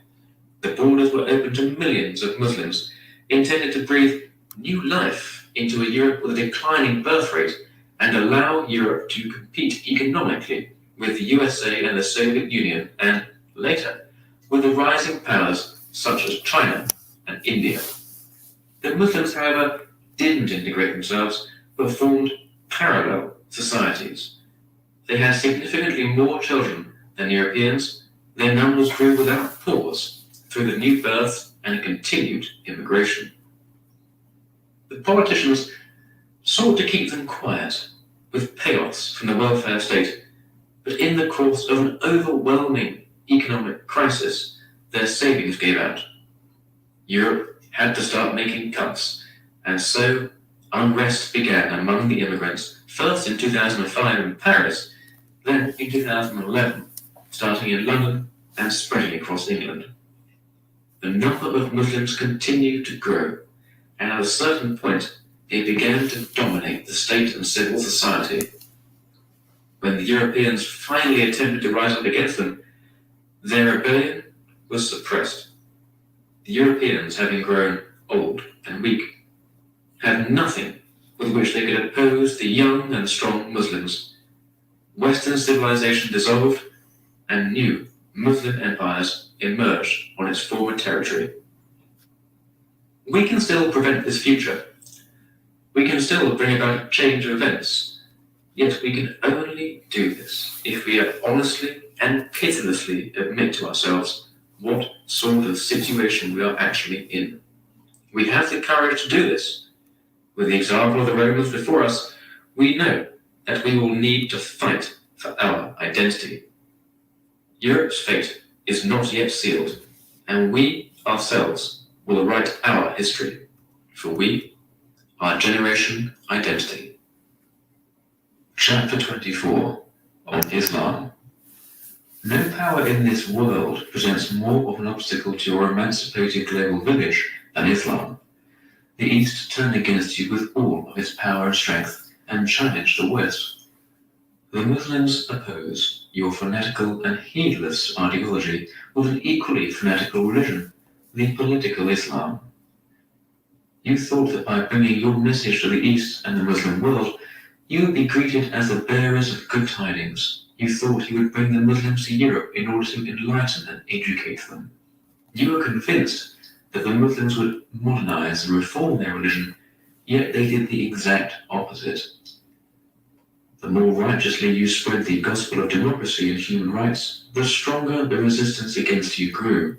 The borders were open to millions of Muslims, intended to breathe new life into a Europe with a declining birth rate and allow Europe to compete economically with the USA and the Soviet Union, and later with the rising powers such as China and India. The Muslims, however, didn't integrate themselves, but formed parallel societies. They had significantly more children than Europeans. Their numbers grew without pause through the new births and continued immigration. The politicians sought to keep them quiet with payoffs from the welfare state, but in the course of an overwhelming economic crisis, their savings gave out. Europe had to start making cuts, and so unrest began among the immigrants, first in 2005 in Paris, then in 2011, starting in London and spreading across England. The number of Muslims continued to grow, and at a certain point, they began to dominate the state and civil society. When the Europeans finally attempted to rise up against them, their rebellion was suppressed. The Europeans, having grown old and weak, had nothing with which they could oppose the young and strong Muslims. Western civilization dissolved, and new Muslim empires emerged on its former territory. We can still prevent this future. We can still bring about change of events, yet we can only do this if we honestly and pitilessly admit to ourselves what sort of situation we are actually in. We have the courage to do this. With the example of the Romans before us, we know that we will need to fight for our identity. Europe's fate is not yet sealed, and we ourselves will write our history, for we are Generation Identity. Chapter 24 on Islam. No power in this world presents more of an obstacle to your emancipated global village than Islam. The East turned against you with all of its power and strength and challenged the West. The Muslims oppose your fanatical and heedless ideology with an equally fanatical religion, the political Islam. You thought that by bringing your message to the East and the Muslim world, you would be greeted as the bearers of good tidings. You thought you would bring the Muslims to Europe in order to enlighten and educate them. You were convinced that the Muslims would modernize and reform their religion, yet they did the exact opposite. The more righteously you spread the gospel of democracy and human rights, the stronger the resistance against you grew.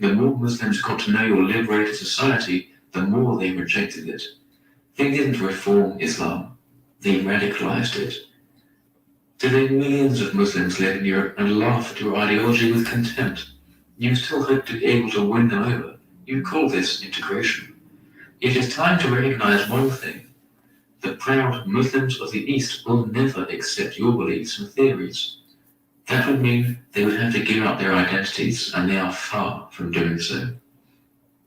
The more Muslims got to know your liberated society, the more they rejected it. They didn't reform Islam, they radicalized it. Today, millions of Muslims live in Europe and laugh at your ideology with contempt. You still hope to be able to win them over. You call this integration. It is time to recognize one thing. The proud Muslims of the East will never accept your beliefs and theories. That would mean they would have to give up their identities, and they are far from doing so.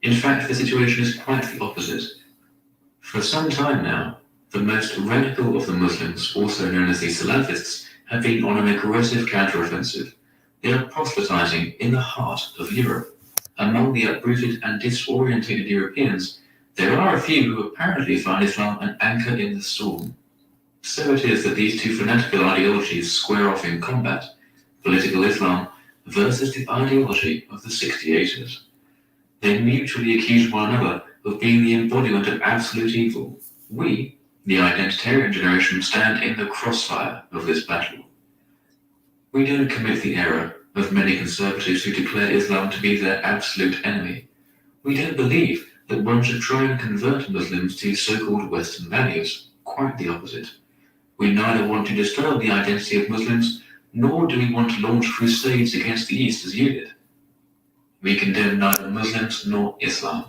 In fact, the situation is quite the opposite. For some time now, the most radical of the Muslims, also known as the Salafists, have been on an aggressive counteroffensive. They are proselytizing in the heart of Europe. Among the uprooted and disorientated Europeans, there are a few who apparently find Islam an anchor in the storm. So it is that these two fanatical ideologies square off in combat, political Islam versus the ideology of the 68ers. They mutually accuse one another of being the embodiment of absolute evil. We, the identitarian generation, stand in the crossfire of this battle. We don't commit the error of many conservatives who declare Islam to be their absolute enemy. We don't believe that one should try and convert Muslims to so-called Western values. Quite the opposite. We neither want to disturb the identity of Muslims, nor do we want to launch crusades against the East as you did. We condemn neither Muslims nor Islam.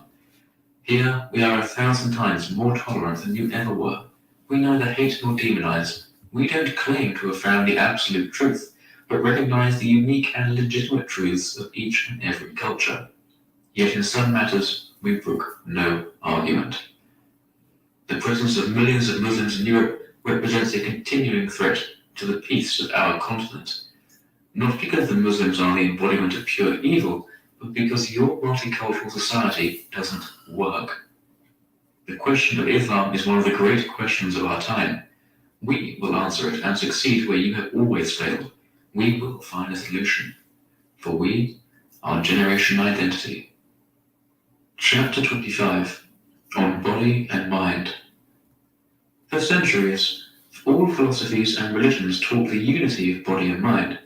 Here we are 1,000 times more tolerant than you ever were. We neither hate nor demonize. We don't claim to have found the absolute truth, but recognize the unique and legitimate truths of each and every culture. Yet in some matters, we brook no argument. The presence of millions of Muslims in Europe represents a continuing threat to the peace of our continent. Not because the Muslims are the embodiment of pure evil, but because your multicultural society doesn't work. The question of Islam is one of the great questions of our time. We will answer it and succeed where you have always failed. We will find a solution. For we are Generation Identity. Chapter 25 on Body and Mind. For centuries, all philosophies and religions taught the unity of body and mind.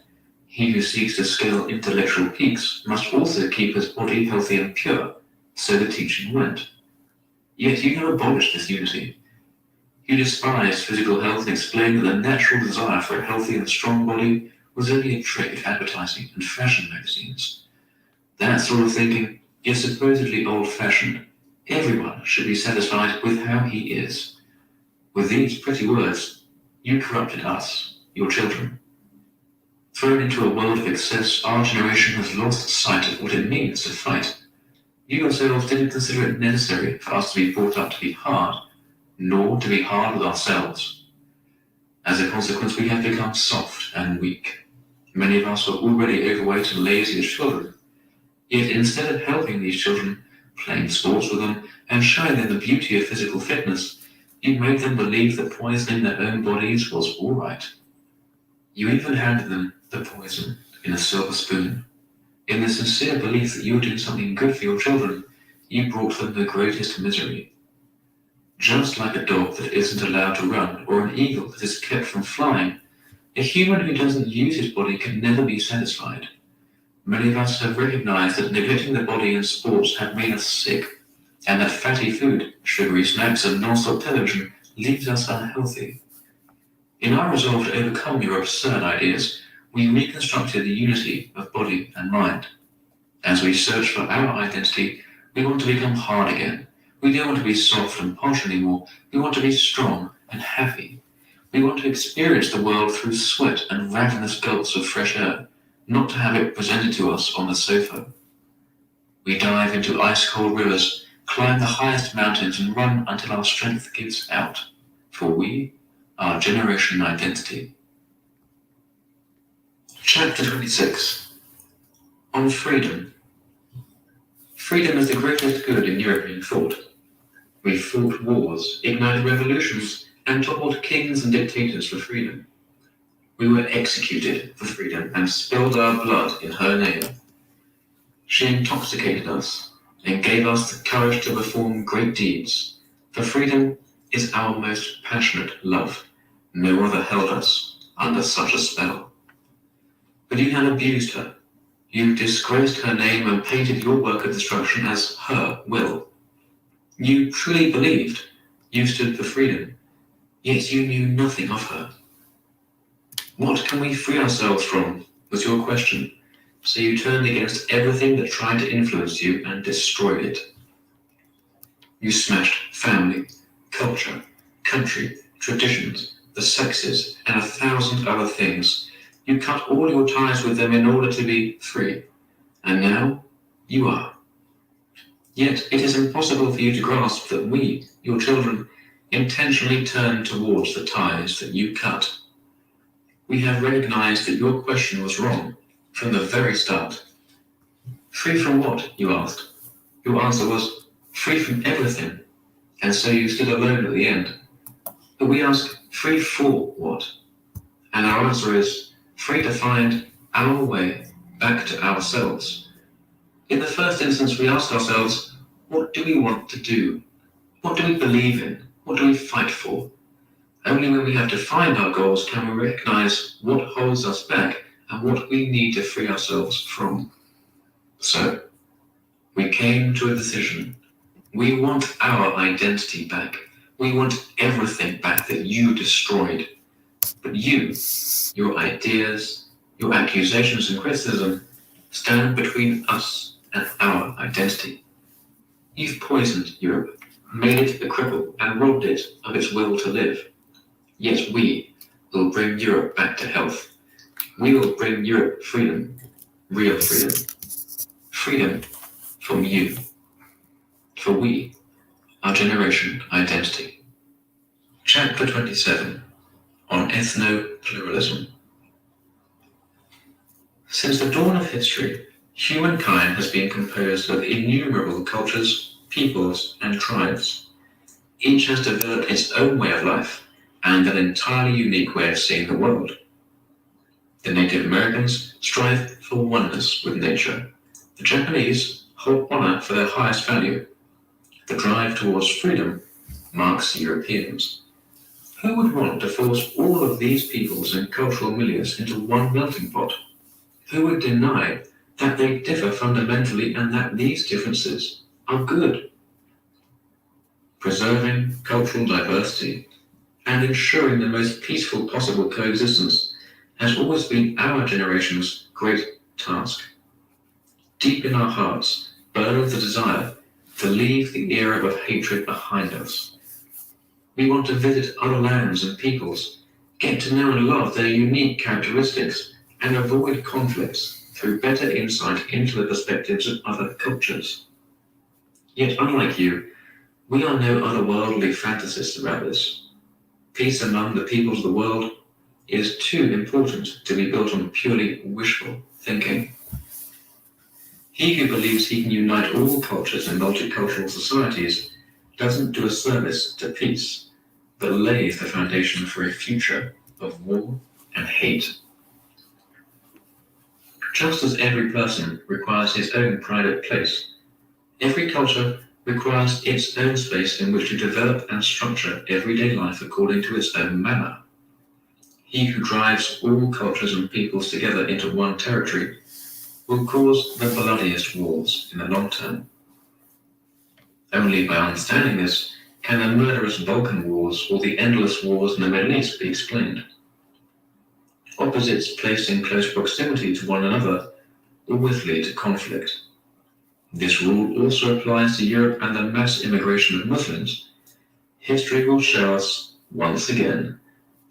He who seeks to scale intellectual peaks must also keep his body healthy and pure, so the teaching went. Yet you have abolished this unity. You despised physical health and explained that the natural desire for a healthy and strong body was only a trick of advertising and fashion magazines. That sort of thinking is supposedly old-fashioned. Everyone should be satisfied with how he is. With these pretty words, you corrupted us, your children. Thrown into a world of excess, our generation has lost sight of what it means to fight. You yourselves didn't consider it necessary for us to be brought up to be hard, nor to be hard with ourselves. As a consequence, we have become soft and weak. Many of us are already overweight and lazy as children. Yet instead of helping these children, playing sports with them, and showing them the beauty of physical fitness, you made them believe that poisoning their own bodies was all right. You even handed them the poison in a silver spoon. In the sincere belief that you were doing something good for your children, you brought them the greatest misery. Just like a dog that isn't allowed to run, or an eagle that is kept from flying, a human who doesn't use his body can never be satisfied. Many of us have recognized that neglecting the body in sports have made us sick, and that fatty food, sugary snacks, and non-stop television leaves us unhealthy. In our resolve to overcome your absurd ideas, we reconstructed the unity of body and mind. As we search for our identity, we want to become hard again. We don't want to be soft and posh anymore. We want to be strong and happy. We want to experience the world through sweat and ravenous gulps of fresh air, not to have it presented to us on the sofa. We dive into ice-cold rivers, climb the highest mountains, and run until our strength gives out. For we are Generation Identity. Chapter 26. On freedom. Freedom is the greatest good in European thought. We fought wars, ignited revolutions, and toppled kings and dictators for freedom. We were executed for freedom and spilled our blood in her name. She intoxicated us and gave us the courage to perform great deeds, for freedom is our most passionate love. No other held us under such a spell. But you had abused her. You disgraced her name and painted your work of destruction as her will. You truly believed you stood for freedom, yet you knew nothing of her. What can we free ourselves from, was your question, so you turned against everything that tried to influence you and destroyed it. You smashed family, culture, country, traditions, the sexes, and 1,000 other things. You cut all your ties with them in order to be free, and now you are. Yet it is impossible for you to grasp that we, your children, intentionally turn towards the ties that you cut. We have recognized that your question was wrong from the very start. Free from what, you asked? Your answer was, free from everything, and so you stood alone at the end. But we ask, free for what? And our answer is, free to find our way back to ourselves. In the first instance, we ask ourselves, what do we want to do? What do we believe in? What do we fight for? Only when we have defined our goals can we recognize what holds us back and what we need to free ourselves from. So, we came to a decision. We want our identity back. We want everything back that you destroyed. But you, your ideas, your accusations and criticism, stand between us and our identity. You've poisoned Europe, made it a cripple, and robbed it of its will to live. Yet we will bring Europe back to health. We will bring Europe freedom, real freedom. Freedom from you. For we are Generation Identity. Chapter 27. On Ethno-Pluralism. Since the dawn of history, humankind has been composed of innumerable cultures, peoples, and tribes. Each has developed its own way of life and an entirely unique way of seeing the world. The Native Americans strive for oneness with nature. The Japanese hold honor for their highest value. The drive towards freedom marks Europeans. Who would want to force all of these peoples and cultural milieus into one melting pot? Who would deny that they differ fundamentally and that these differences are good? Preserving cultural diversity and ensuring the most peaceful possible coexistence has always been our generation's great task. Deep in our hearts burns the desire to leave the era of hatred behind us. We want to visit other lands and peoples, get to know and love their unique characteristics, and avoid conflicts through better insight into the perspectives of other cultures. Yet, unlike you, we are no otherworldly fantasists about this. Peace among the peoples of the world is too important to be built on purely wishful thinking. He who believes he can unite all cultures and multicultural societies doesn't do a service to peace, but lays the foundation for a future of war and hate. Just as every person requires his own private place, every culture requires its own space in which to develop and structure everyday life according to its own manner. He who drives all cultures and peoples together into one territory will cause the bloodiest wars in the long term. Only by understanding this can the murderous Balkan Wars or the endless wars in the Middle East be explained. Opposites placed in close proximity to one another always lead to conflict. This rule also applies to Europe and the mass immigration of Muslims. History will show us, once again,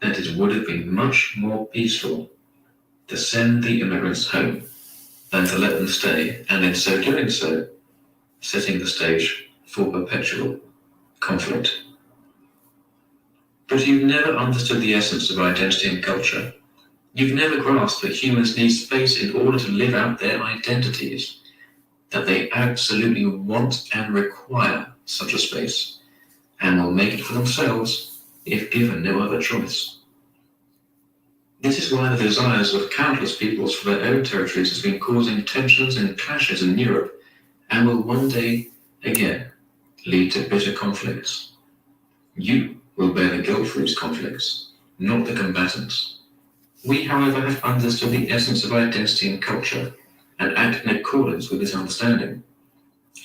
that it would have been much more peaceful to send the immigrants home than to let them stay, and in so doing so, setting the stage for perpetual conflict. But you've never understood the essence of identity and culture. You've never grasped that humans need space in order to live out their identities, that they absolutely want and require such a space, and will make it for themselves if given no other choice. This is why the desires of countless peoples for their own territories has been causing tensions and clashes in Europe, and will one day, again, lead to bitter conflicts. You will bear the guilt for these conflicts, not the combatants. We, however, have understood the essence of identity and culture, and act in accordance with this understanding.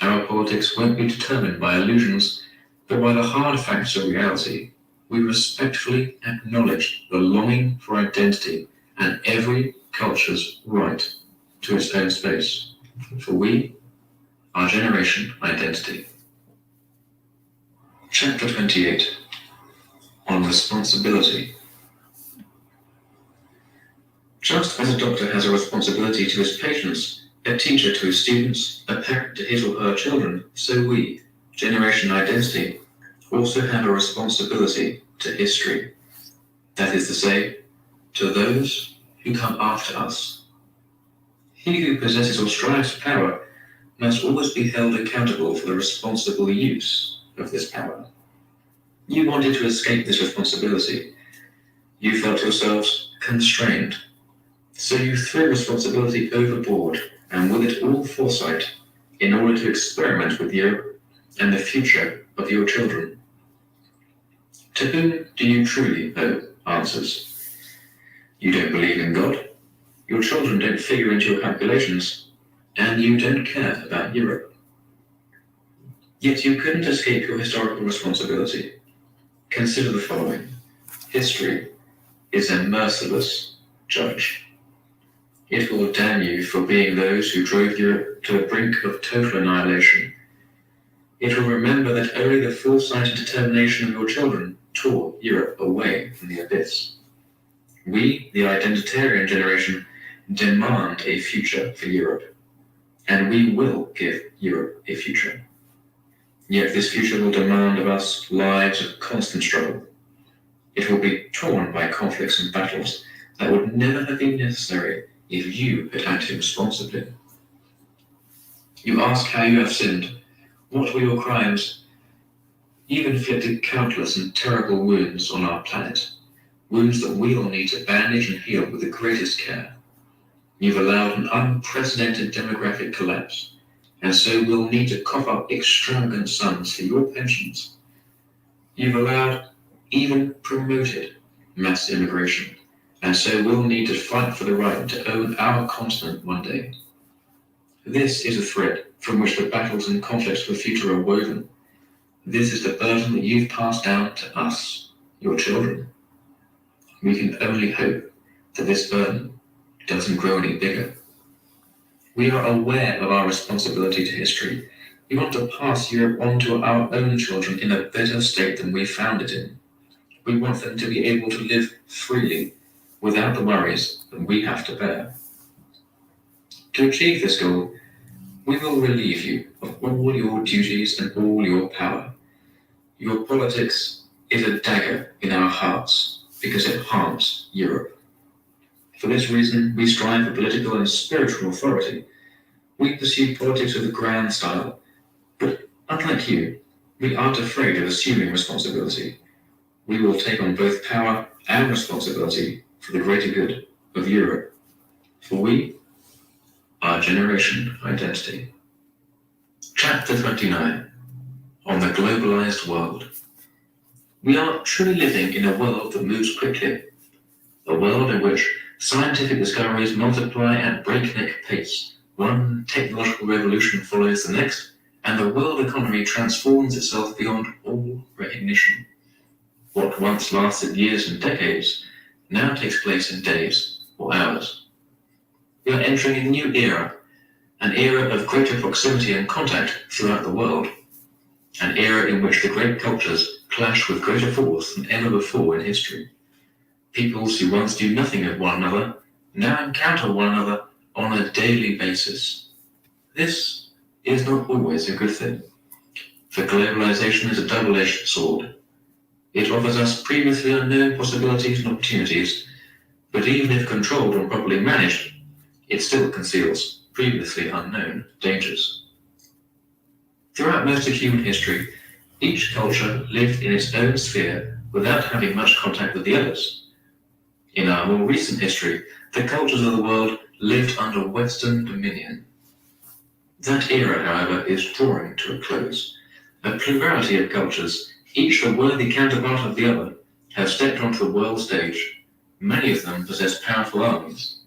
Our politics won't be determined by illusions, but by the hard facts of reality. We respectfully acknowledge the longing for identity and every culture's right to its own space. For we, our generation identity. Chapter 28, on responsibility. Just as a doctor has a responsibility to his patients, a teacher to his students, a parent to his or her children, so we, generation identity, also have a responsibility to history. That is to say, to those who come after us. He who possesses or strives for power must always be held accountable for the responsible use of this power. You wanted to escape this responsibility. You felt yourselves constrained. So you threw responsibility overboard, and with it all foresight, in order to experiment with you and the future of your children. To whom do you truly owe answers? You don't believe in God, your children don't figure into your calculations, and you don't care about Europe. Yet you couldn't escape your historical responsibility. Consider the following. History is a merciless judge. It will damn you for being those who drove Europe to the brink of total annihilation. It will remember that only the foresight and determination of your children tore Europe away from the abyss. We, the identitarian generation, demand a future for Europe, and we will give Europe a future. Yet this future will demand of us lives of constant struggle. It will be torn by conflicts and battles that would never have been necessary if you had acted responsibly. You ask how you have sinned. What were your crimes? You've inflicted countless and terrible wounds on our planet, wounds that we will need to bandage and heal with the greatest care. You've allowed an unprecedented demographic collapse, and so we'll need to cough up extravagant sums for your pensions. You've allowed, even promoted, mass immigration, and so we'll need to fight for the right to own our continent one day. This is a thread from which the battles and conflicts of the future are woven. This is the burden that you've passed down to us, your children. We can only hope that this burden doesn't grow any bigger. We are aware of our responsibility to history. We want to pass Europe on to our own children in a better state than we found it in. We want them to be able to live freely, without the worries that we have to bear. To achieve this goal, we will relieve you of all your duties and all your power. Your politics is a dagger in our hearts because it harms Europe. For this reason, we strive for political and spiritual authority. We pursue politics of the grand style, but unlike you, we aren't afraid of assuming responsibility. We will take on both power and responsibility for the greater good of Europe. For we, our generation identity. Chapter 29, on the globalized world. We are truly living in a world that moves quickly, a world in which scientific discoveries multiply at breakneck pace, One technological revolution follows the next, and the world economy transforms itself beyond all recognition. What once lasted years and decades now takes place in days or hours. We are entering a new era, an era of greater proximity and contact throughout the world, an era in which the great cultures clash with greater force than ever before in history. Peoples who once knew nothing of one another now encounter one another on a daily basis. This is not always a good thing, for globalization is a double-edged sword. It offers us previously unknown possibilities and opportunities, but even if controlled and properly managed, it still conceals previously unknown dangers. Throughout most of human history, each culture lived in its own sphere without having much contact with the others. In our more recent history, the cultures of the world lived under Western dominion. That era, however, is drawing to a close. A plurality of cultures, each a worthy counterpart of the other, have stepped onto the world stage. Many of them possess powerful armies,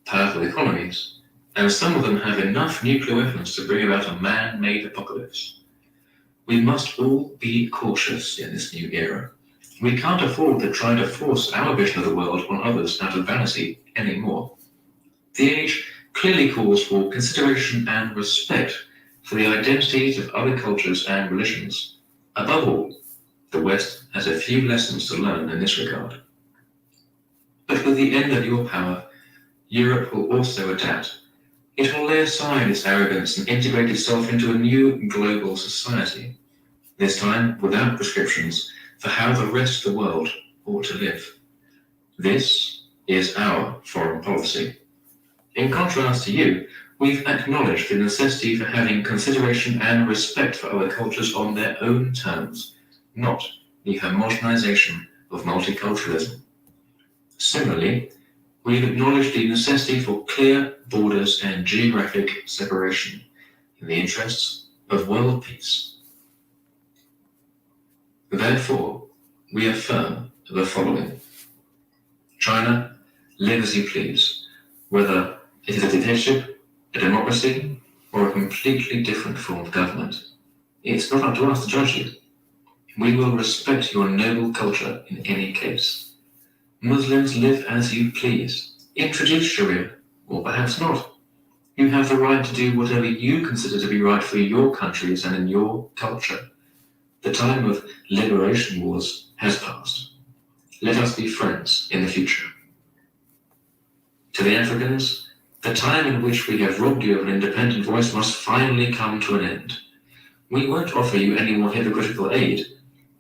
powerful economies, and some of them have enough nuclear weapons to bring about a man-made apocalypse. We must all be cautious in this new era. We can't afford to try to force our vision of the world on others out of vanity anymore. The age clearly calls for consideration and respect for the identities of other cultures and religions. Above all, the West has a few lessons to learn in this regard. But with the end of your power, Europe will also adapt. It will lay aside its arrogance and integrate itself into a new global society, this time without prescriptions for how the rest of the world ought to live. This is our foreign policy. In contrast to you, we've acknowledged the necessity for having consideration and respect for other cultures on their own terms, not the homogenization of multiculturalism. Similarly, we've acknowledged the necessity for clear borders and geographic separation in the interests of world peace. Therefore, we affirm the following. China, live as you please, whether it is a dictatorship, a democracy, or a completely different form of government. It's not up to us to judge you. We will respect your noble culture in any case. Muslims, live as you please. Introduce Sharia, or perhaps not. You have the right to do whatever you consider to be right for your countries and in your culture. The time of liberation wars has passed. Let us be friends in the future. To the Africans, the time in which we have robbed you of an independent voice must finally come to an end. We won't offer you any more hypocritical aid.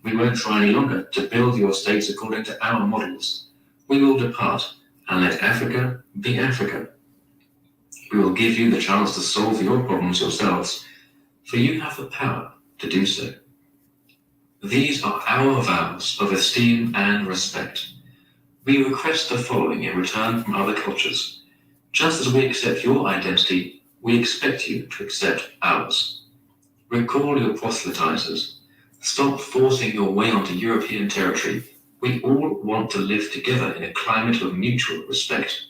We won't try any longer to build your states according to our models. We will depart and let Africa be Africa. We will give you the chance to solve your problems yourselves, for you have the power to do so. These are our vows of esteem and respect. We request the following in return from other cultures. Just as we accept your identity, we expect you to accept ours. Recall your proselytizers. Stop forcing your way onto European territory. We all want to live together in a climate of mutual respect.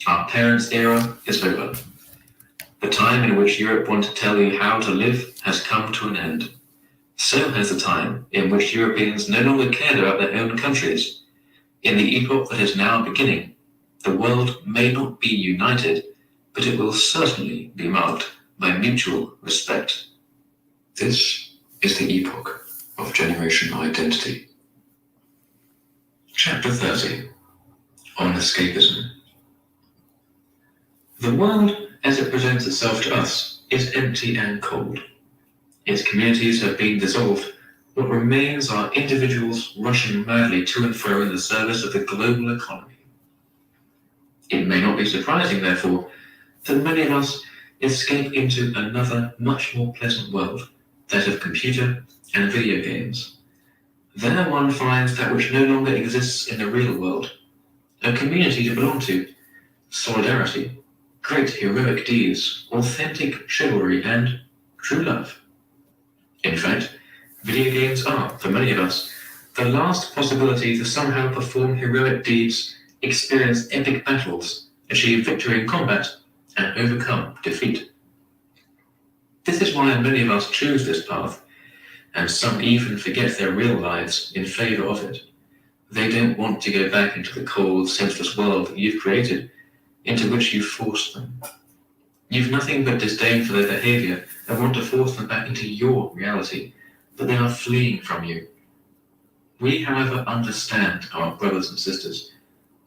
Our parents' era is over. The time in which Europe wanted to tell you how to live has come to an end. So has the time in which Europeans no longer cared about their own countries. In the epoch that is now beginning, the world may not be united, but it will certainly be marked by mutual respect. This is the epoch of generation identity. Chapter 30, on escapism. The world, as it presents itself to us, is empty and cold. Its communities have been dissolved. What remains are individuals rushing madly to and fro in the service of the global economy. It may not be surprising, therefore, that many of us escape into another, much more pleasant world, that of computer and video games. There one finds that which no longer exists in the real world, a community to belong to, solidarity, great heroic deeds, authentic chivalry, and true love. In fact, video games are, for many of us, the last possibility to somehow perform heroic deeds, experience epic battles, achieve victory in combat, and overcome defeat. This is why many of us choose this path, and some even forget their real lives in favour of it. They don't want to go back into the cold, senseless world that you've created, into which you've forced them. You've nothing but disdain for their behaviour and want to force them back into your reality, but they are fleeing from you. We, however, understand our brothers and sisters.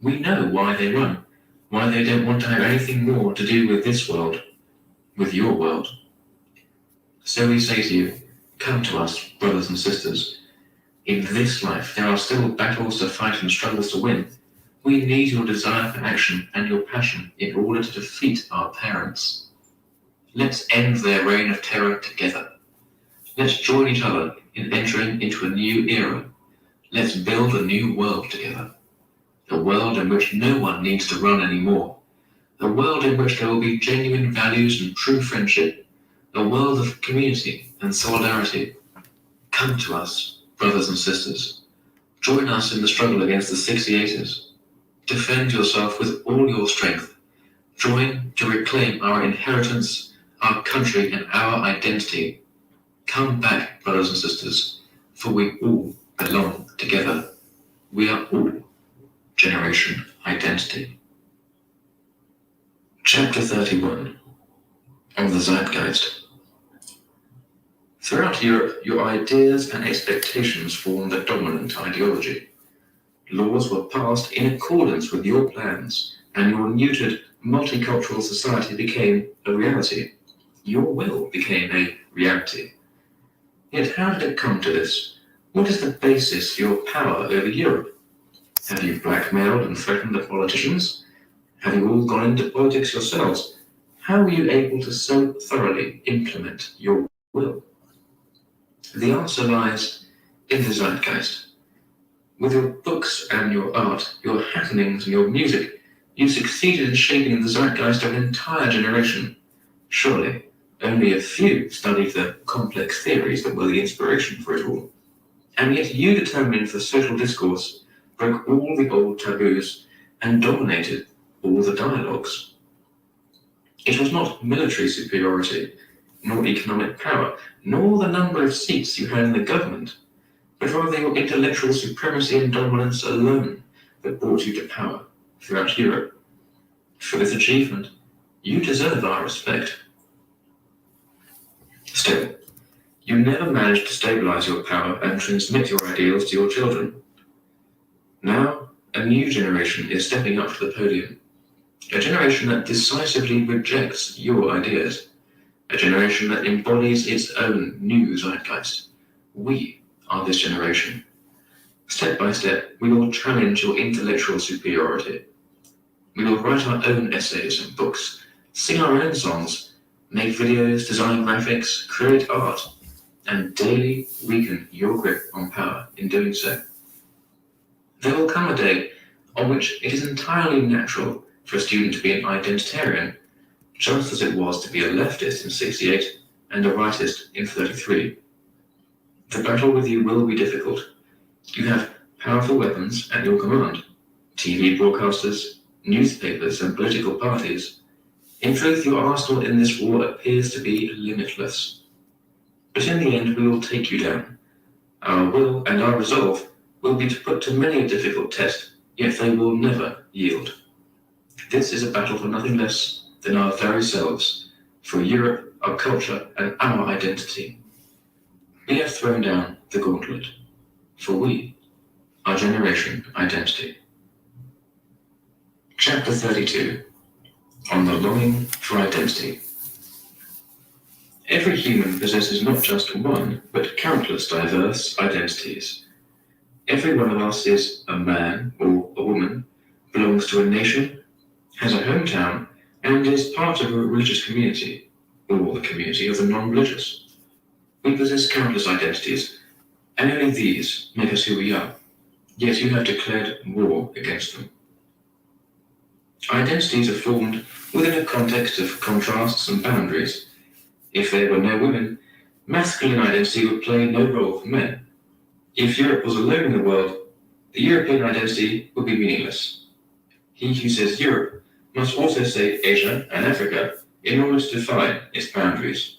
We know why they run, why they don't want to have anything more to do with this world, with your world. So we say to you, come to us, brothers and sisters. In this life, there are still battles to fight and struggles to win. We need your desire for action and your passion in order to defeat our parents. Let's end their reign of terror together. Let's join each other in entering into a new era. Let's build a new world together. A world in which no one needs to run anymore. A world in which there will be genuine values and true friendship. A world of community and solidarity. Come to us, brothers and sisters. Join us in the struggle against the 68ers. Defend yourself with all your strength. Join to reclaim our inheritance, our country, and our identity. Come back, brothers and sisters, for we all belong together. We are all Generation Identity. Chapter 31. On the Zeitgeist. Throughout Europe, your ideas and expectations formed the dominant ideology. Laws were passed in accordance with your plans, and your neutered, multicultural society became a reality. Your will became a reality. Yet how did it come to this? What is the basis for your power over Europe? Have you blackmailed and threatened the politicians? Have you all gone into politics yourselves? How were you able to so thoroughly implement your will? The answer lies in the zeitgeist. With your books and your art, your happenings and your music, you succeeded in shaping the zeitgeist of an entire generation. Surely, only a few studied the complex theories that were the inspiration for it all. And yet you determined the social discourse, broke all the old taboos, and dominated all the dialogues. It was not military superiority, nor economic power, nor the number of seats you had in the government, but rather your intellectual supremacy and dominance alone that brought you to power throughout Europe. For this achievement, you deserve our respect. Still, you never managed to stabilize your power and transmit your ideals to your children. Now, a new generation is stepping up to the podium. A generation that decisively rejects your ideas. A generation that embodies its own new zeitgeist. We are this generation. Step by step, we will challenge your intellectual superiority. We will write our own essays and books, sing our own songs, make videos, design graphics, create art, and daily weaken your grip on power in doing so. There will come a day on which it is entirely natural for a student to be an identitarian, just as it was to be a leftist in 68 and a rightist in 33. The battle with you will be difficult. You have powerful weapons at your command, TV broadcasters, newspapers, and political parties. In truth, your arsenal in this war appears to be limitless. But in the end, we will take you down. Our will and our resolve will be to put to many a difficult test, yet they will never yield. This is a battle for nothing less than our very selves, for Europe, our culture, and our identity. We have thrown down the gauntlet, for we are Generation Identity. Chapter 32. On the longing for identity. Every human possesses not just one, but countless diverse identities. Every one of us is a man or a woman, belongs to a nation, has a hometown, and is part of a religious community, or the community of the non-religious. We possess countless identities, and only these make us who we are, yet you have declared war against them. Identities are formed within a context of contrasts and boundaries. If there were no women, masculine identity would play no role for men. If Europe was alone in the world, the European identity would be meaningless. He who says Europe must also save Asia and Africa in order to define its boundaries.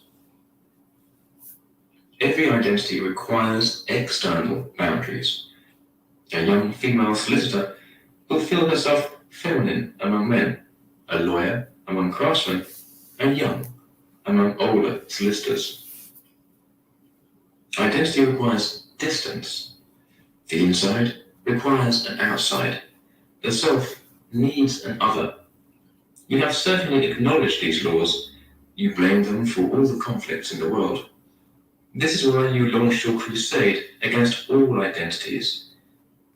Every identity requires external boundaries. A young female solicitor will feel herself feminine among men, a lawyer among craftsmen, and young among older solicitors. Identity requires distance. The inside requires an outside. The self needs an other. You have certainly acknowledged these laws. You blame them for all the conflicts in the world. This is why you launched your crusade against all identities.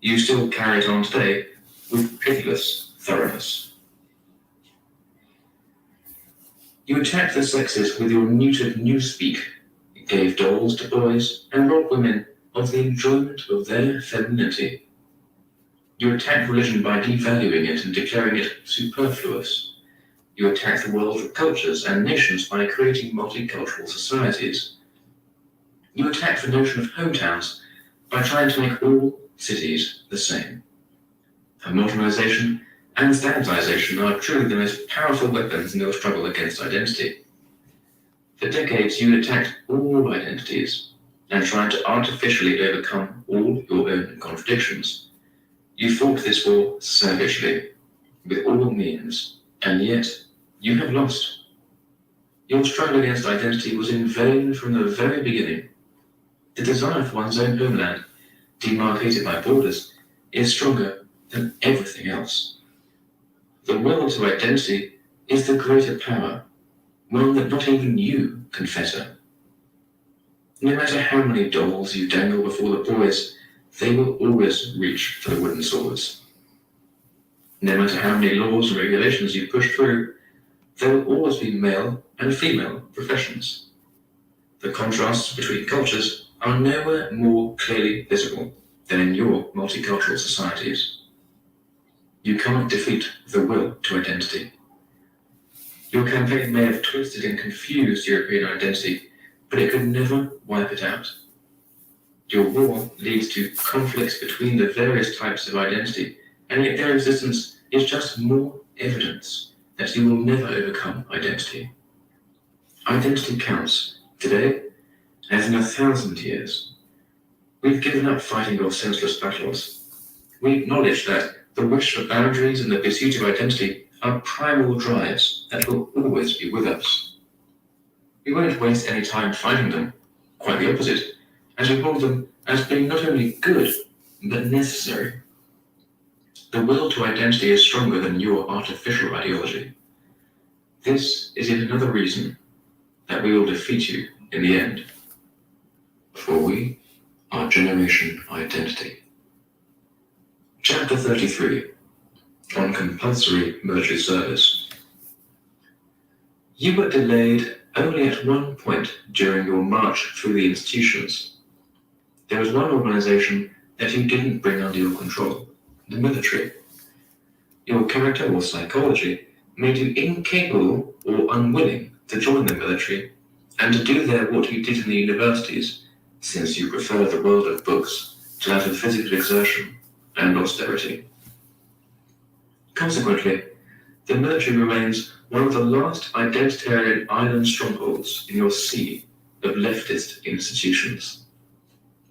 You still carry it on today with pitiless thoroughness. You attacked the sexes with your neutered newspeak. You gave dolls to boys and robbed women of the enjoyment of their femininity. You attacked religion by devaluing it and declaring it superfluous. You attacked the world of cultures and nations by creating multicultural societies. You attacked the notion of hometowns by trying to make all cities the same. Homogenization and standardization are truly the most powerful weapons in your struggle against identity. For decades, you attacked all identities and tried to artificially overcome all your own contradictions. You fought this war savagely, with all means, and yet you have lost. Your struggle against identity was in vain from the very beginning. The desire for one's own homeland, demarcated by borders, is stronger than everything else. The will to identity is the greater power, one that not even you can fetter. No matter how many dolls you dangle before the boys, they will always reach for the wooden swords. No matter how many laws and regulations you push through, there will always be male and female professions. The contrasts between cultures are nowhere more clearly visible than in your multicultural societies. You can't defeat the will to identity. Your campaign may have twisted and confused European identity, but it could never wipe it out. Your war leads to conflicts between the various types of identity, and yet their existence is just more evidence that you will never overcome identity. Identity counts, today as in 1,000 years. We've given up fighting your senseless battles. We acknowledge that the wish for boundaries and the pursuit of identity are primal drives that will always be with us. We won't waste any time fighting them, quite the opposite, as we hold them as being not only good, but necessary. The will to identity is stronger than your artificial ideology. This is yet another reason that we will defeat you in the end. For we are Generation Identity. Chapter 33, on compulsory military service. You were delayed only at one point during your march through the institutions. There was one organization that you didn't bring under your control, the military. Your character or psychology made you incapable or unwilling to join the military and to do there what you did in the universities, since you prefer the world of books to that of physical exertion and austerity. Consequently, the military remains one of the last identitarian island strongholds in your sea of leftist institutions.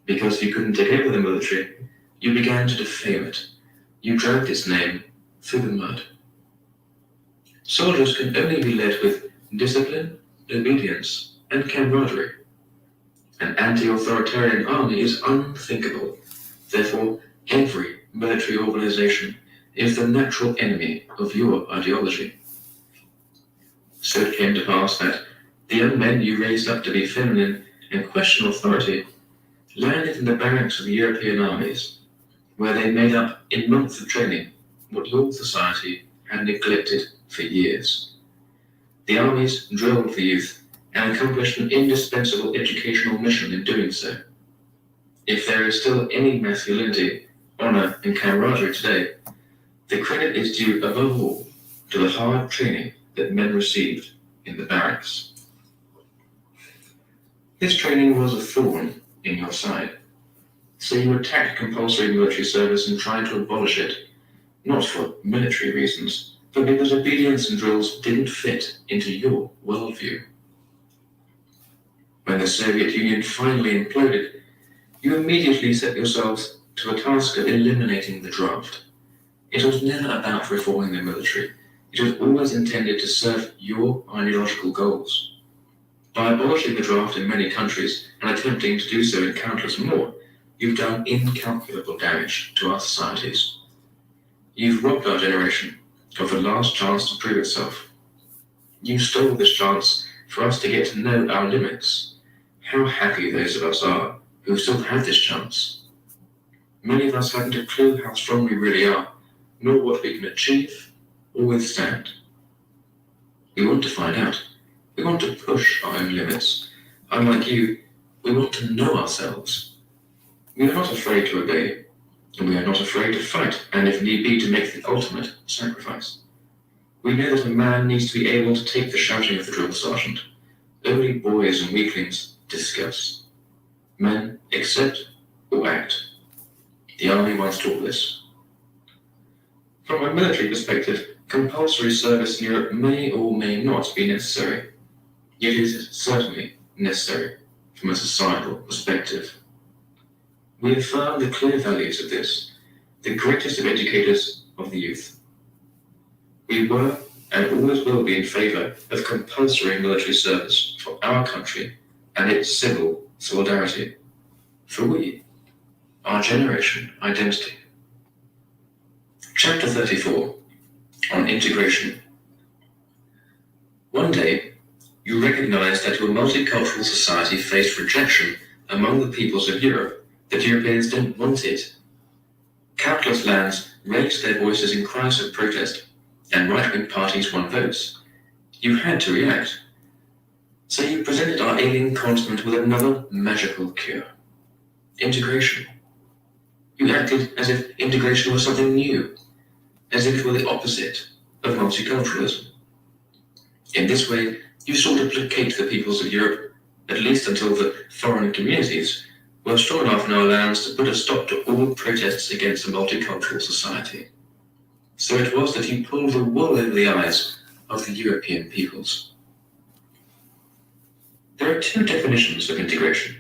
Because you couldn't take over the military, you began to defame it. You dragged its name through the mud. Soldiers can only be led with discipline, obedience, and camaraderie. An anti-authoritarian army is unthinkable. Therefore, every military organization is the natural enemy of your ideology. So it came to pass that the young men you raised up to be feminine and question authority landed in the barracks of the European armies, where they made up in months of training what your society had neglected for years. The armies drilled the youth and accomplished an indispensable educational mission in doing so. If there is still any masculinity, honor, and camaraderie today, the credit is due above all to the hard training that men received in the barracks. This training was a thorn in your side, so you attacked compulsory military service and tried to abolish it, not for military reasons, but because obedience and drills didn't fit into your worldview. When the Soviet Union finally imploded, you immediately set yourselves to a task of eliminating the draft. It was never about reforming the military. It was always intended to serve your ideological goals. By abolishing the draft in many countries and attempting to do so in countless more, you've done incalculable damage to our societies. You've robbed our generation of the last chance to prove itself. You stole this chance for us to get to know our limits. How happy those of us are who still have this chance. Many of us haven't a clue how strong we really are, nor what we can achieve or withstand. We want to find out. We want to push our own limits. Unlike you, we want to know ourselves. We are not afraid to obey, and we are not afraid to fight, and if need be, to make the ultimate sacrifice. We know that a man needs to be able to take the shouting of the drill sergeant. Only boys and weaklings discuss. Men accept or act. The army once taught this. From a military perspective, compulsory service in Europe may or may not be necessary. Yet it is certainly necessary from a societal perspective. We affirm the clear values of this, the greatest of educators of the youth. We were and always will be in favour of compulsory military service for our country and its civil solidarity. For we, our generation identity. Chapter 34, on integration. One day, you recognized that your multicultural society faced rejection among the peoples of Europe, that Europeans didn't want it. Countless lands raised their voices in cries of protest, and right-wing parties won votes. You had to react. So you presented our alien continent with another magical cure. Integration. You acted as if integration was something new, as if it were the opposite of multiculturalism. In this way, you sought to placate the peoples of Europe, at least until the foreign communities were strong enough in our lands to put a stop to all protests against a multicultural society. So it was that you pulled the wool over the eyes of the European peoples. There are two definitions of integration.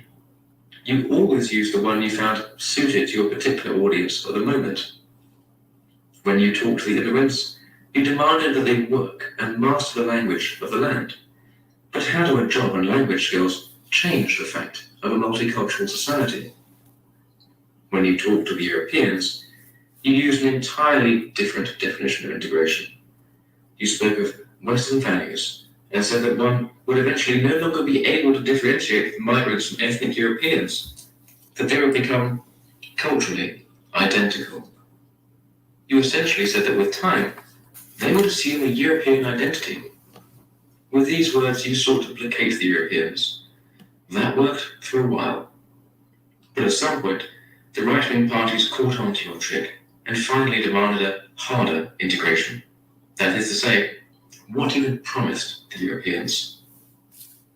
You always use the one you found suited to your particular audience at the moment. When you talked to the immigrants, you demanded that they work and master the language of the land. But how do a job and language skills change the fact of a multicultural society? When you talked to the Europeans, you used an entirely different definition of integration. You spoke of Western values and said that one would eventually no longer be able to differentiate migrants from ethnic Europeans, that they would become culturally identical. You essentially said that with time, they would assume a European identity. With these words, you sought to placate the Europeans. That worked for a while. But at some point, the right-wing parties caught on to your trick and finally demanded a harder integration. That is to say, what you had promised to the Europeans.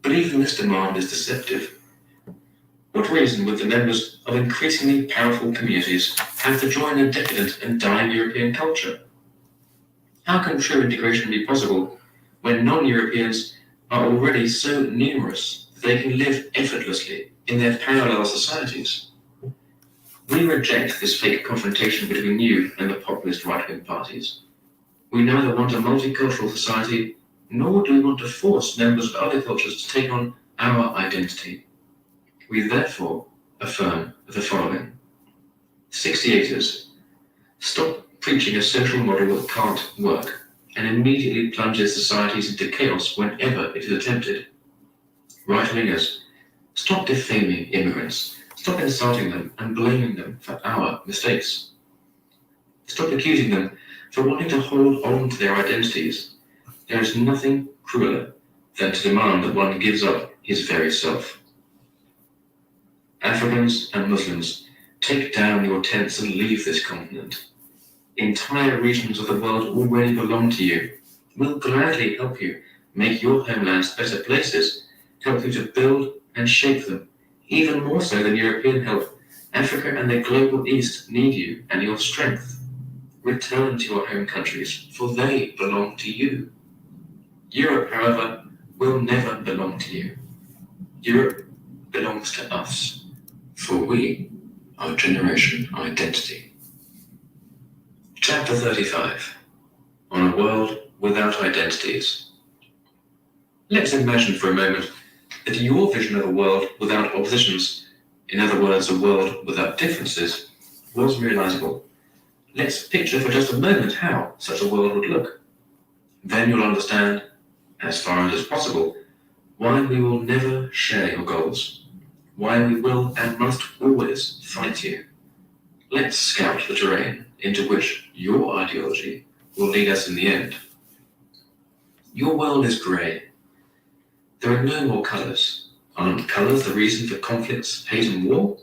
But even this demand is deceptive. What reason would the members of increasingly powerful communities have to join a decadent and dying European culture? How can true integration be possible when non-Europeans are already so numerous that they can live effortlessly in their parallel societies? We reject this fake confrontation between you and the populist right-wing parties. We neither want a multicultural society, nor do we want to force members of other cultures to take on our identity. We therefore affirm the following. 68ers, stop preaching a social model that can't work and immediately plunges societies into chaos whenever it is attempted. Right-wingers, stop defaming immigrants. Stop insulting them and blaming them for our mistakes. Stop accusing them for wanting to hold on to their identities. There is nothing crueler than to demand that one gives up his very self. Africans and Muslims, take down your tents and leave this continent. Entire regions of the world already belong to you. We'll gladly help you make your homelands better places, help you to build and shape them. Even more so than European help, Africa and the global East need you and your strength. return to your home countries, for they belong to you. Europe, however, will never belong to you. Europe belongs to us, for we are Generation Identity. Chapter 35. On a world without identities. Let's imagine for a moment that your vision of a world without oppositions, in other words, a world without differences, was realizable. Let's picture for just a moment how such a world would look. Then you'll understand, as far as is possible, why we will never share your goals, why we will and must always fight you. Let's scout the terrain into which your ideology will lead us in the end. Your world is grey. There are no more colours. Aren't colours the reason for conflicts, hate and war?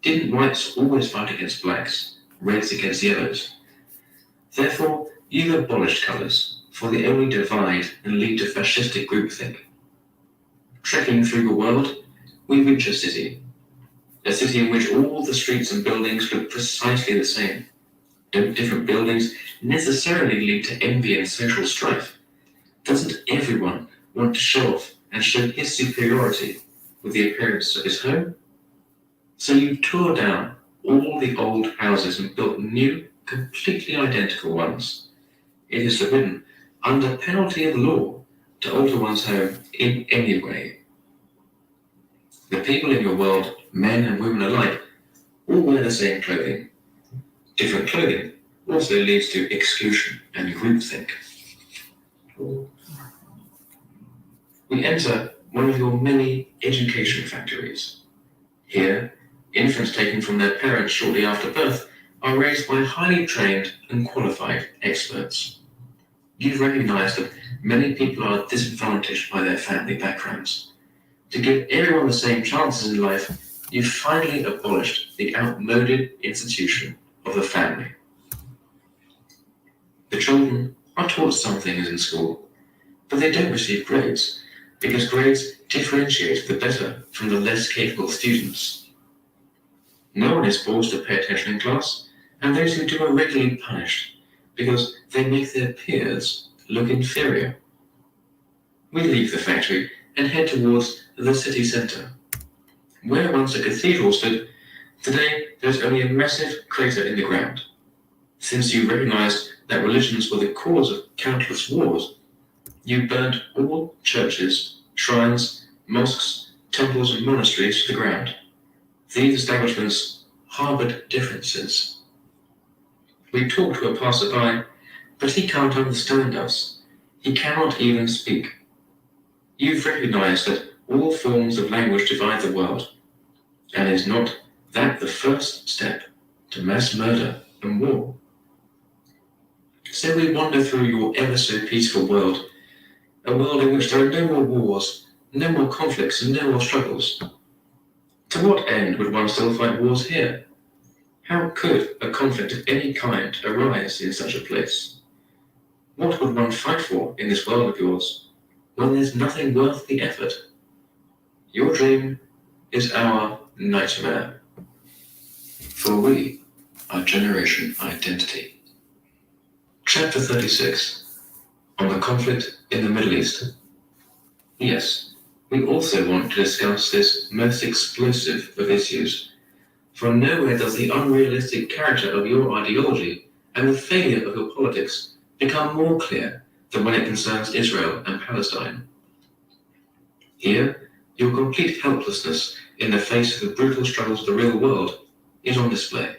Didn't whites always fight against blacks, reds against yellows? Therefore, you've abolished colours, for they only divide and lead to fascistic groupthink. Trekking through your world, we reach a city in which all the streets and buildings look precisely the same. Don't different buildings necessarily lead to envy and social strife? Doesn't everyone want to show off and show his superiority with the appearance of his home? So you tore down all the old houses and built new, completely identical ones. It is forbidden, under penalty of law, to alter one's home in any way. The people in your world, men and women alike, all wear the same clothing. Different clothing also leads to exclusion and groupthink. We enter one of your many education factories. Here, infants taken from their parents shortly after birth are raised by highly trained and qualified experts. You've recognized that many people are disadvantaged by their family backgrounds. To give everyone the same chances in life, you've finally abolished the outmoded institution of the family. The children are taught some things in school, but they don't receive grades, because grades differentiate the better from the less capable students. No one is forced to pay attention in class, and those who do are regularly punished, because they make their peers look inferior. We leave the factory and head towards the city centre. Where once a cathedral stood, today there's only a massive crater in the ground. Since you recognized that religions were the cause of countless wars, you burnt all churches, shrines, mosques, temples and monasteries to the ground. These establishments harboured differences. We talk to a passerby, but he can't understand us. He cannot even speak. You've recognized that all forms of language divide the world, and is not that the first step to mass murder and war? So we wander through your ever so peaceful world, a world in which there are no more wars, no more conflicts and no more struggles. To what end would one still fight wars here? How could a conflict of any kind arise in such a place? What would one fight for in this world of yours, when there's nothing worth the effort? Your dream is our nightmare, for we are Generation Identity. Chapter 36. On the conflict in the Middle East. Yes, we also want to discuss this most explosive of issues, for nowhere does the unrealistic character of your ideology and the failure of your politics become more clear than when it concerns Israel and Palestine. Here, your complete helplessness in the face of the brutal struggles of the real world is on display.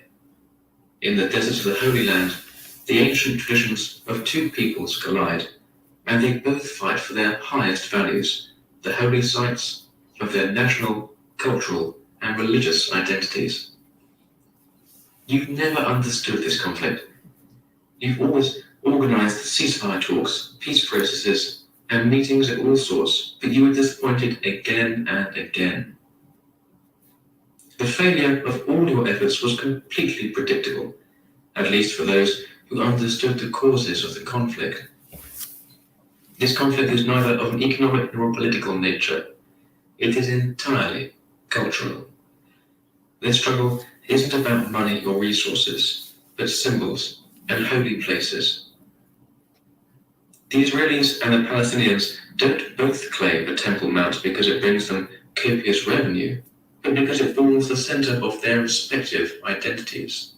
In the deserts of the Holy Land, the ancient traditions of two peoples collide, and they both fight for their highest values, the holy sites of their national, cultural, and religious identities. You've never understood this conflict. You've always organized ceasefire talks, peace processes, and meetings of all sorts, but you were disappointed again and again. The failure of all your efforts was completely predictable, at least for those who understood the causes of the conflict. This conflict is neither of an economic nor political nature. It is entirely cultural. This struggle isn't about money or resources, but symbols, and holy places. The Israelis and the Palestinians don't both claim the Temple Mount because it brings them copious revenue, but because it forms the center of their respective identities.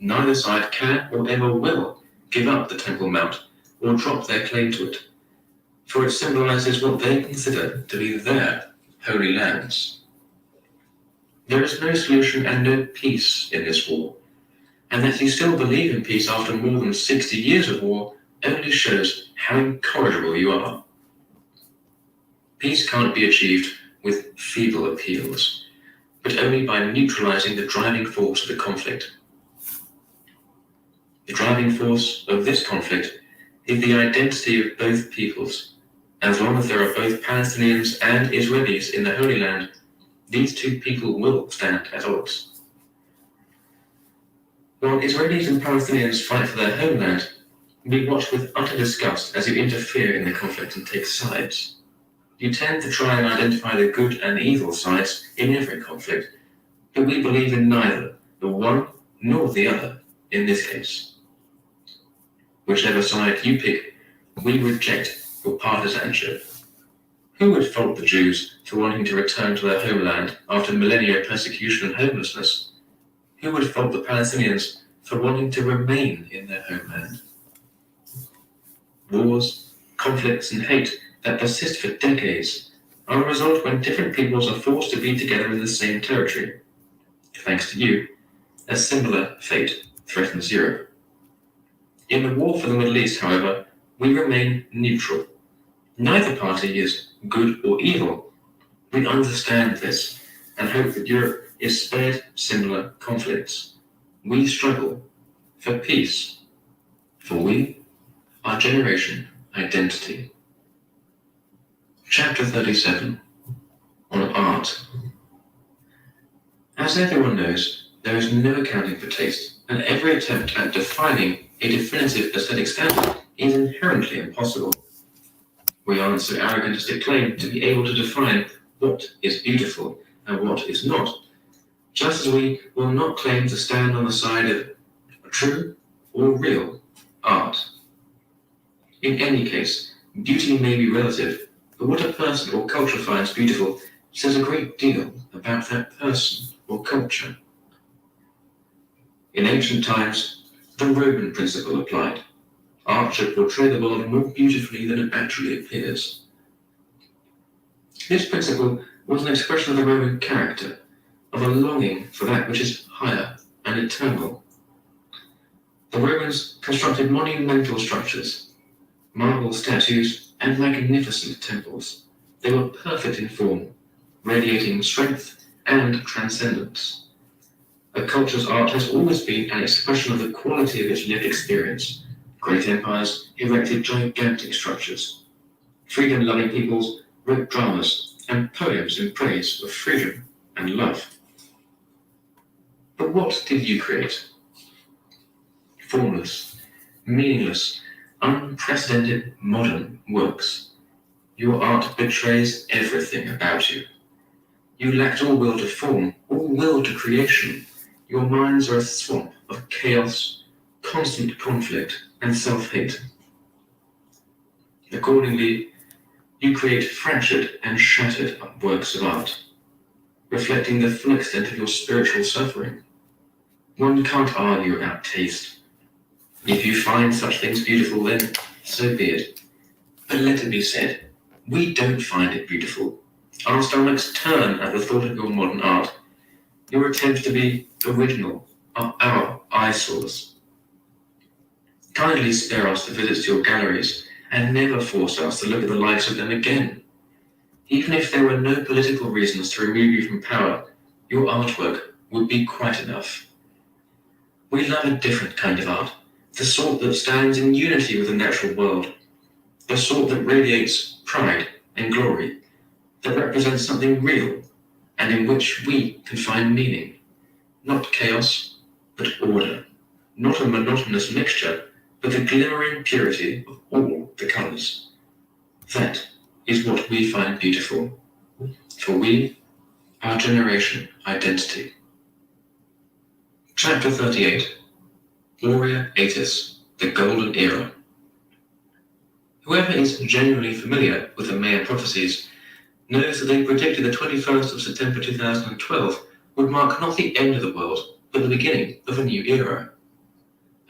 Neither side can or ever will give up the Temple Mount or drop their claim to it, for it symbolizes what they consider to be their holy lands. There is no solution and no peace in this war, and that you still believe in peace after more than 60 years of war only shows how incorrigible you are. Peace can't be achieved with feeble appeals, but only by neutralizing the driving force of the conflict. The driving force of this conflict is the identity of both peoples. As long as there are both Palestinians and Israelis in the Holy Land, these two people will stand at odds. While Israelis and Palestinians fight for their homeland, we watch with utter disgust as you interfere in the conflict and take sides. You tend to try and identify the good and evil sides in every conflict, but we believe in neither the one nor the other in this case. Whichever side you pick, we reject your partisanship. Who would fault the Jews for wanting to return to their homeland after millennia of persecution and homelessness? Who would fault the Palestinians for wanting to remain in their homeland? Wars, conflicts, and hate that persist for decades are a result when different peoples are forced to be together in the same territory. Thanks to you, a similar fate threatens Europe. In the war for the Middle East, however, we remain neutral. Neither party is good or evil. We understand this and hope that Europe is spared similar conflicts. We struggle for peace, for we, our generation, identity. Chapter 37, on art. As everyone knows, there is no accounting for taste, and every attempt at defining a definitive aesthetic standard is inherently impossible. We aren't so arrogant as to claim to be able to define what is beautiful and what is not, just as we will not claim to stand on the side of true or real art. In any case, beauty may be relative, but what a person or culture finds beautiful says a great deal about that person or culture. In ancient times, the Roman principle applied. Art should portray the world more beautifully than it actually appears. This principle was an expression of the Roman character, of a longing for that which is higher and eternal. The Romans constructed monumental structures, marble statues, and magnificent temples. They were perfect in form, radiating strength and transcendence. A culture's art has always been an expression of the quality of its lived experience. Great empires erected gigantic structures. Freedom-loving peoples wrote dramas and poems in praise of freedom and love. But what did you create? Formless, meaningless, unprecedented modern works. Your art betrays everything about you. You lacked all will to form, all will to creation. Your minds are a swamp of chaos, constant conflict, and self-hate. Accordingly, you create fractured and shattered works of art, reflecting the full extent of your spiritual suffering. One can't argue about taste. If you find such things beautiful, then so be it. But let it be said, we don't find it beautiful. Our stomachs turn at the thought of your modern art. Your attempts to be original are our eyesores. Kindly spare us the visits to your galleries and never force us to look at the likes of them again. Even if there were no political reasons to remove you from power, your artwork would be quite enough. We love a different kind of art, the sort that stands in unity with the natural world, the sort that radiates pride and glory, that represents something real and in which we can find meaning, not chaos, but order, not a monotonous mixture, but the glimmering purity of all the colours. That is what we find beautiful, for we, our generation, identity. Chapter 38, Aurea Aetas, the Golden Era. Whoever is genuinely familiar with the Maya prophecies knows that they predicted the 21st of September 2012 would mark not the end of the world, but the beginning of a new era.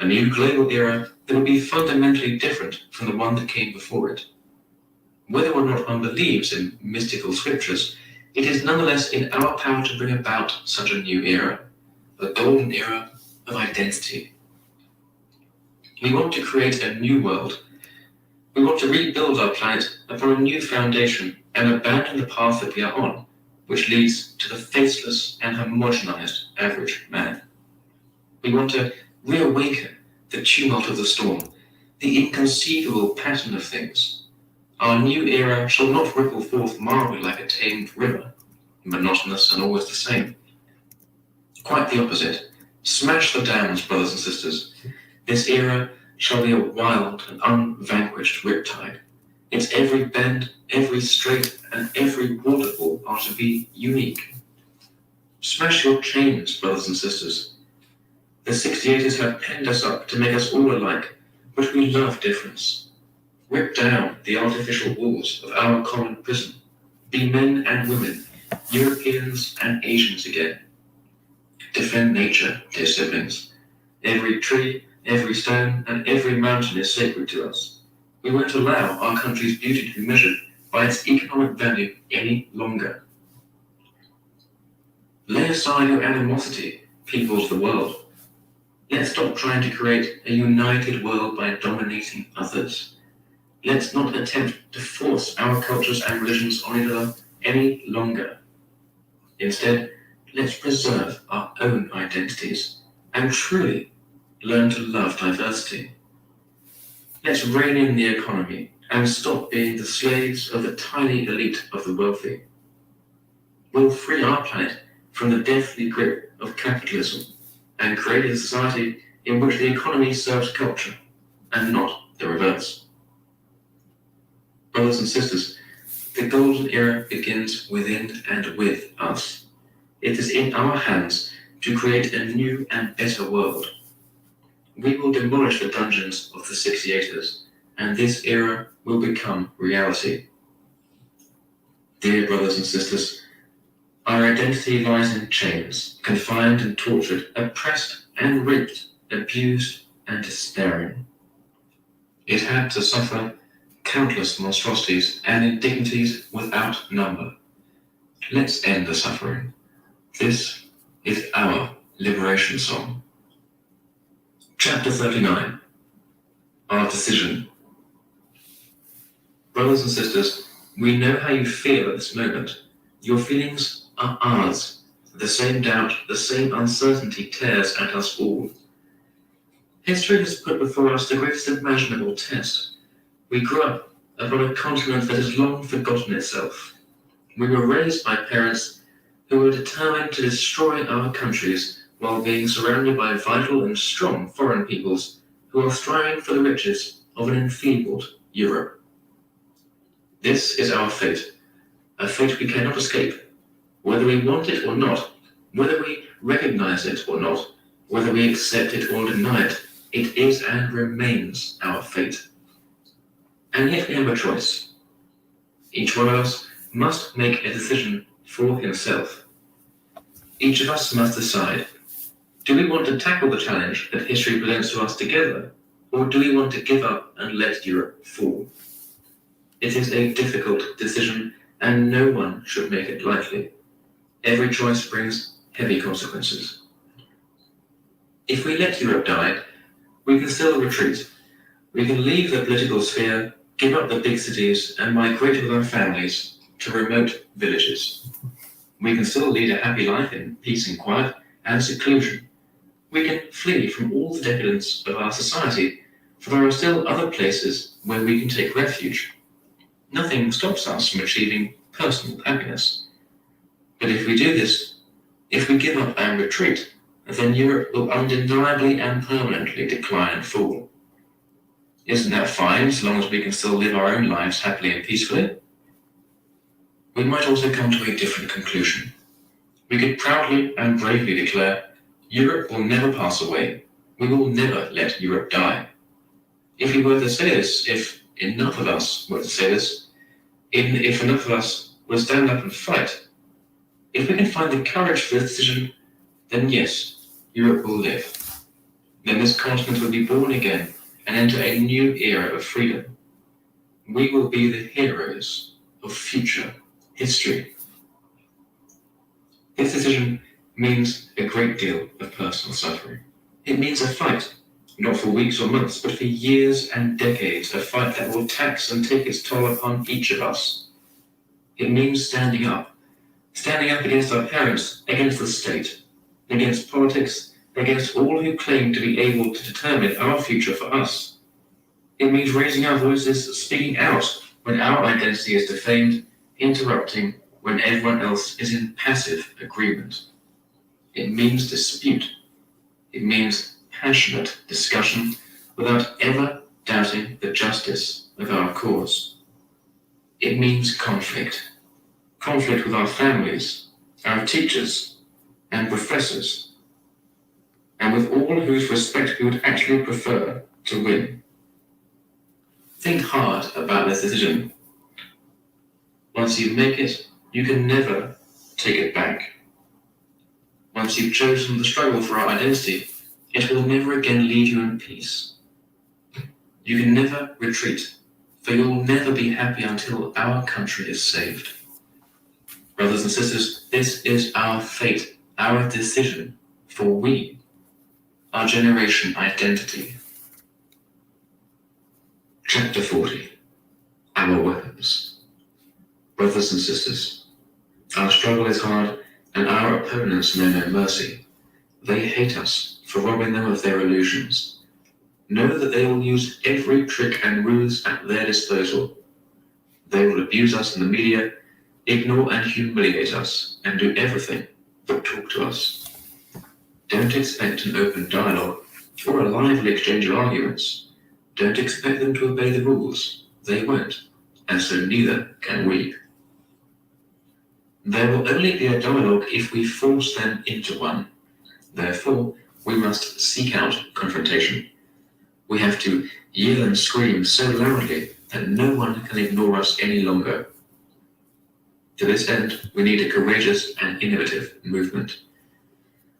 A new global era that would be fundamentally different from the one that came before it. Whether or not one believes in mystical scriptures, it is nonetheless in our power to bring about such a new era, a golden era of identity. We want to create a new world. We want to rebuild our planet upon a new foundation and abandon the path that we are on, which leads to the faceless and homogenized average man. We want to reawaken the tumult of the storm, the inconceivable pattern of things. Our new era shall not ripple forth mildly like a tamed river, monotonous and always the same. Quite the opposite. Smash the dams, brothers and sisters. This era shall be a wild and unvanquished riptide. Its every bend, every strait, and every waterfall are to be unique. Smash your chains, brothers and sisters. The 68ers have penned us up to make us all alike, but we love difference. Rip down the artificial walls of our common prison. Be men and women, Europeans and Asians again. Defend nature, dear siblings. Every tree, every stone, and every mountain is sacred to us. We won't allow our country's beauty to be measured by its economic value any longer. Lay aside your animosity, peoples of the world. Let's stop trying to create a united world by dominating others. Let's not attempt to force our cultures and religions on each other any longer. Instead, let's preserve our own identities and truly learn to love diversity. Let's rein in the economy and stop being the slaves of the tiny elite of the wealthy. We'll free our planet from the deathly grip of capitalism and create a society in which the economy serves culture and not the reverse. Brothers and sisters, the golden era begins within and with us. It is in our hands to create a new and better world. We will demolish the dungeons of the 68ers, and this era will become reality. Dear brothers and sisters, our identity lies in chains, confined and tortured, oppressed and raped, abused and despairing. It had to suffer countless monstrosities and indignities without number. Let's end the suffering. This is our liberation song. Chapter 39. Our decision. Brothers and sisters, we know how you feel at this moment. Your feelings are ours. The same doubt, the same uncertainty tears at us all. History has put before us the greatest imaginable test. We grew up upon a continent that has long forgotten itself. We were raised by parents who were determined to destroy our countries while being surrounded by vital and strong foreign peoples who are striving for the riches of an enfeebled Europe. This is our fate, a fate we cannot escape. Whether we want it or not, whether we recognize it or not, whether we accept it or deny it, it is and remains our fate. And yet we have a choice. Each one of us must make a decision for himself. Each of us must decide, do we want to tackle the challenge that history presents to us together, or do we want to give up and let Europe fall? It is a difficult decision, and no one should make it lightly. Every choice brings heavy consequences. If we let Europe die, we can still retreat. We can leave the political sphere, give up the big cities, and migrate with our families to remote villages. We can still lead a happy life in peace and quiet and seclusion. We can flee from all the decadence of our society, for there are still other places where we can take refuge. Nothing stops us from achieving personal happiness. But if we do this, if we give up and retreat, then Europe will undeniably and permanently decline and fall. Isn't that fine, so long as we can still live our own lives happily and peacefully? We might also come to a different conclusion. We could proudly and bravely declare, Europe will never pass away. We will never let Europe die. If we were to say this, if enough of us were to say this, if enough of us were to stand up and fight, if we can find the courage for this decision, then yes, Europe will live. Then this continent will be born again and enter a new era of freedom. We will be the heroes of future history. This decision means a great deal of personal suffering. It means a fight, not for weeks or months, but for years and decades, a fight that will tax and take its toll upon each of us. It means standing up against our parents, against the state, against politics, against all who claim to be able to determine our future for us. It means raising our voices, speaking out when our identity is defamed, interrupting when everyone else is in passive agreement. It means dispute. It means passionate discussion without ever doubting the justice of our cause. It means conflict. Conflict with our families, our teachers, and professors, and with all whose respect we would actually prefer to win. Think hard about this decision. Once you make it, you can never take it back. Once you've chosen the struggle for our identity, it will never again leave you in peace. You can never retreat, for you will never be happy until our country is saved. Brothers and sisters, this is our fate, our decision, for we, our generation identity. Chapter 40. Our weapons. Brothers and sisters, our struggle is hard, and our opponents know no mercy. They hate us for robbing them of their illusions. Know that they will use every trick and ruse at their disposal. They will abuse us in the media, ignore and humiliate us, and do everything but talk to us. Don't expect an open dialogue or a lively exchange of arguments. Don't expect them to obey the rules. They won't, and so neither can we. There will only be a dialogue if we force them into one. Therefore, we must seek out confrontation. We have to yell and scream so loudly that no one can ignore us any longer. To this end, we need a courageous and innovative movement.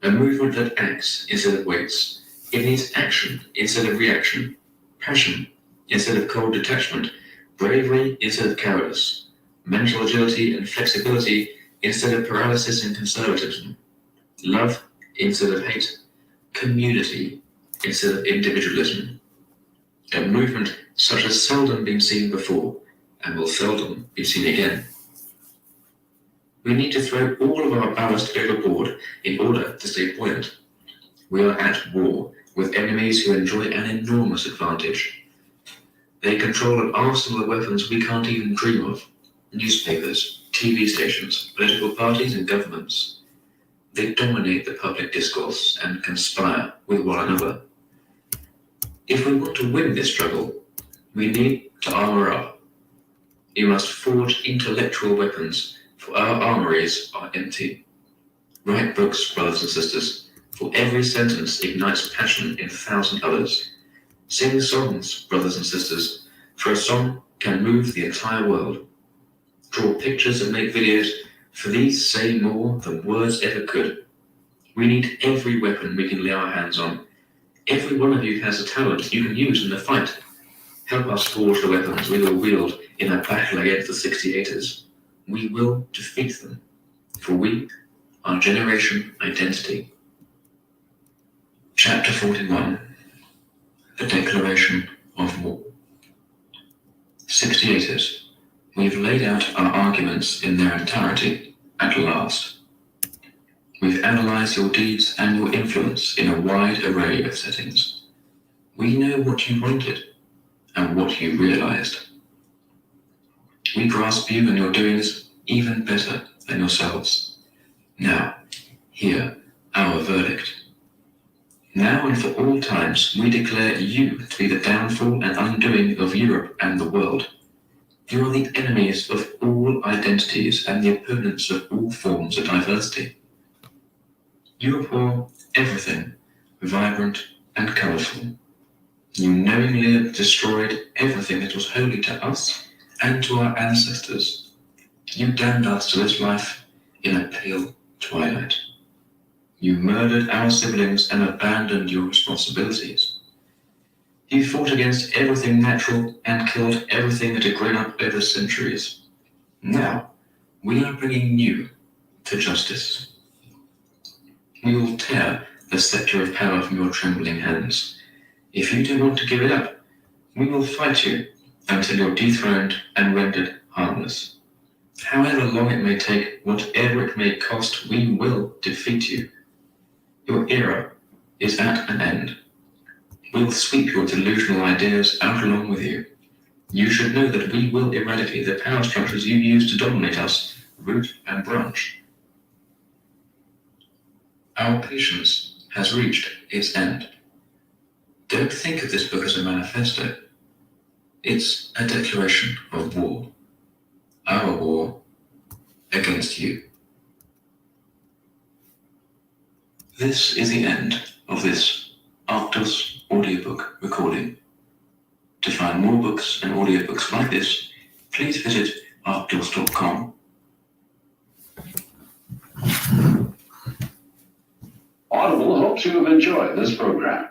A movement that acts instead of waits. It needs action instead of reaction, passion instead of cold detachment, bravery instead of cowardice, mental agility and flexibility instead of paralysis and conservatism, love instead of hate, community instead of individualism. A movement such as seldom been seen before and will seldom be seen again. We need to throw all of our ballast overboard in order to stay buoyant. We are at war with enemies who enjoy an enormous advantage. They control an arsenal of weapons we can't even dream of. Newspapers, TV stations, political parties and governments. They dominate the public discourse and conspire with one another. If we want to win this struggle, we need to armor up. We must forge intellectual weapons, for our armories are empty. Write books, brothers and sisters, for every sentence ignites passion in 1,000 others. Sing songs, brothers and sisters, for a song can move the entire world. Draw pictures and make videos, for these say more than words ever could. We need every weapon we can lay our hands on. Every one of you has a talent you can use in the fight. Help us forge the weapons we will wield in our battle against the 68ers. We will defeat them, for we, our generation identity. Chapter 41. The Declaration of War. 68ers. We've laid out our arguments in their entirety at last. We've analysed your deeds and your influence in a wide array of settings. We know what you wanted and what you realised. We grasp you and your doings even better than yourselves. Now, hear our verdict. Now and for all times, we declare you to be the downfall and undoing of Europe and the world. You are the enemies of all identities and the opponents of all forms of diversity. You abhor everything vibrant, and colourful. You knowingly destroyed everything that was holy to us and to our ancestors. You damned us to this life in a pale twilight. You murdered our siblings and abandoned your responsibilities. You fought against everything natural and killed everything that had grown up over centuries. Now, we are bringing you to justice. We will tear the scepter of power from your trembling hands. If you do want to give it up, we will fight you until you're dethroned and rendered harmless. However long it may take, whatever it may cost, we will defeat you. Your era is at an end. We will sweep your delusional ideas out along with you. You should know that we will eradicate the power structures you use to dominate us, root and branch. Our patience has reached its end. Don't think of this book as a manifesto. It's a declaration of war. Our war against you. This is the end of this Arctos audiobook recording. To find more books and audiobooks like this, please visit arctos.com. Audible hopes you have enjoyed this program.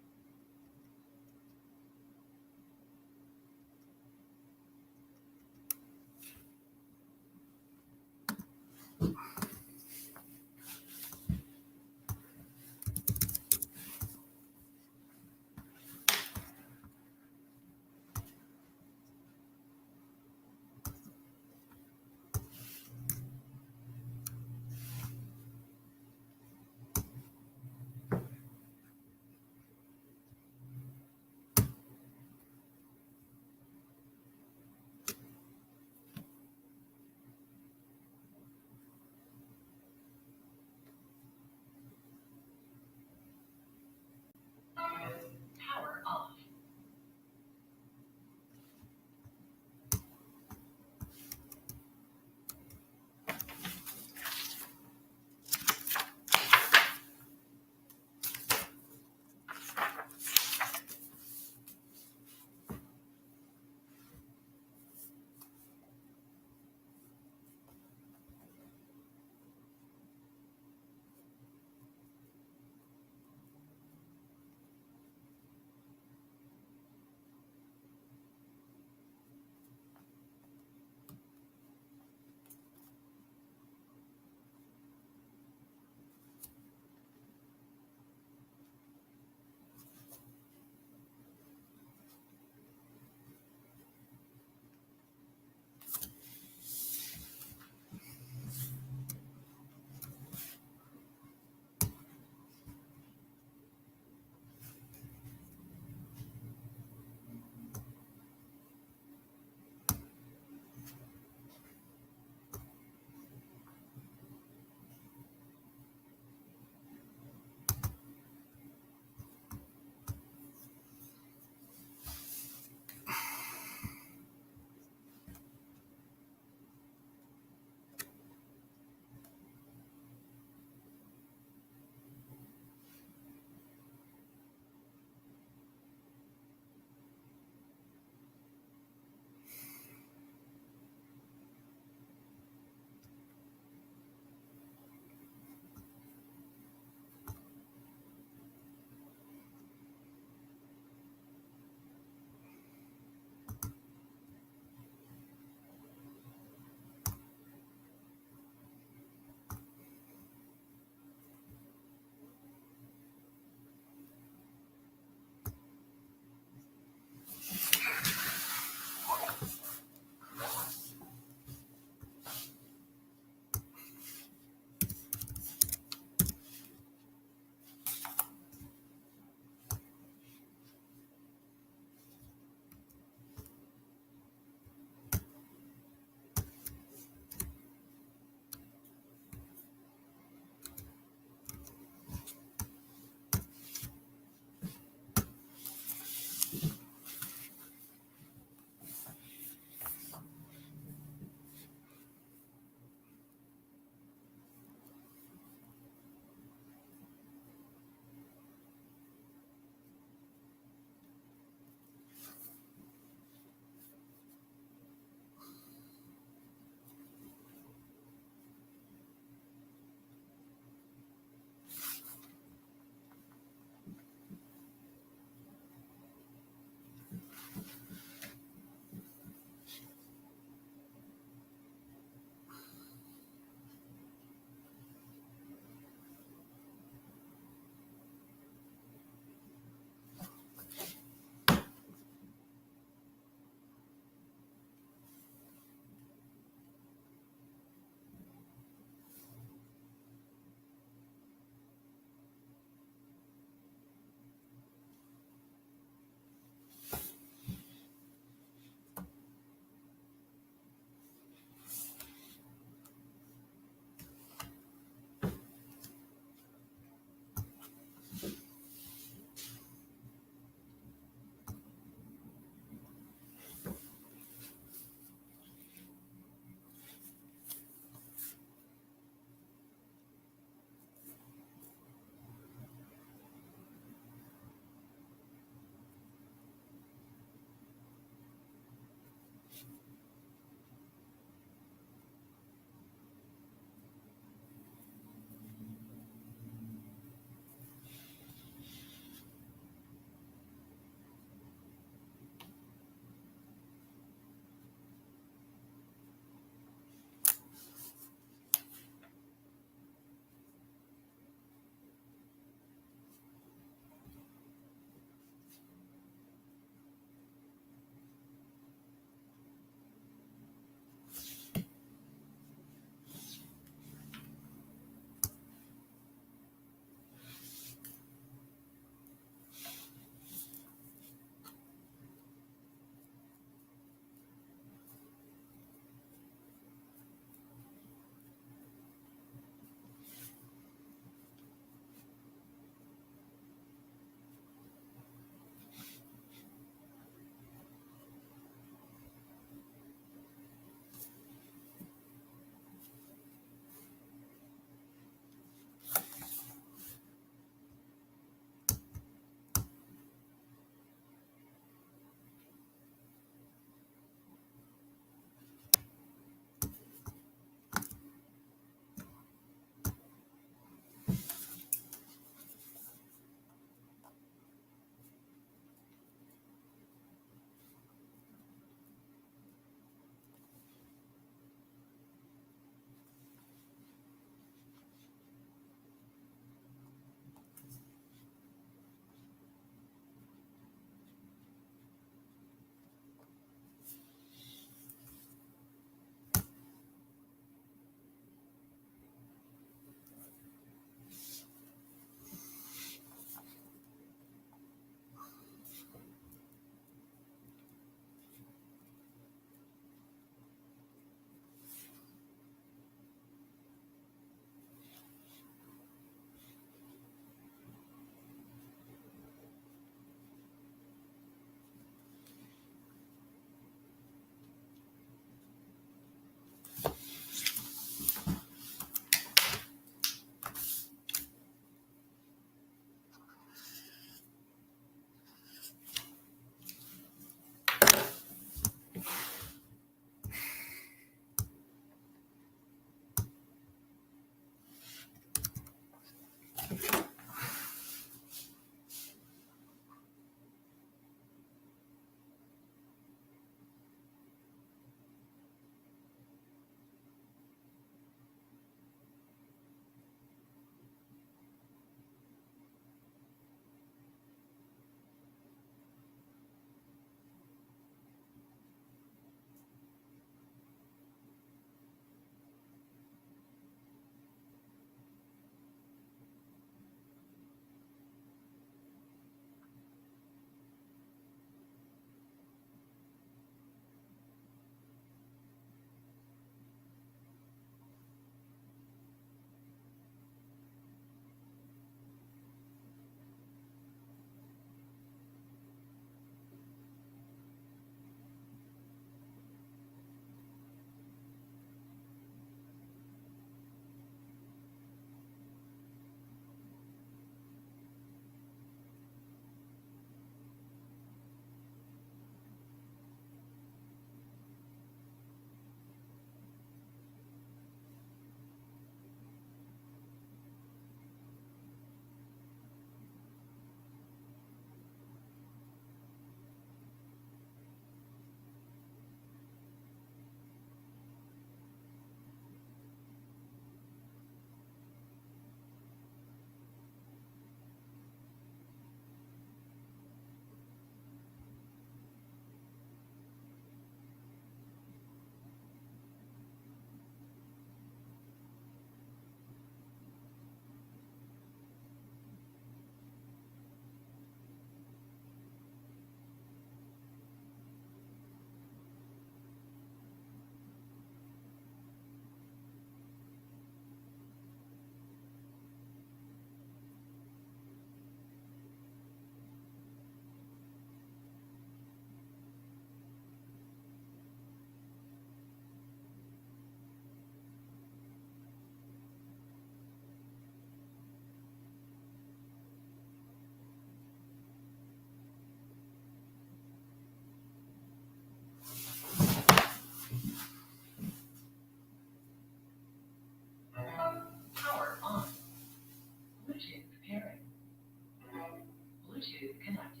connected.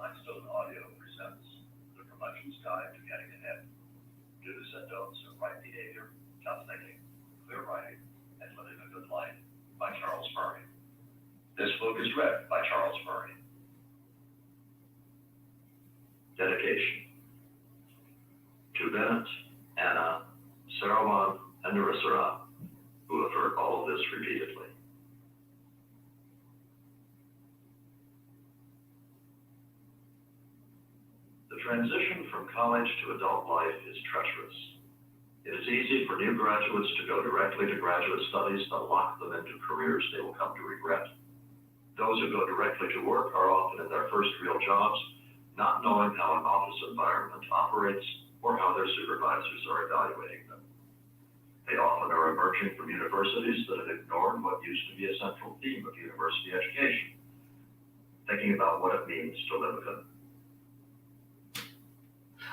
Limestone Audio presents The Curmudgeon's Guide to Getting Ahead. Do's and Don'ts of Right Behavior, Tough Thinking, Clear Writing, and Living a Good Life by Charles Murray. This book is read by Charles Murray. Dedication. To Bennett, Anna, Saruman, and Narissara, who have heard all of this repeatedly. The transition from college to adult life is treacherous. It is easy for new graduates to go directly to graduate studies that lock them into careers they will come to regret. Those who go directly to work are often in their first real jobs, not knowing how an office environment operates or how their supervisors are evaluating them. They often are emerging from universities that have ignored what used to be a central theme of university education, thinking about what it means to live a good.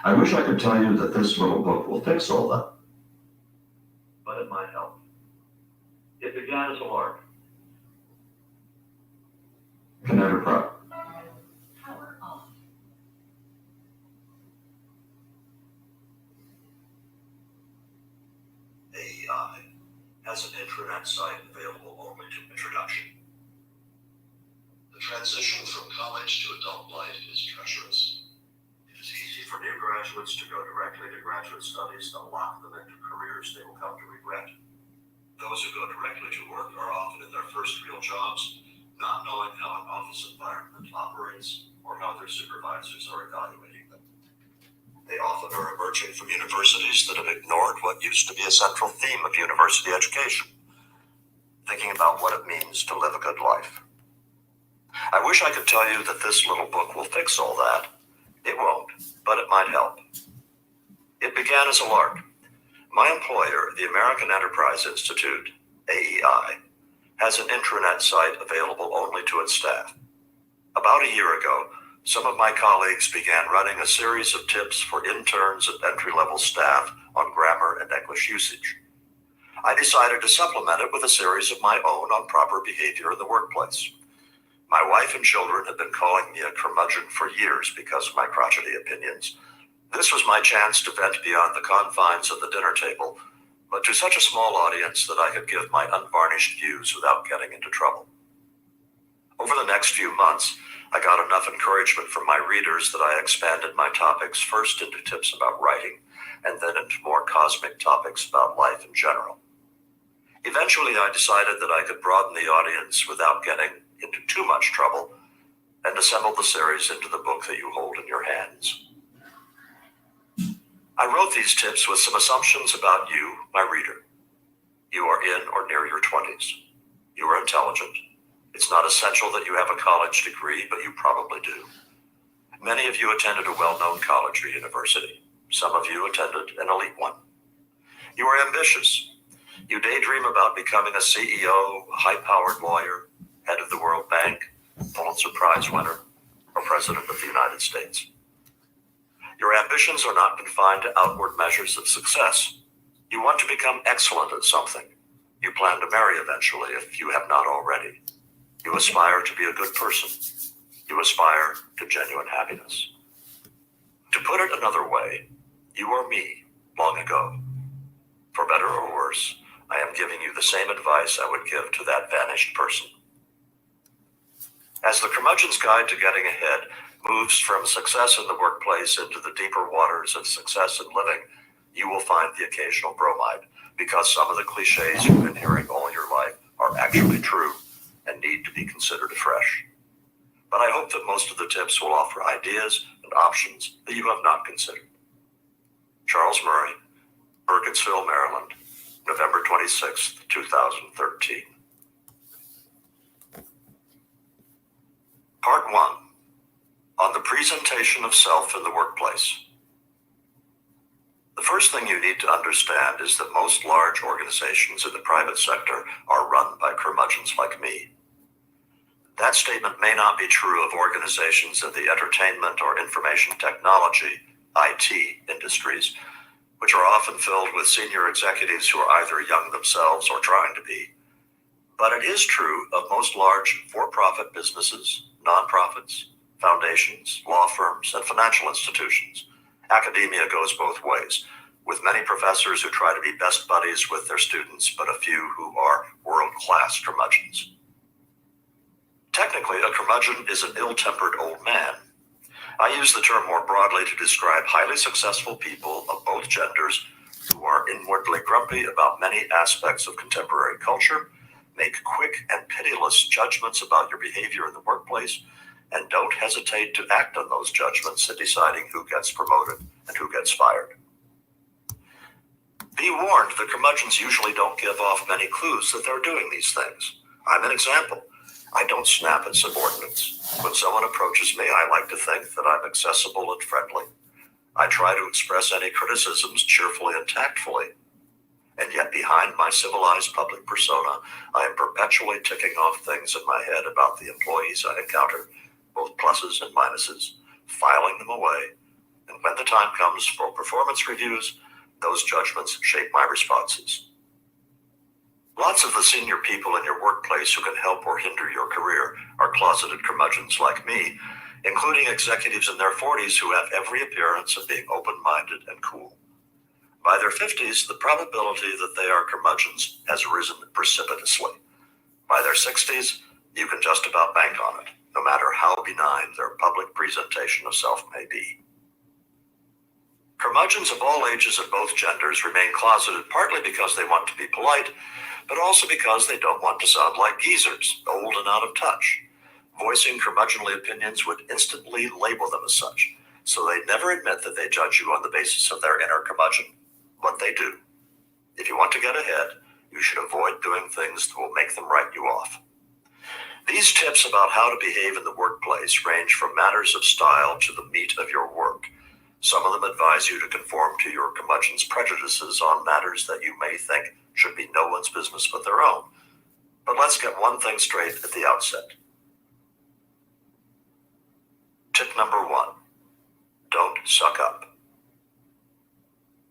I wish I could tell you that this little book will fix all that. But it might help. It began as a lark. Connector Pro. Power off. AEI has an intranet site available only to introduction. The transition from college to adult life is treacherous. It is easy for new graduates to go directly to graduate studies that lock them into careers they will come to regret. Those who go directly to work are often in their first real jobs, not knowing how an office environment operates or how their supervisors are evaluating them. They often are emerging from universities that have ignored what used to be a central theme of university education, thinking about what it means to live a good life. I wish I could tell you that this little book will fix all that. It won't, but it might help. It began as a lark. My employer, the American Enterprise Institute, AEI, has an intranet site available only to its staff. About a year ago, some of my colleagues began running a series of tips for interns and entry-level staff on grammar and English usage. I decided to supplement it with a series of my own on proper behavior in the workplace. My wife and children have been calling me a curmudgeon for years because of my crotchety opinions. This was my chance to vent beyond the confines of the dinner table, but to such a small audience that I could give my unvarnished views without getting into trouble. Over the next few months, I got enough encouragement from my readers that I expanded my topics first into tips about writing, and then into more cosmic topics about life in general. Eventually, I decided that I could broaden the audience without getting into too much trouble, and assembled the series into the book that you hold in your hands. I wrote these tips with some assumptions about you, my reader. You are in or near your 20s. You are intelligent. It's not essential that you have a college degree, but you probably do. Many of you attended a well-known college or university. Some of you attended an elite one. You are ambitious. You daydream about becoming a CEO, a high-powered lawyer, head of the World Bank, Pulitzer Prize winner, or President of the United States. Your ambitions are not confined to outward measures of success. You want to become excellent at something. You plan to marry eventually if you have not already. You aspire to be a good person. You aspire to genuine happiness. To put it another way, you are me long ago. For better or worse, I am giving you the same advice I would give to that vanished person. As the Curmudgeon's Guide to Getting Ahead, moves from success in the workplace into the deeper waters of success in living, you will find the occasional bromide, because some of the cliches you've been hearing all your life are actually true and need to be considered afresh. But I hope that most of the tips will offer ideas and options that you have not considered. Charles Murray, Burkittsville, Maryland, November 26, 2013. Part 1. On the presentation of self in the workplace. The first thing you need to understand is that most large organizations in the private sector are run by curmudgeons like me. That statement may not be true of organizations in the entertainment or information technology, IT, industries, which are often filled with senior executives who are either young themselves or trying to be. But it is true of most large for-profit businesses, nonprofits, foundations, law firms, and financial institutions. Academia goes both ways, with many professors who try to be best buddies with their students, but a few who are world-class curmudgeons. Technically, a curmudgeon is an ill-tempered old man. I use the term more broadly to describe highly successful people of both genders who are inwardly grumpy about many aspects of contemporary culture, make quick and pitiless judgments about your behavior in the workplace, and don't hesitate to act on those judgments in deciding who gets promoted and who gets fired. Be warned, the curmudgeons usually don't give off many clues that they're doing these things. I'm an example. I don't snap at subordinates. When someone approaches me, I like to think that I'm accessible and friendly. I try to express any criticisms cheerfully and tactfully. And yet behind my civilized public persona, I am perpetually ticking off things in my head about the employees I encounter, both pluses and minuses, filing them away, and when the time comes for performance reviews, those judgments shape my responses. Lots of the senior people in your workplace who can help or hinder your career are closeted curmudgeons like me, including executives in their 40s who have every appearance of being open-minded and cool. By their 50s, the probability that they are curmudgeons has risen precipitously. By their 60s, you can just about bank on it, no matter how benign their public presentation of self may be. Curmudgeons of all ages and both genders remain closeted partly because they want to be polite, but also because they don't want to sound like geezers, old and out of touch. Voicing curmudgeonly opinions would instantly label them as such, so they never admit that they judge you on the basis of their inner curmudgeon, but they do. If you want to get ahead, you should avoid doing things that will make them write you off. These tips about how to behave in the workplace range from matters of style to the meat of your work. Some of them advise you to conform to your curmudgeon's prejudices on matters that you may think should be no one's business but their own. But let's get one thing straight at the outset. Tip number 1, don't suck up.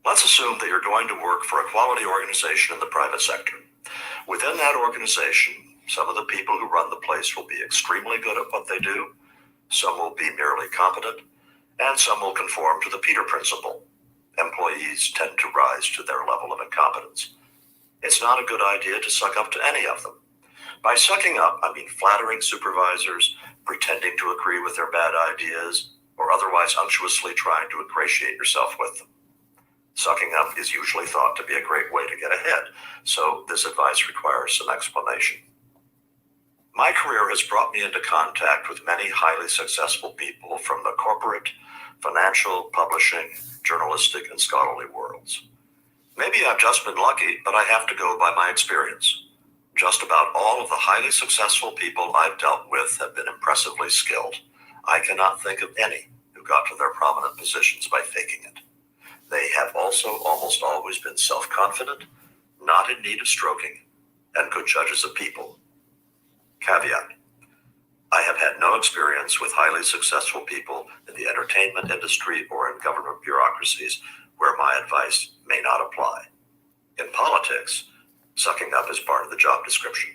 Let's assume that you're going to work for a quality organization in the private sector. Within that organization, some of the people who run the place will be extremely good at what they do, some will be merely competent, and some will conform to the Peter Principle. Employees tend to rise to their level of incompetence. It's not a good idea to suck up to any of them. By sucking up, I mean flattering supervisors, pretending to agree with their bad ideas, or otherwise unctuously trying to ingratiate yourself with them. Sucking up is usually thought to be a great way to get ahead, so this advice requires some explanation. My career has brought me into contact with many highly successful people from the corporate, financial, publishing, journalistic, and scholarly worlds. Maybe I've just been lucky, but I have to go by my experience. Just about all of the highly successful people I've dealt with have been impressively skilled. I cannot think of any who got to their prominent positions by faking it. They have also almost always been self-confident, not in need of stroking, and good judges of people. Caveat: I have had no experience with highly successful people in the entertainment industry or in government bureaucracies where my advice may not apply. In politics, sucking up is part of the job description.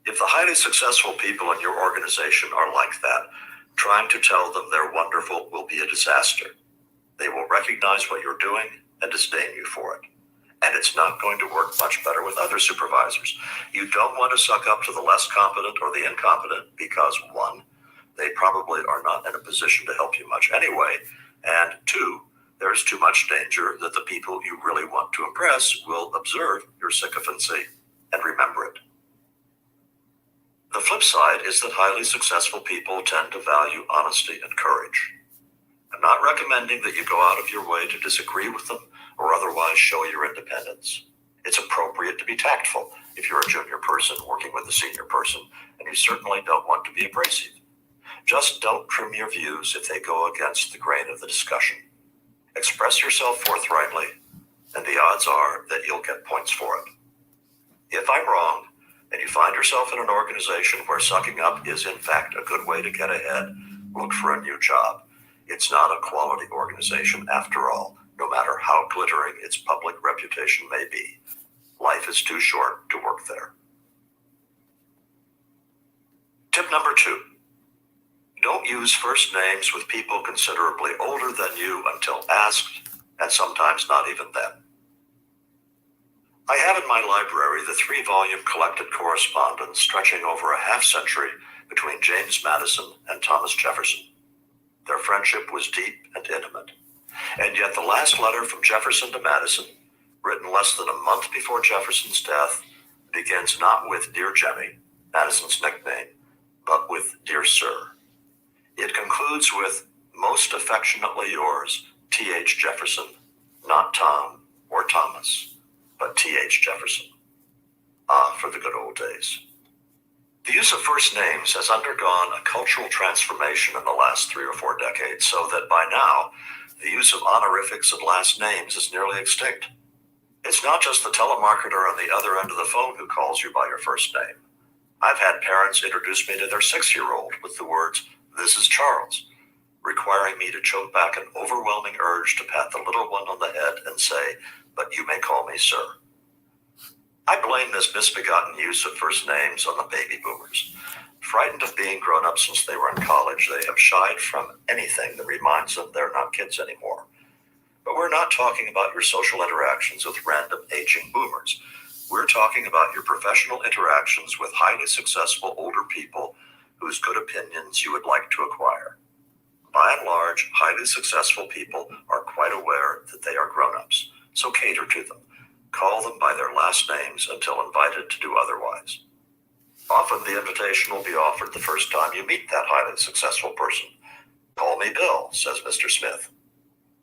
If the highly successful people in your organization are like that, trying to tell them they're wonderful will be a disaster. They will recognize what you're doing and disdain you for it. And it's not going to work much better with other supervisors. You don't want to suck up to the less competent or the incompetent because 1, they probably are not in a position to help you much anyway. And 2, there's too much danger that the people you really want to impress will observe your sycophancy and remember it. The flip side is that highly successful people tend to value honesty and courage. I'm not recommending that you go out of your way to disagree with them or otherwise show your independence. It's appropriate to be tactful if you're a junior person working with a senior person, and you certainly don't want to be abrasive. Just don't trim your views if they go against the grain of the discussion. Express yourself forthrightly, and the odds are that you'll get points for it. If I'm wrong, and you find yourself in an organization where sucking up is in fact a good way to get ahead, look for a new job. It's not a quality organization after all, no matter how glittering its public reputation may be. Life is too short to work there. Tip number 2. Don't use first names with people considerably older than you until asked, and sometimes not even then. I have in my library the 3-volume collected correspondence stretching over a half-century between James Madison and Thomas Jefferson. Their friendship was deep and intimate, and yet the last letter from Jefferson to Madison, written less than a month before Jefferson's death, begins not with Dear Jemmy, Madison's nickname, but with Dear Sir. It concludes with Most affectionately yours, T.H. Jefferson, not Tom or Thomas, but T.H. Jefferson. Ah, for the good old days. The use of first names has undergone a cultural transformation in the last 3 or 4 decades, so that by now, the use of honorifics and last names is nearly extinct. It's not just the telemarketer on the other end of the phone who calls you by your first name. I've had parents introduce me to their 6-year-old with the words, "This is Charles," requiring me to choke back an overwhelming urge to pat the little one on the head and say, "But you may call me sir." I blame this misbegotten use of first names on the baby boomers. Frightened of being grown up since they were in college, they have shied from anything that reminds them they're not kids anymore. But we're not talking about your social interactions with random aging boomers. We're talking about your professional interactions with highly successful older people whose good opinions you would like to acquire. By and large, highly successful people are quite aware that they are grown-ups, so cater to them. Call them by their last names until invited to do otherwise. Often the invitation will be offered the first time you meet that highly successful person. "Call me Bill," says Mr. Smith.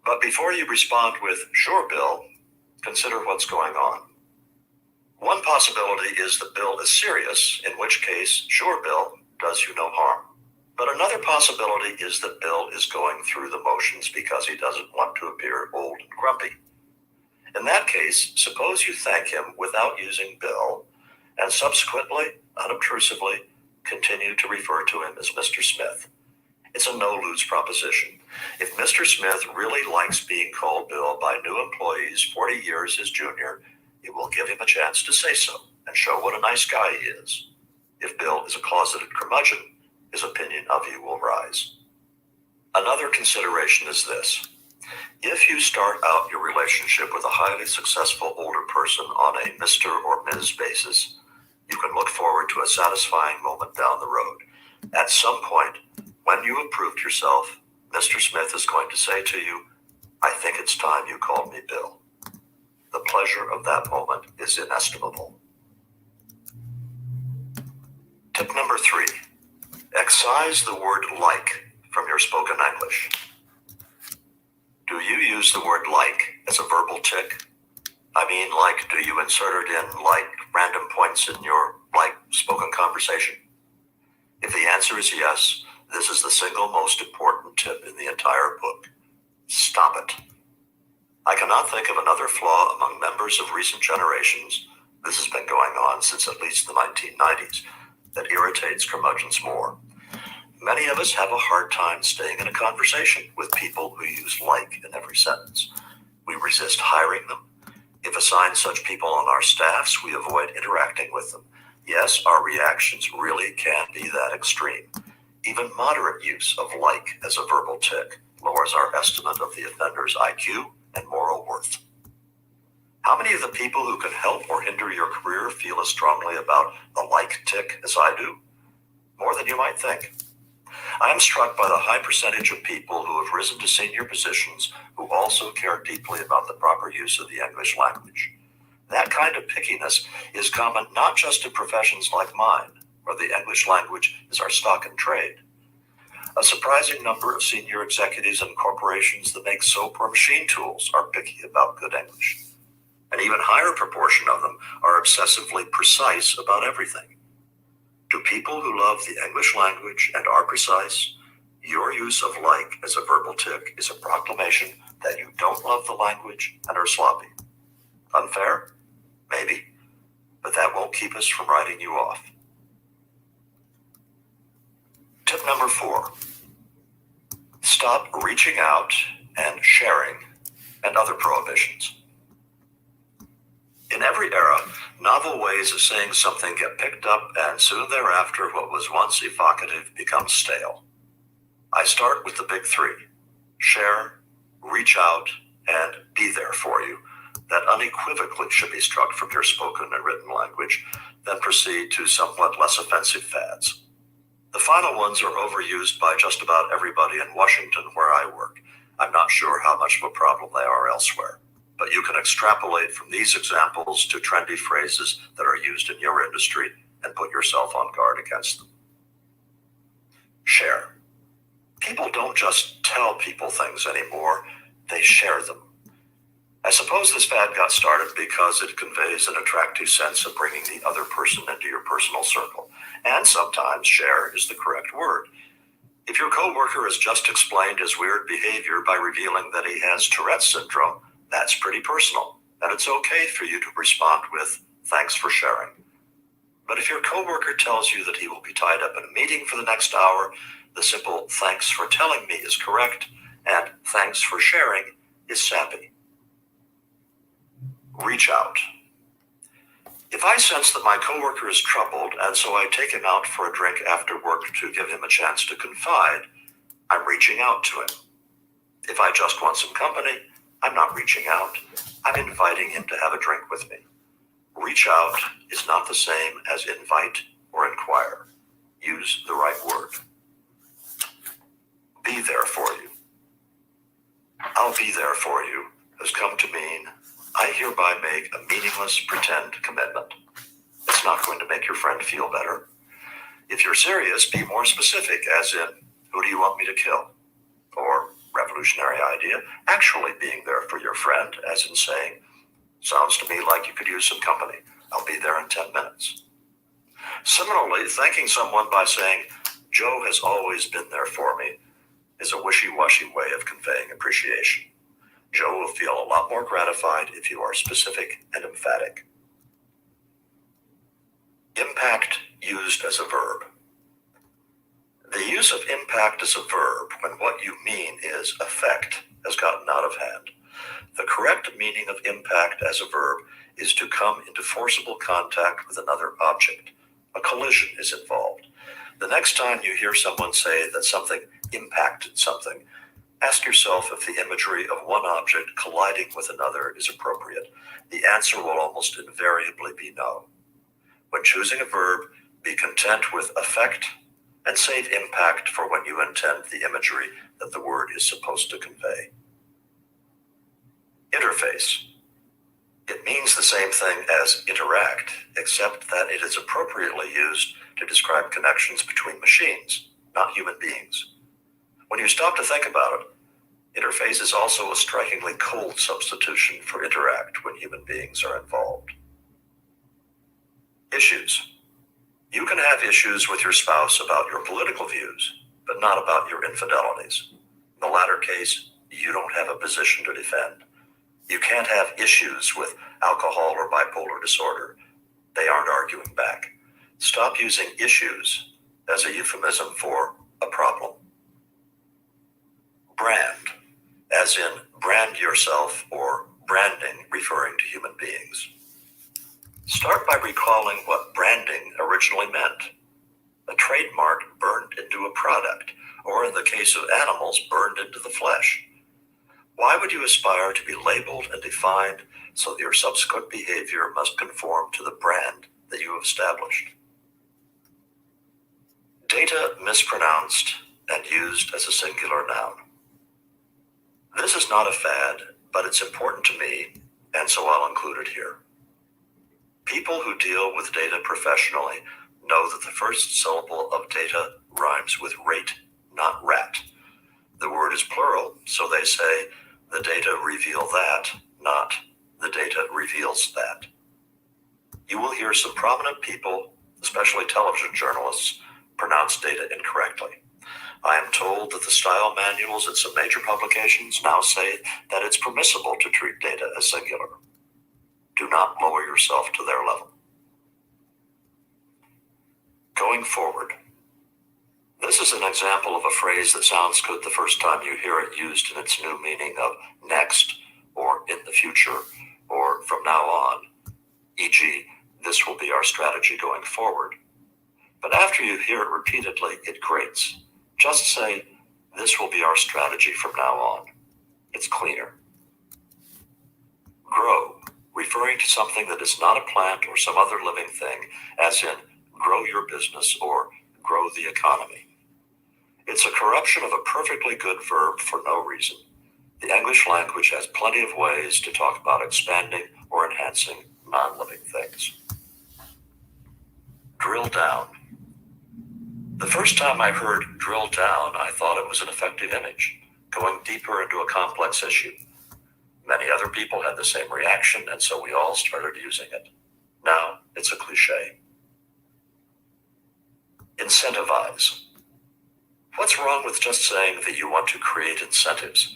But before you respond with, "Sure, Bill," consider what's going on. One possibility is that Bill is serious, in which case, "Sure, Bill," does you no harm. But another possibility is that Bill is going through the motions because he doesn't want to appear old and grumpy. In that case, suppose you thank him without using Bill, and subsequently, unobtrusively, continue to refer to him as Mr. Smith. It's a no-lose proposition. If Mr. Smith really likes being called Bill by new employees 40 years his junior, it will give him a chance to say so and show what a nice guy he is. If Bill is a closeted curmudgeon, his opinion of you will rise. Another consideration is this. If you start out your relationship with a highly successful older person on a Mr. or Ms. basis, you can look forward to a satisfying moment down the road. At some point, when you have proved yourself, Mr. Smith is going to say to you, "I think it's time you called me Bill." The pleasure of that moment is inestimable. Tip number 3. Excise the word "like" from your spoken English. Do you use the word "like" as a verbal tick? I mean, do you insert it in random points in your spoken conversation? If the answer is yes, this is the single most important tip in the entire book. Stop it. I cannot think of another flaw among members of recent generations, this has been going on since at least the 1990s, that irritates curmudgeons more. Many of us have a hard time staying in a conversation with people who use "like" in every sentence. We resist hiring them. If assigned such people on our staffs, we avoid interacting with them. Yes, our reactions really can be that extreme. Even moderate use of "like" as a verbal tick lowers our estimate of the offender's IQ and moral worth. How many of the people who can help or hinder your career feel as strongly about the "like" tick as I do? More than you might think. I am struck by the high percentage of people who have risen to senior positions who also care deeply about the proper use of the English language. That kind of pickiness is common not just in professions like mine, where the English language is our stock in trade. A surprising number of senior executives in corporations that make soap or machine tools are picky about good English. An even higher proportion of them are obsessively precise about everything. To people who love the English language and are precise, your use of like as a verbal tick is a proclamation that you don't love the language and are sloppy. Unfair? Maybe. But that won't keep us from writing you off. Tip number 4. Stop reaching out and sharing and other prohibitions. In every era, novel ways of saying something get picked up, and soon thereafter what was once evocative becomes stale. I start with the big 3. Share, reach out, and be there for you. That unequivocally should be struck from your spoken and written language, then proceed to somewhat less offensive fads. The final ones are overused by just about everybody in Washington where I work. I'm not sure how much of a problem they are elsewhere, but you can extrapolate from these examples to trendy phrases that are used in your industry and put yourself on guard against them. Share. People don't just tell people things anymore, they share them. I suppose this fad got started because it conveys an attractive sense of bringing the other person into your personal circle, and sometimes share is the correct word. If your coworker has just explained his weird behavior by revealing that he has Tourette's syndrome, that's pretty personal, and it's okay for you to respond with, "Thanks for sharing." But if your coworker tells you that he will be tied up in a meeting for the next hour, the simple "thanks for telling me" is correct, and "thanks for sharing" is sappy. Reach out. If I sense that my coworker is troubled, and so I take him out for a drink after work to give him a chance to confide, I'm reaching out to him. If I just want some company, I'm not reaching out. I'm inviting him to have a drink with me. Reach out is not the same as invite or inquire. Use the right word. Be there for you. I'll be there for you has come to mean I hereby make a meaningless pretend commitment. It's not going to make your friend feel better. If you're serious, be more specific, as in, who do you want me to kill? Or, revolutionary idea, actually being there for your friend, as in saying, sounds to me like you could use some company. I'll be there in 10 minutes. Similarly, thanking someone by saying, Joe has always been there for me, is a wishy-washy way of conveying appreciation. Joe will feel a lot more gratified if you are specific and emphatic. Impact used as a verb. The use of impact as a verb when what you mean is affect has gotten out of hand. The correct meaning of impact as a verb is to come into forcible contact with another object. A collision is involved. The next time you hear someone say that something impacted something, ask yourself if the imagery of one object colliding with another is appropriate. The answer will almost invariably be no. When choosing a verb, be content with affect and save impact for when you intend the imagery that the word is supposed to convey. Interface. It means the same thing as interact, except that it is appropriately used to describe connections between machines, not human beings. When you stop to think about it, interface is also a strikingly cold substitution for interact when human beings are involved. Issues. You can have issues with your spouse about your political views, but not about your infidelities. In the latter case, you don't have a position to defend. You can't have issues with alcohol or bipolar disorder. They aren't arguing back. Stop using issues as a euphemism for a problem. Brand, as in brand yourself or branding referring to human beings. Start by recalling what branding originally meant. A trademark burned into a product, or in the case of animals, burned into the flesh. Why would you aspire to be labeled and defined so that your subsequent behavior must conform to the brand that you have established? Data mispronounced and used as a singular noun. This is not a fad, but it's important to me, and so I'll include it here. People who deal with data professionally know that the first syllable of data rhymes with rate, not rat. The word is plural, so they say the data reveal that, not the data reveals that. You will hear some prominent people, especially television journalists, pronounce data incorrectly. I am told that the style manuals at some major publications now say that it's permissible to treat data as singular. Do not lower yourself to their level. Going forward. This is an example of a phrase that sounds good the first time you hear it used in its new meaning of next, or in the future, or from now on, e.g., this will be our strategy going forward. But after you hear it repeatedly, it grates. Just say, this will be our strategy from now on. It's cleaner. Grow, referring to something that is not a plant or some other living thing, as in grow your business or grow the economy. It's a corruption of a perfectly good verb for no reason. The English language has plenty of ways to talk about expanding or enhancing non-living things. Drill down. The first time I heard drill down, I thought it was an effective image, going deeper into a complex issue. Many other people had the same reaction, and so we all started using it. Now it's a cliche. Incentivize. What's wrong with just saying that you want to create incentives?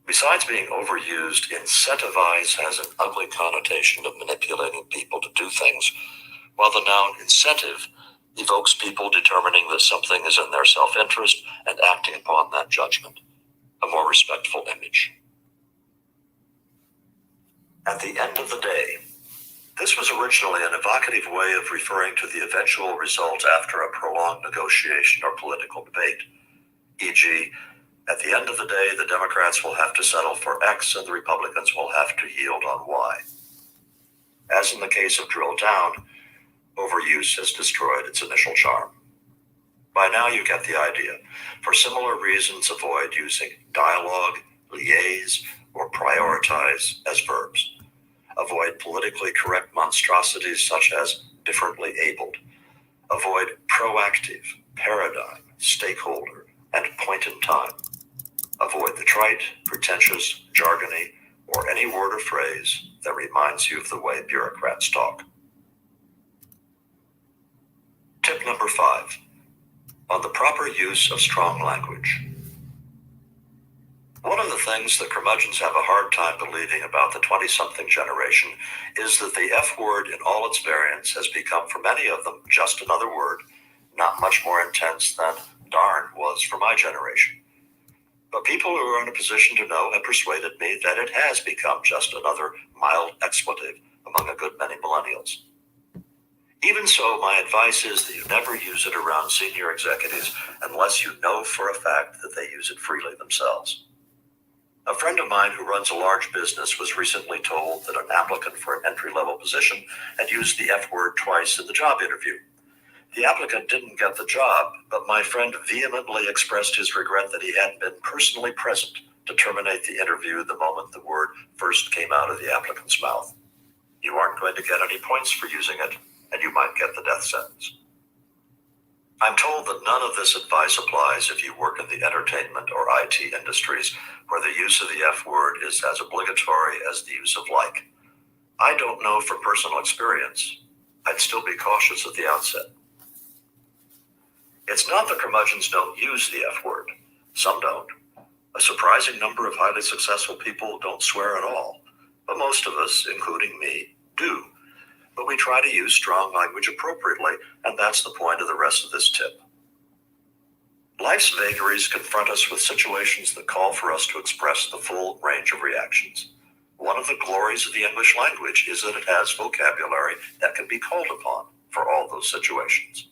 Besides being overused, incentivize has an ugly connotation of manipulating people to do things, while the noun incentive evokes people determining that something is in their self-interest and acting upon that judgment. A more respectful image. At the end of the day, this was originally an evocative way of referring to the eventual result after a prolonged negotiation or political debate. E.g., at the end of the day, the Democrats will have to settle for X and the Republicans will have to yield on Y. As in the case of drill down, overuse has destroyed its initial charm. By now you get the idea. For similar reasons, avoid using dialogue, liaise, or prioritize as verbs. Avoid politically correct monstrosities such as differently abled. Avoid proactive, paradigm, stakeholder, and point in time. Avoid the trite, pretentious, jargony, or any word or phrase that reminds you of the way bureaucrats talk. Tip number 5. On the proper use of strong language. One of the things that curmudgeons have a hard time believing about the 20-something generation is that the F word in all its variants has become for many of them just another word, not much more intense than darn was for my generation. But people who are in a position to know have persuaded me that it has become just another mild expletive among a good many millennials. Even so, my advice is that you never use it around senior executives unless you know for a fact that they use it freely themselves. A friend of mine who runs a large business was recently told that an applicant for an entry-level position had used the F word twice in the job interview. The applicant didn't get the job, but my friend vehemently expressed his regret that he hadn't been personally present to terminate the interview the moment the word first came out of the applicant's mouth. You aren't going to get any points for using it, and you might get the death sentence. I'm told that none of this advice applies if you work in the entertainment or IT industries, where the use of the F word is as obligatory as the use of like. I don't know from personal experience. I'd still be cautious at the outset. It's not that curmudgeons don't use the F word. Some don't. A surprising number of highly successful people don't swear at all, but most of us, including me, do. But we try to use strong language appropriately, and that's the point of the rest of this tip. Life's vagaries confront us with situations that call for us to express the full range of reactions. One of the glories of the English language is that it has vocabulary that can be called upon for all those situations.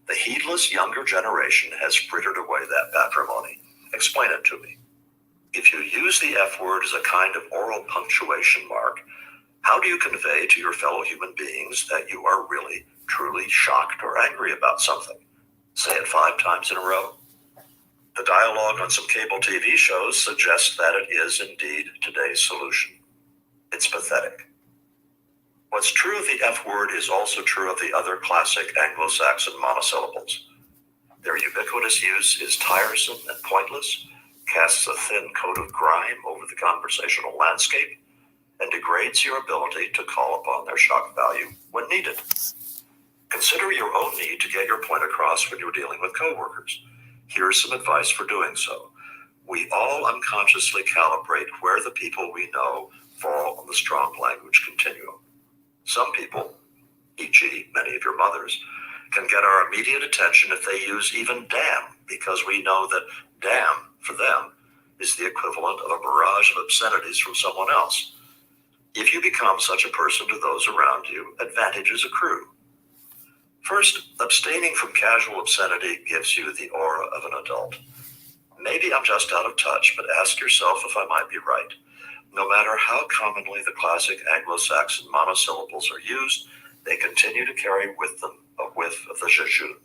The heedless younger generation has frittered away that patrimony. Explain it to me. If you use the F word as a kind of oral punctuation mark, how do you convey to your fellow human beings that you are really, truly shocked or angry about something? Say it 5 times in a row. The dialogue on some cable TV shows suggests that it is indeed today's solution. It's pathetic. What's true of the F word is also true of the other classic Anglo-Saxon monosyllables. Their ubiquitous use is tiresome and pointless, casts a thin coat of grime over the conversational landscape, and degrades your ability to call upon their shock value when needed. Consider your own need to get your point across when you're dealing with coworkers. Here's some advice for doing so. We all unconsciously calibrate where the people we know fall on the strong language continuum. Some people, e.g. many of your mothers, can get our immediate attention if they use even damn, because we know that damn, for them, is the equivalent of a barrage of obscenities from someone else. If you become such a person to those around you, advantages accrue. First, abstaining from casual obscenity gives you the aura of an adult. Maybe I'm just out of touch, but ask yourself if I might be right. No matter how commonly the classic Anglo-Saxon monosyllables are used, they continue to carry with them a whiff of the jejune.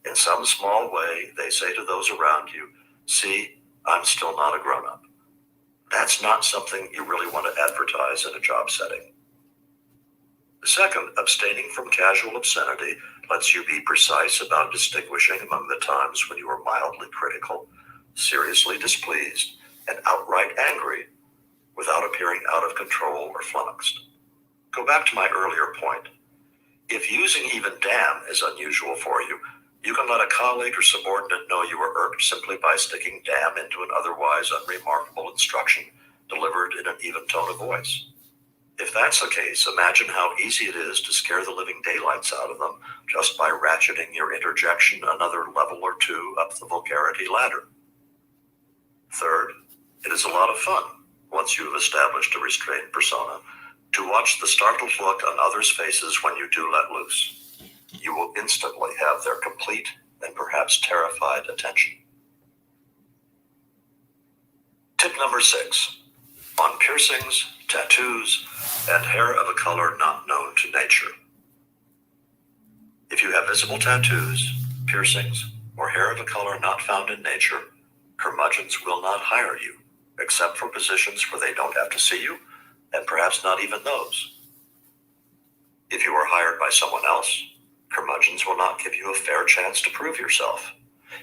In some small way, they say to those around you, "See, I'm still not a grown-up." That's not something you really want to advertise in a job setting. Second, abstaining from casual obscenity lets you be precise about distinguishing among the times when you are mildly critical, seriously displeased, and outright angry without appearing out of control or flummoxed. Go back to my earlier point. If using even damn is unusual for you, you can let a colleague or subordinate know you are irked simply by sticking damn into an otherwise unremarkable instruction delivered in an even tone of voice. If that's the case, imagine how easy it is to scare the living daylights out of them just by ratcheting your interjection another level or two up the vulgarity ladder. Third, it is a lot of fun, once you have established a restrained persona, to watch the startled look on others' faces when you do let loose. You will instantly have their complete and perhaps terrified attention. Tip number 6. On piercings, tattoos, and hair of a color not known to nature. If you have visible tattoos, piercings, or hair of a color not found in nature, curmudgeons will not hire you, except for positions where they don't have to see you, and perhaps not even those. If you are hired by someone else, curmudgeons will not give you a fair chance to prove yourself.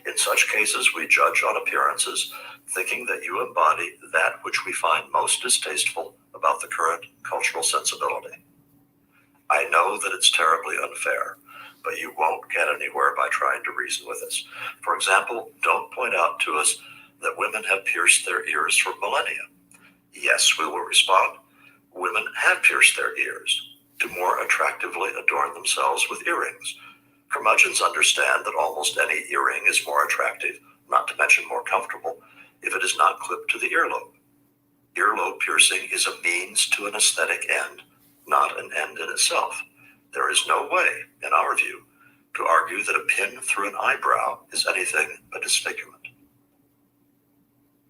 In such cases, we judge on appearances, thinking that you embody that which we find most distasteful about the current cultural sensibility. I know that it's terribly unfair, but you won't get anywhere by trying to reason with us. For example, don't point out to us that women have pierced their ears for millennia. Yes, we will respond. Women have pierced their ears to more attractively adorn themselves with earrings. Curmudgeons understand that almost any earring is more attractive, not to mention more comfortable, if it is not clipped to the earlobe. Earlobe piercing is a means to an aesthetic end, not an end in itself. There is no way, in our view, to argue that a pin through an eyebrow is anything but disfigurement.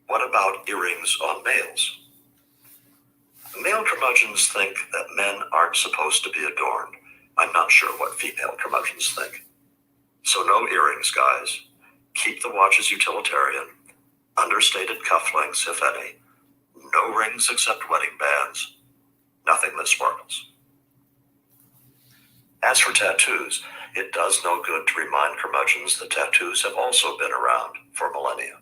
What about earrings on males? Male curmudgeons think that men aren't supposed to be adorned. I'm not sure what female curmudgeons think. So no earrings, guys. Keep the watches utilitarian. Understated cufflinks, if any. No rings except wedding bands. Nothing that sparkles. As for tattoos, it does no good to remind curmudgeons that tattoos have also been around for millennia.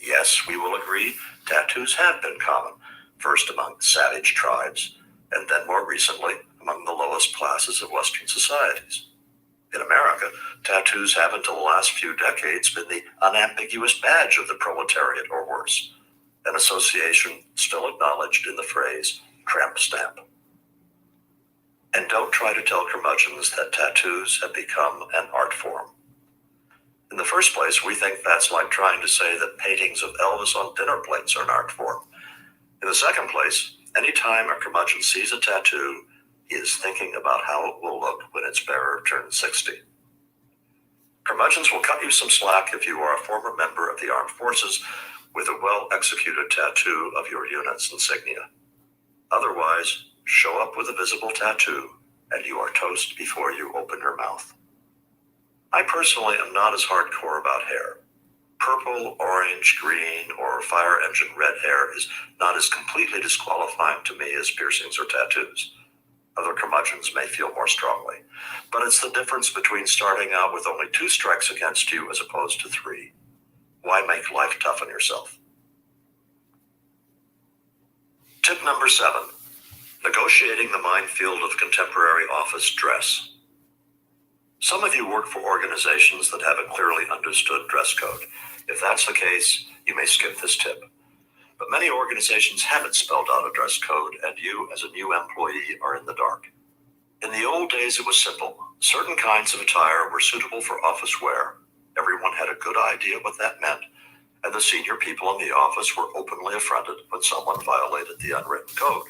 Yes, we will agree, tattoos have been common, first among savage tribes, and then more recently among the lowest classes of Western societies. In America, tattoos have until the last few decades been the unambiguous badge of the proletariat or worse, an association still acknowledged in the phrase tramp stamp. And don't try to tell curmudgeons that tattoos have become an art form. In the first place, we think that's like trying to say that paintings of Elvis on dinner plates are an art form. In the second place, any time a curmudgeon sees a tattoo, he is thinking about how it will look when its bearer turns 60. Curmudgeons will cut you some slack if you are a former member of the armed forces with a well-executed tattoo of your unit's insignia. Otherwise, show up with a visible tattoo, and you are toast before you open your mouth. I personally am not as hardcore about hair. Purple, orange, green, or fire engine red hair is not as completely disqualifying to me as piercings or tattoos. Other curmudgeons may feel more strongly, but it's the difference between starting out with only 2 strikes against you as opposed to 3. Why make life tough on yourself? Tip number 7, negotiating the minefield of contemporary office dress. Some of you work for organizations that have a clearly understood dress code. If that's the case, you may skip this tip. But many organizations haven't spelled out a dress code, and you, as a new employee, are in the dark. In the old days, it was simple. Certain kinds of attire were suitable for office wear. Everyone had a good idea what that meant, and the senior people in the office were openly affronted when someone violated the unwritten code.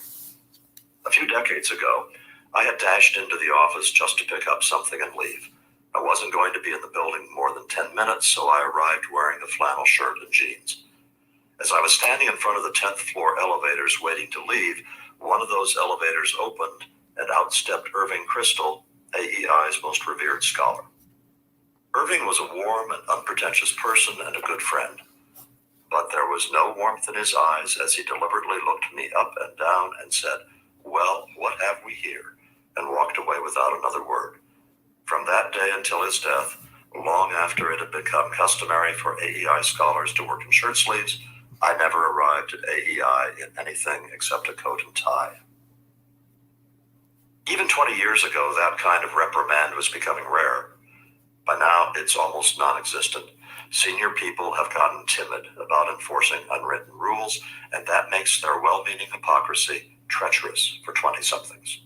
A few decades ago, I had dashed into the office just to pick up something and leave. I wasn't going to be in the building more than 10 minutes, so I arrived wearing a flannel shirt and jeans. As I was standing in front of the 10th floor elevators waiting to leave, one of those elevators opened and out stepped Irving Kristol, AEI's most revered scholar. Irving was a warm and unpretentious person and a good friend, but there was no warmth in his eyes as he deliberately looked me up and down and said, "Well, what have we here?" and walked away without another word. From that day until his death, long after it had become customary for AEI scholars to work in shirt sleeves, I never arrived at AEI in anything except a coat and tie. Even 20 years ago, that kind of reprimand was becoming rare. By now, it's almost non-existent. Senior people have gotten timid about enforcing unwritten rules, and that makes their well-meaning hypocrisy treacherous for 20-somethings.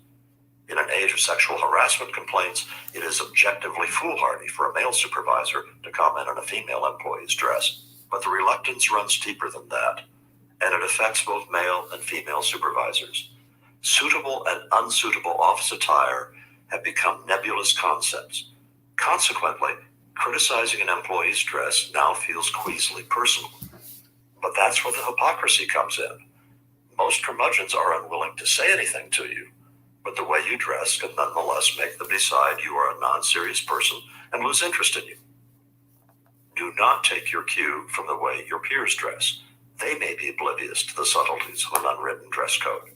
In an age of sexual harassment complaints, it is objectively foolhardy for a male supervisor to comment on a female employee's dress. But the reluctance runs deeper than that, and it affects both male and female supervisors. Suitable and unsuitable office attire have become nebulous concepts. Consequently, criticizing an employee's dress now feels queasily personal. But that's where the hypocrisy comes in. Most curmudgeons are unwilling to say anything to you, but the way you dress can nonetheless make them decide you are a non-serious person and lose interest in you. Do not take your cue from the way your peers dress. They may be oblivious to the subtleties of an unwritten dress code.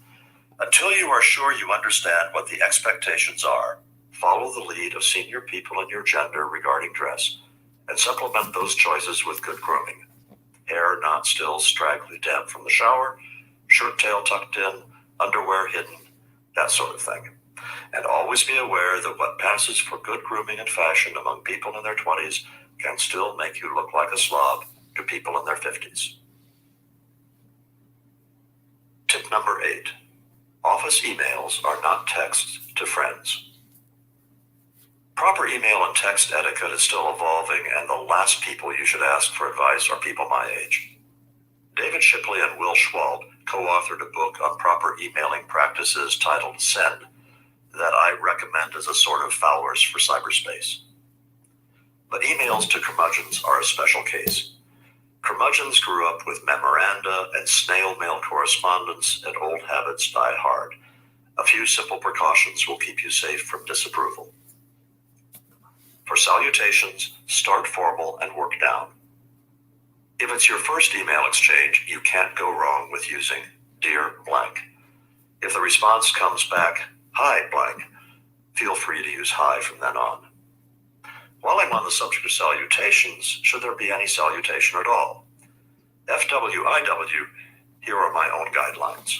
Until you are sure you understand what the expectations are, follow the lead of senior people in your gender regarding dress, and supplement those choices with good grooming. Hair not still straggly damp from the shower, shirt tail tucked in, underwear hidden, that sort of thing. And always be aware that what passes for good grooming and fashion among people in their 20s can still make you look like a slob to people in their 50s. Tip number 8. Office emails are not texts to friends. Proper email and text etiquette is still evolving, and the last people you should ask for advice are people my age. David Shipley and Will Schwalb co-authored a book on proper emailing practices titled Send that I recommend as a sort of Fowler's for cyberspace. But emails to curmudgeons are a special case. Curmudgeons grew up with memoranda and snail mail correspondence, and old habits die hard. A few simple precautions will keep you safe from disapproval. For salutations, start formal and work down. If it's your first email exchange, you can't go wrong with using Dear Blank. If the response comes back, Hi Blank, feel free to use hi from then on. While I'm on the subject of salutations, should there be any salutation at all? FWIW, here are my own guidelines.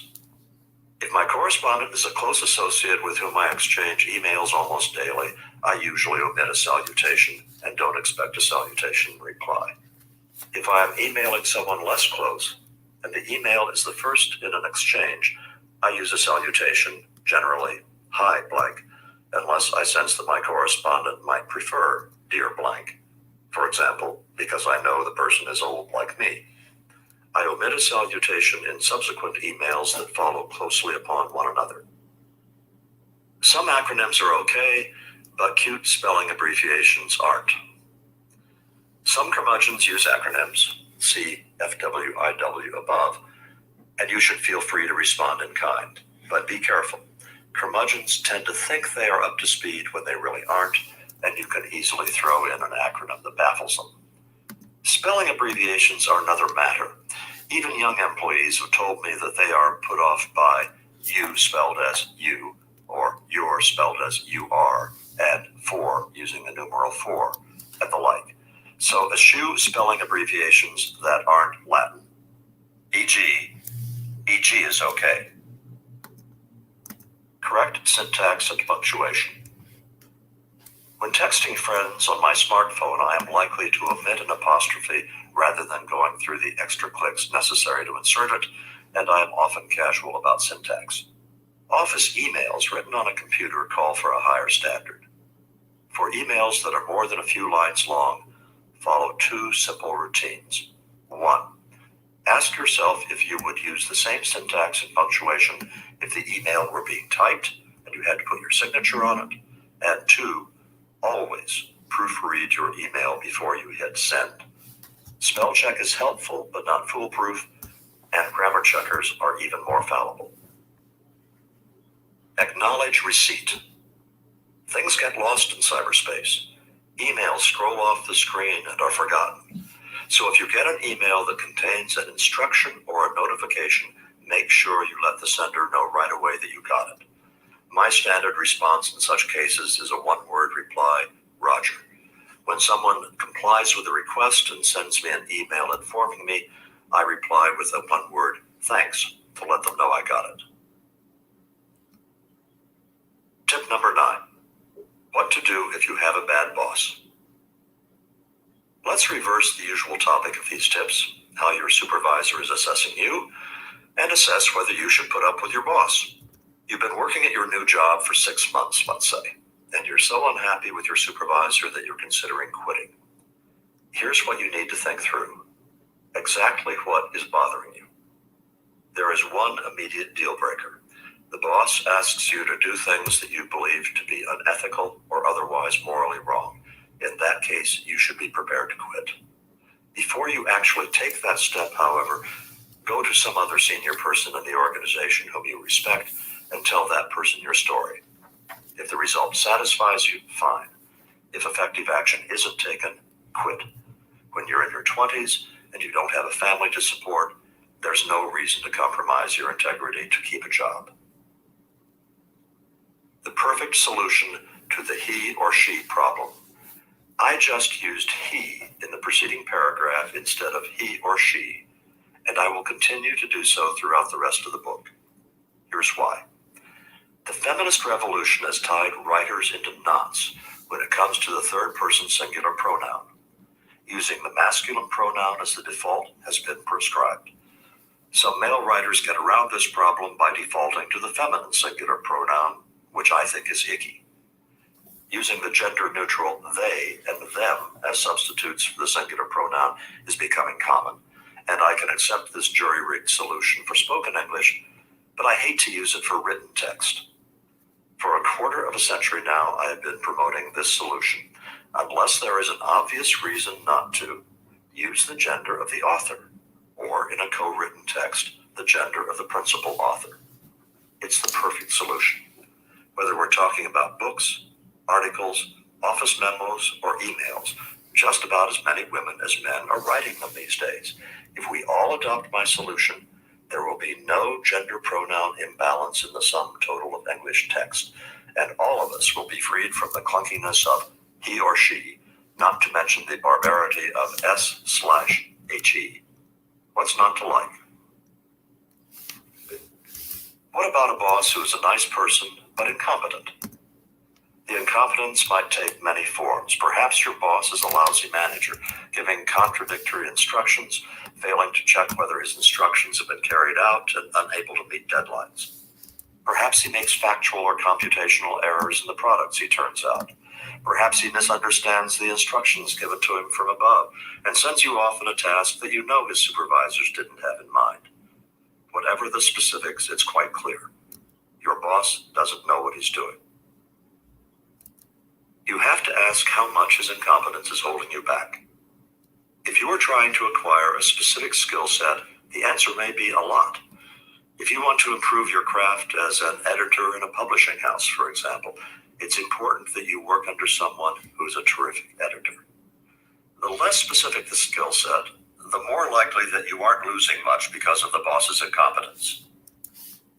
If my correspondent is a close associate with whom I exchange emails almost daily, I usually omit a salutation and don't expect a salutation reply. If I am emailing someone less close, and the email is the first in an exchange, I use a salutation, generally, Hi Blank, unless I sense that my correspondent might prefer Dear Blank. For example, because I know the person is old like me. I omit a salutation in subsequent emails that follow closely upon one another. Some acronyms are okay, but cute spelling abbreviations aren't. Some curmudgeons use acronyms, see FWIW above, and you should feel free to respond in kind. But be careful. Curmudgeons tend to think they are up to speed when they really aren't, and you can easily throw in an acronym that baffles them. Spelling abbreviations are another matter. Even young employees have told me that they are put off by you spelled as you, or you're spelled as you are, and for using the numeral 4, and the like. So eschew spelling abbreviations that aren't Latin. E.g., E.g. is okay. Correct syntax and punctuation. When texting friends on my smartphone, I am likely to omit an apostrophe rather than going through the extra clicks necessary to insert it, and I am often casual about syntax. Office emails written on a computer call for a higher standard. For emails that are more than a few lines long, follow 2 simple routines. 1. Ask yourself if you would use the same syntax and punctuation if the email were being typed and you had to put your signature on it. And 2, always proofread your email before you hit send. Spell check is helpful but not foolproof, and grammar checkers are even more fallible. Acknowledge receipt. Things get lost in cyberspace. Emails scroll off the screen and are forgotten. So if you get an email that contains an instruction or a notification, make sure you let the sender know right away that you got it. My standard response in such cases is a one-word reply, Roger. When someone complies with a request and sends me an email informing me, I reply with a one-word, thanks, to let them know I got it. Tip number 9. What to do if you have a bad boss. Let's reverse the usual topic of these tips, how your supervisor is assessing you, and assess whether you should put up with your boss. You've been working at your new job for 6 months, let's say, and you're so unhappy with your supervisor that you're considering quitting. Here's what you need to think through. Exactly what is bothering you. There is one immediate deal breaker. The boss asks you to do things that you believe to be unethical or otherwise morally wrong. In that case, you should be prepared to quit. Before you actually take that step, however, go to some other senior person in the organization whom you respect and tell that person your story. If the result satisfies you, fine. If effective action isn't taken, quit. When you're in your 20s and you don't have a family to support, there's no reason to compromise your integrity to keep a job. The perfect solution to the he or she problem. I just used he in the preceding paragraph instead of he or she, and I will continue to do so throughout the rest of the book. Here's why. The feminist revolution has tied writers into knots when it comes to the third-person singular pronoun. Using the masculine pronoun as the default has been prescribed. Some male writers get around this problem by defaulting to the feminine singular pronoun, which I think is icky. Using the gender-neutral they and them as substitutes for the singular pronoun is becoming common, and I can accept this jury-rigged solution for spoken English, but I hate to use it for written text. For a quarter of a century now, I have been promoting this solution. Unless there is an obvious reason not to, use the gender of the author, or in a co-written text, the gender of the principal author. It's the perfect solution. Whether we're talking about books, articles, office memos, or emails, just about as many women as men are writing them these days. If we all adopt my solution, there will be no gender pronoun imbalance in the sum total of English text, and all of us will be freed from the clunkiness of he or she, not to mention the barbarity of S/HE. What's not to like? What about a boss who is a nice person but incompetent? The incompetence might take many forms. Perhaps your boss is a lousy manager, giving contradictory instructions, failing to check whether his instructions have been carried out, and unable to meet deadlines. Perhaps he makes factual or computational errors in the products he turns out. Perhaps he misunderstands the instructions given to him from above and sends you off on a task that you know his supervisors didn't have in mind. Whatever the specifics, it's quite clear. Your boss doesn't know what he's doing. You have to ask how much his incompetence is holding you back. If you are trying to acquire a specific skill set, the answer may be a lot. If you want to improve your craft as an editor in a publishing house, for example, it's important that you work under someone who's a terrific editor. The less specific the skill set, the more likely that you aren't losing much because of the boss's incompetence.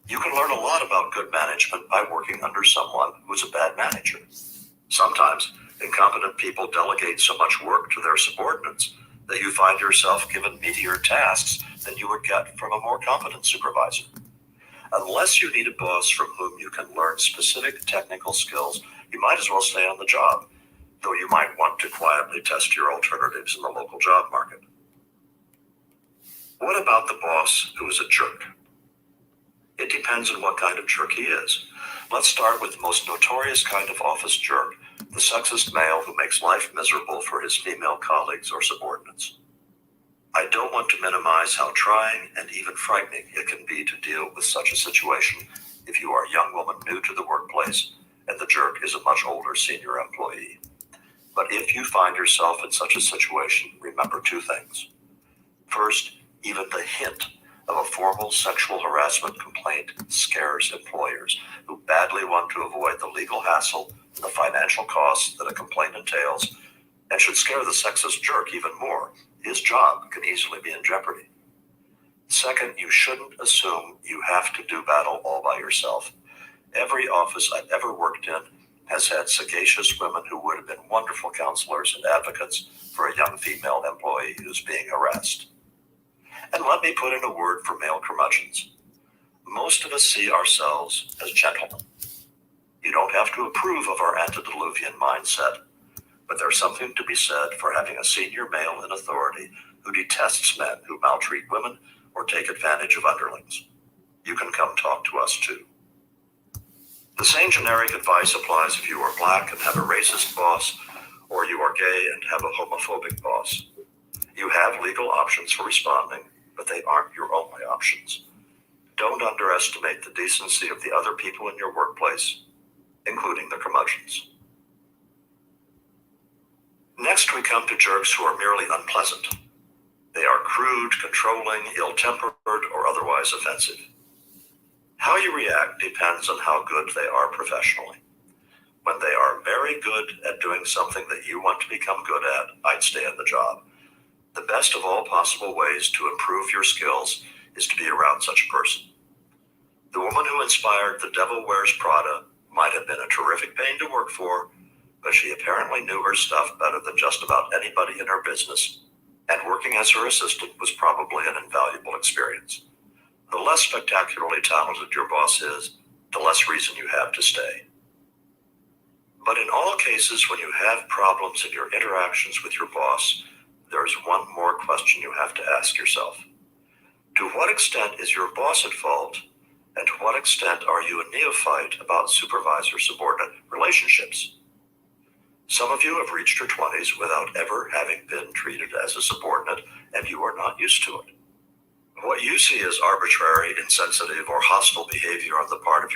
You can learn a lot about good management by working under someone who's a bad manager. Sometimes, incompetent people delegate so much work to their subordinates that you find yourself given meatier tasks than you would get from a more competent supervisor. Unless you need a boss from whom you can learn specific technical skills, you might as well stay on the job, though you might want to quietly test your alternatives in the local job market. What about the boss who is a jerk? It depends on what kind of jerk he is. Let's start with the most notorious kind of office jerk, the sexist male who makes life miserable for his female colleagues or subordinates. I don't want to minimize how trying and even frightening it can be to deal with such a situation if you are a young woman new to the workplace and the jerk is a much older senior employee. But if you find yourself in such a situation, remember two things. First, even the hint of a formal sexual harassment complaint scares employers who badly want to avoid the legal hassle and the financial costs that a complaint entails, and should scare the sexist jerk even more. His job can easily be in jeopardy. Second, you shouldn't assume you have to do battle all by yourself. Every office I've ever worked in has had sagacious women who would have been wonderful counselors and advocates for a young female employee who's being harassed. And let me put in a word for male curmudgeons. Most of us see ourselves as gentlemen. You don't have to approve of our antediluvian mindset, but there's something to be said for having a senior male in authority who detests men who maltreat women or take advantage of underlings. You can come talk to us too. The same generic advice applies if you are black and have a racist boss, or you are gay and have a homophobic boss. You have legal options for responding, but they aren't your only options. Don't underestimate the decency of the other people in your workplace, including the curmudgeons. Next, we come to jerks who are merely unpleasant. They are crude, controlling, ill-tempered, or otherwise offensive. How you react depends on how good they are professionally. When they are very good at doing something that you want to become good at, I'd stay in the job. The best of all possible ways to improve your skills is to be around such a person. The woman who inspired The Devil Wears Prada might have been a terrific pain to work for, but she apparently knew her stuff better than just about anybody in her business, and working as her assistant was probably an invaluable experience. The less spectacularly talented your boss is, the less reason you have to stay. But in all cases, when you have problems in your interactions with your boss, there is one more question you have to ask yourself. To what extent is your boss at fault, and to what extent are you a neophyte about supervisor-subordinate relationships? Some of you have reached your 20s without ever having been treated as a subordinate, and you are not used to it. What you see as arbitrary, insensitive, or hostile behavior on the part of your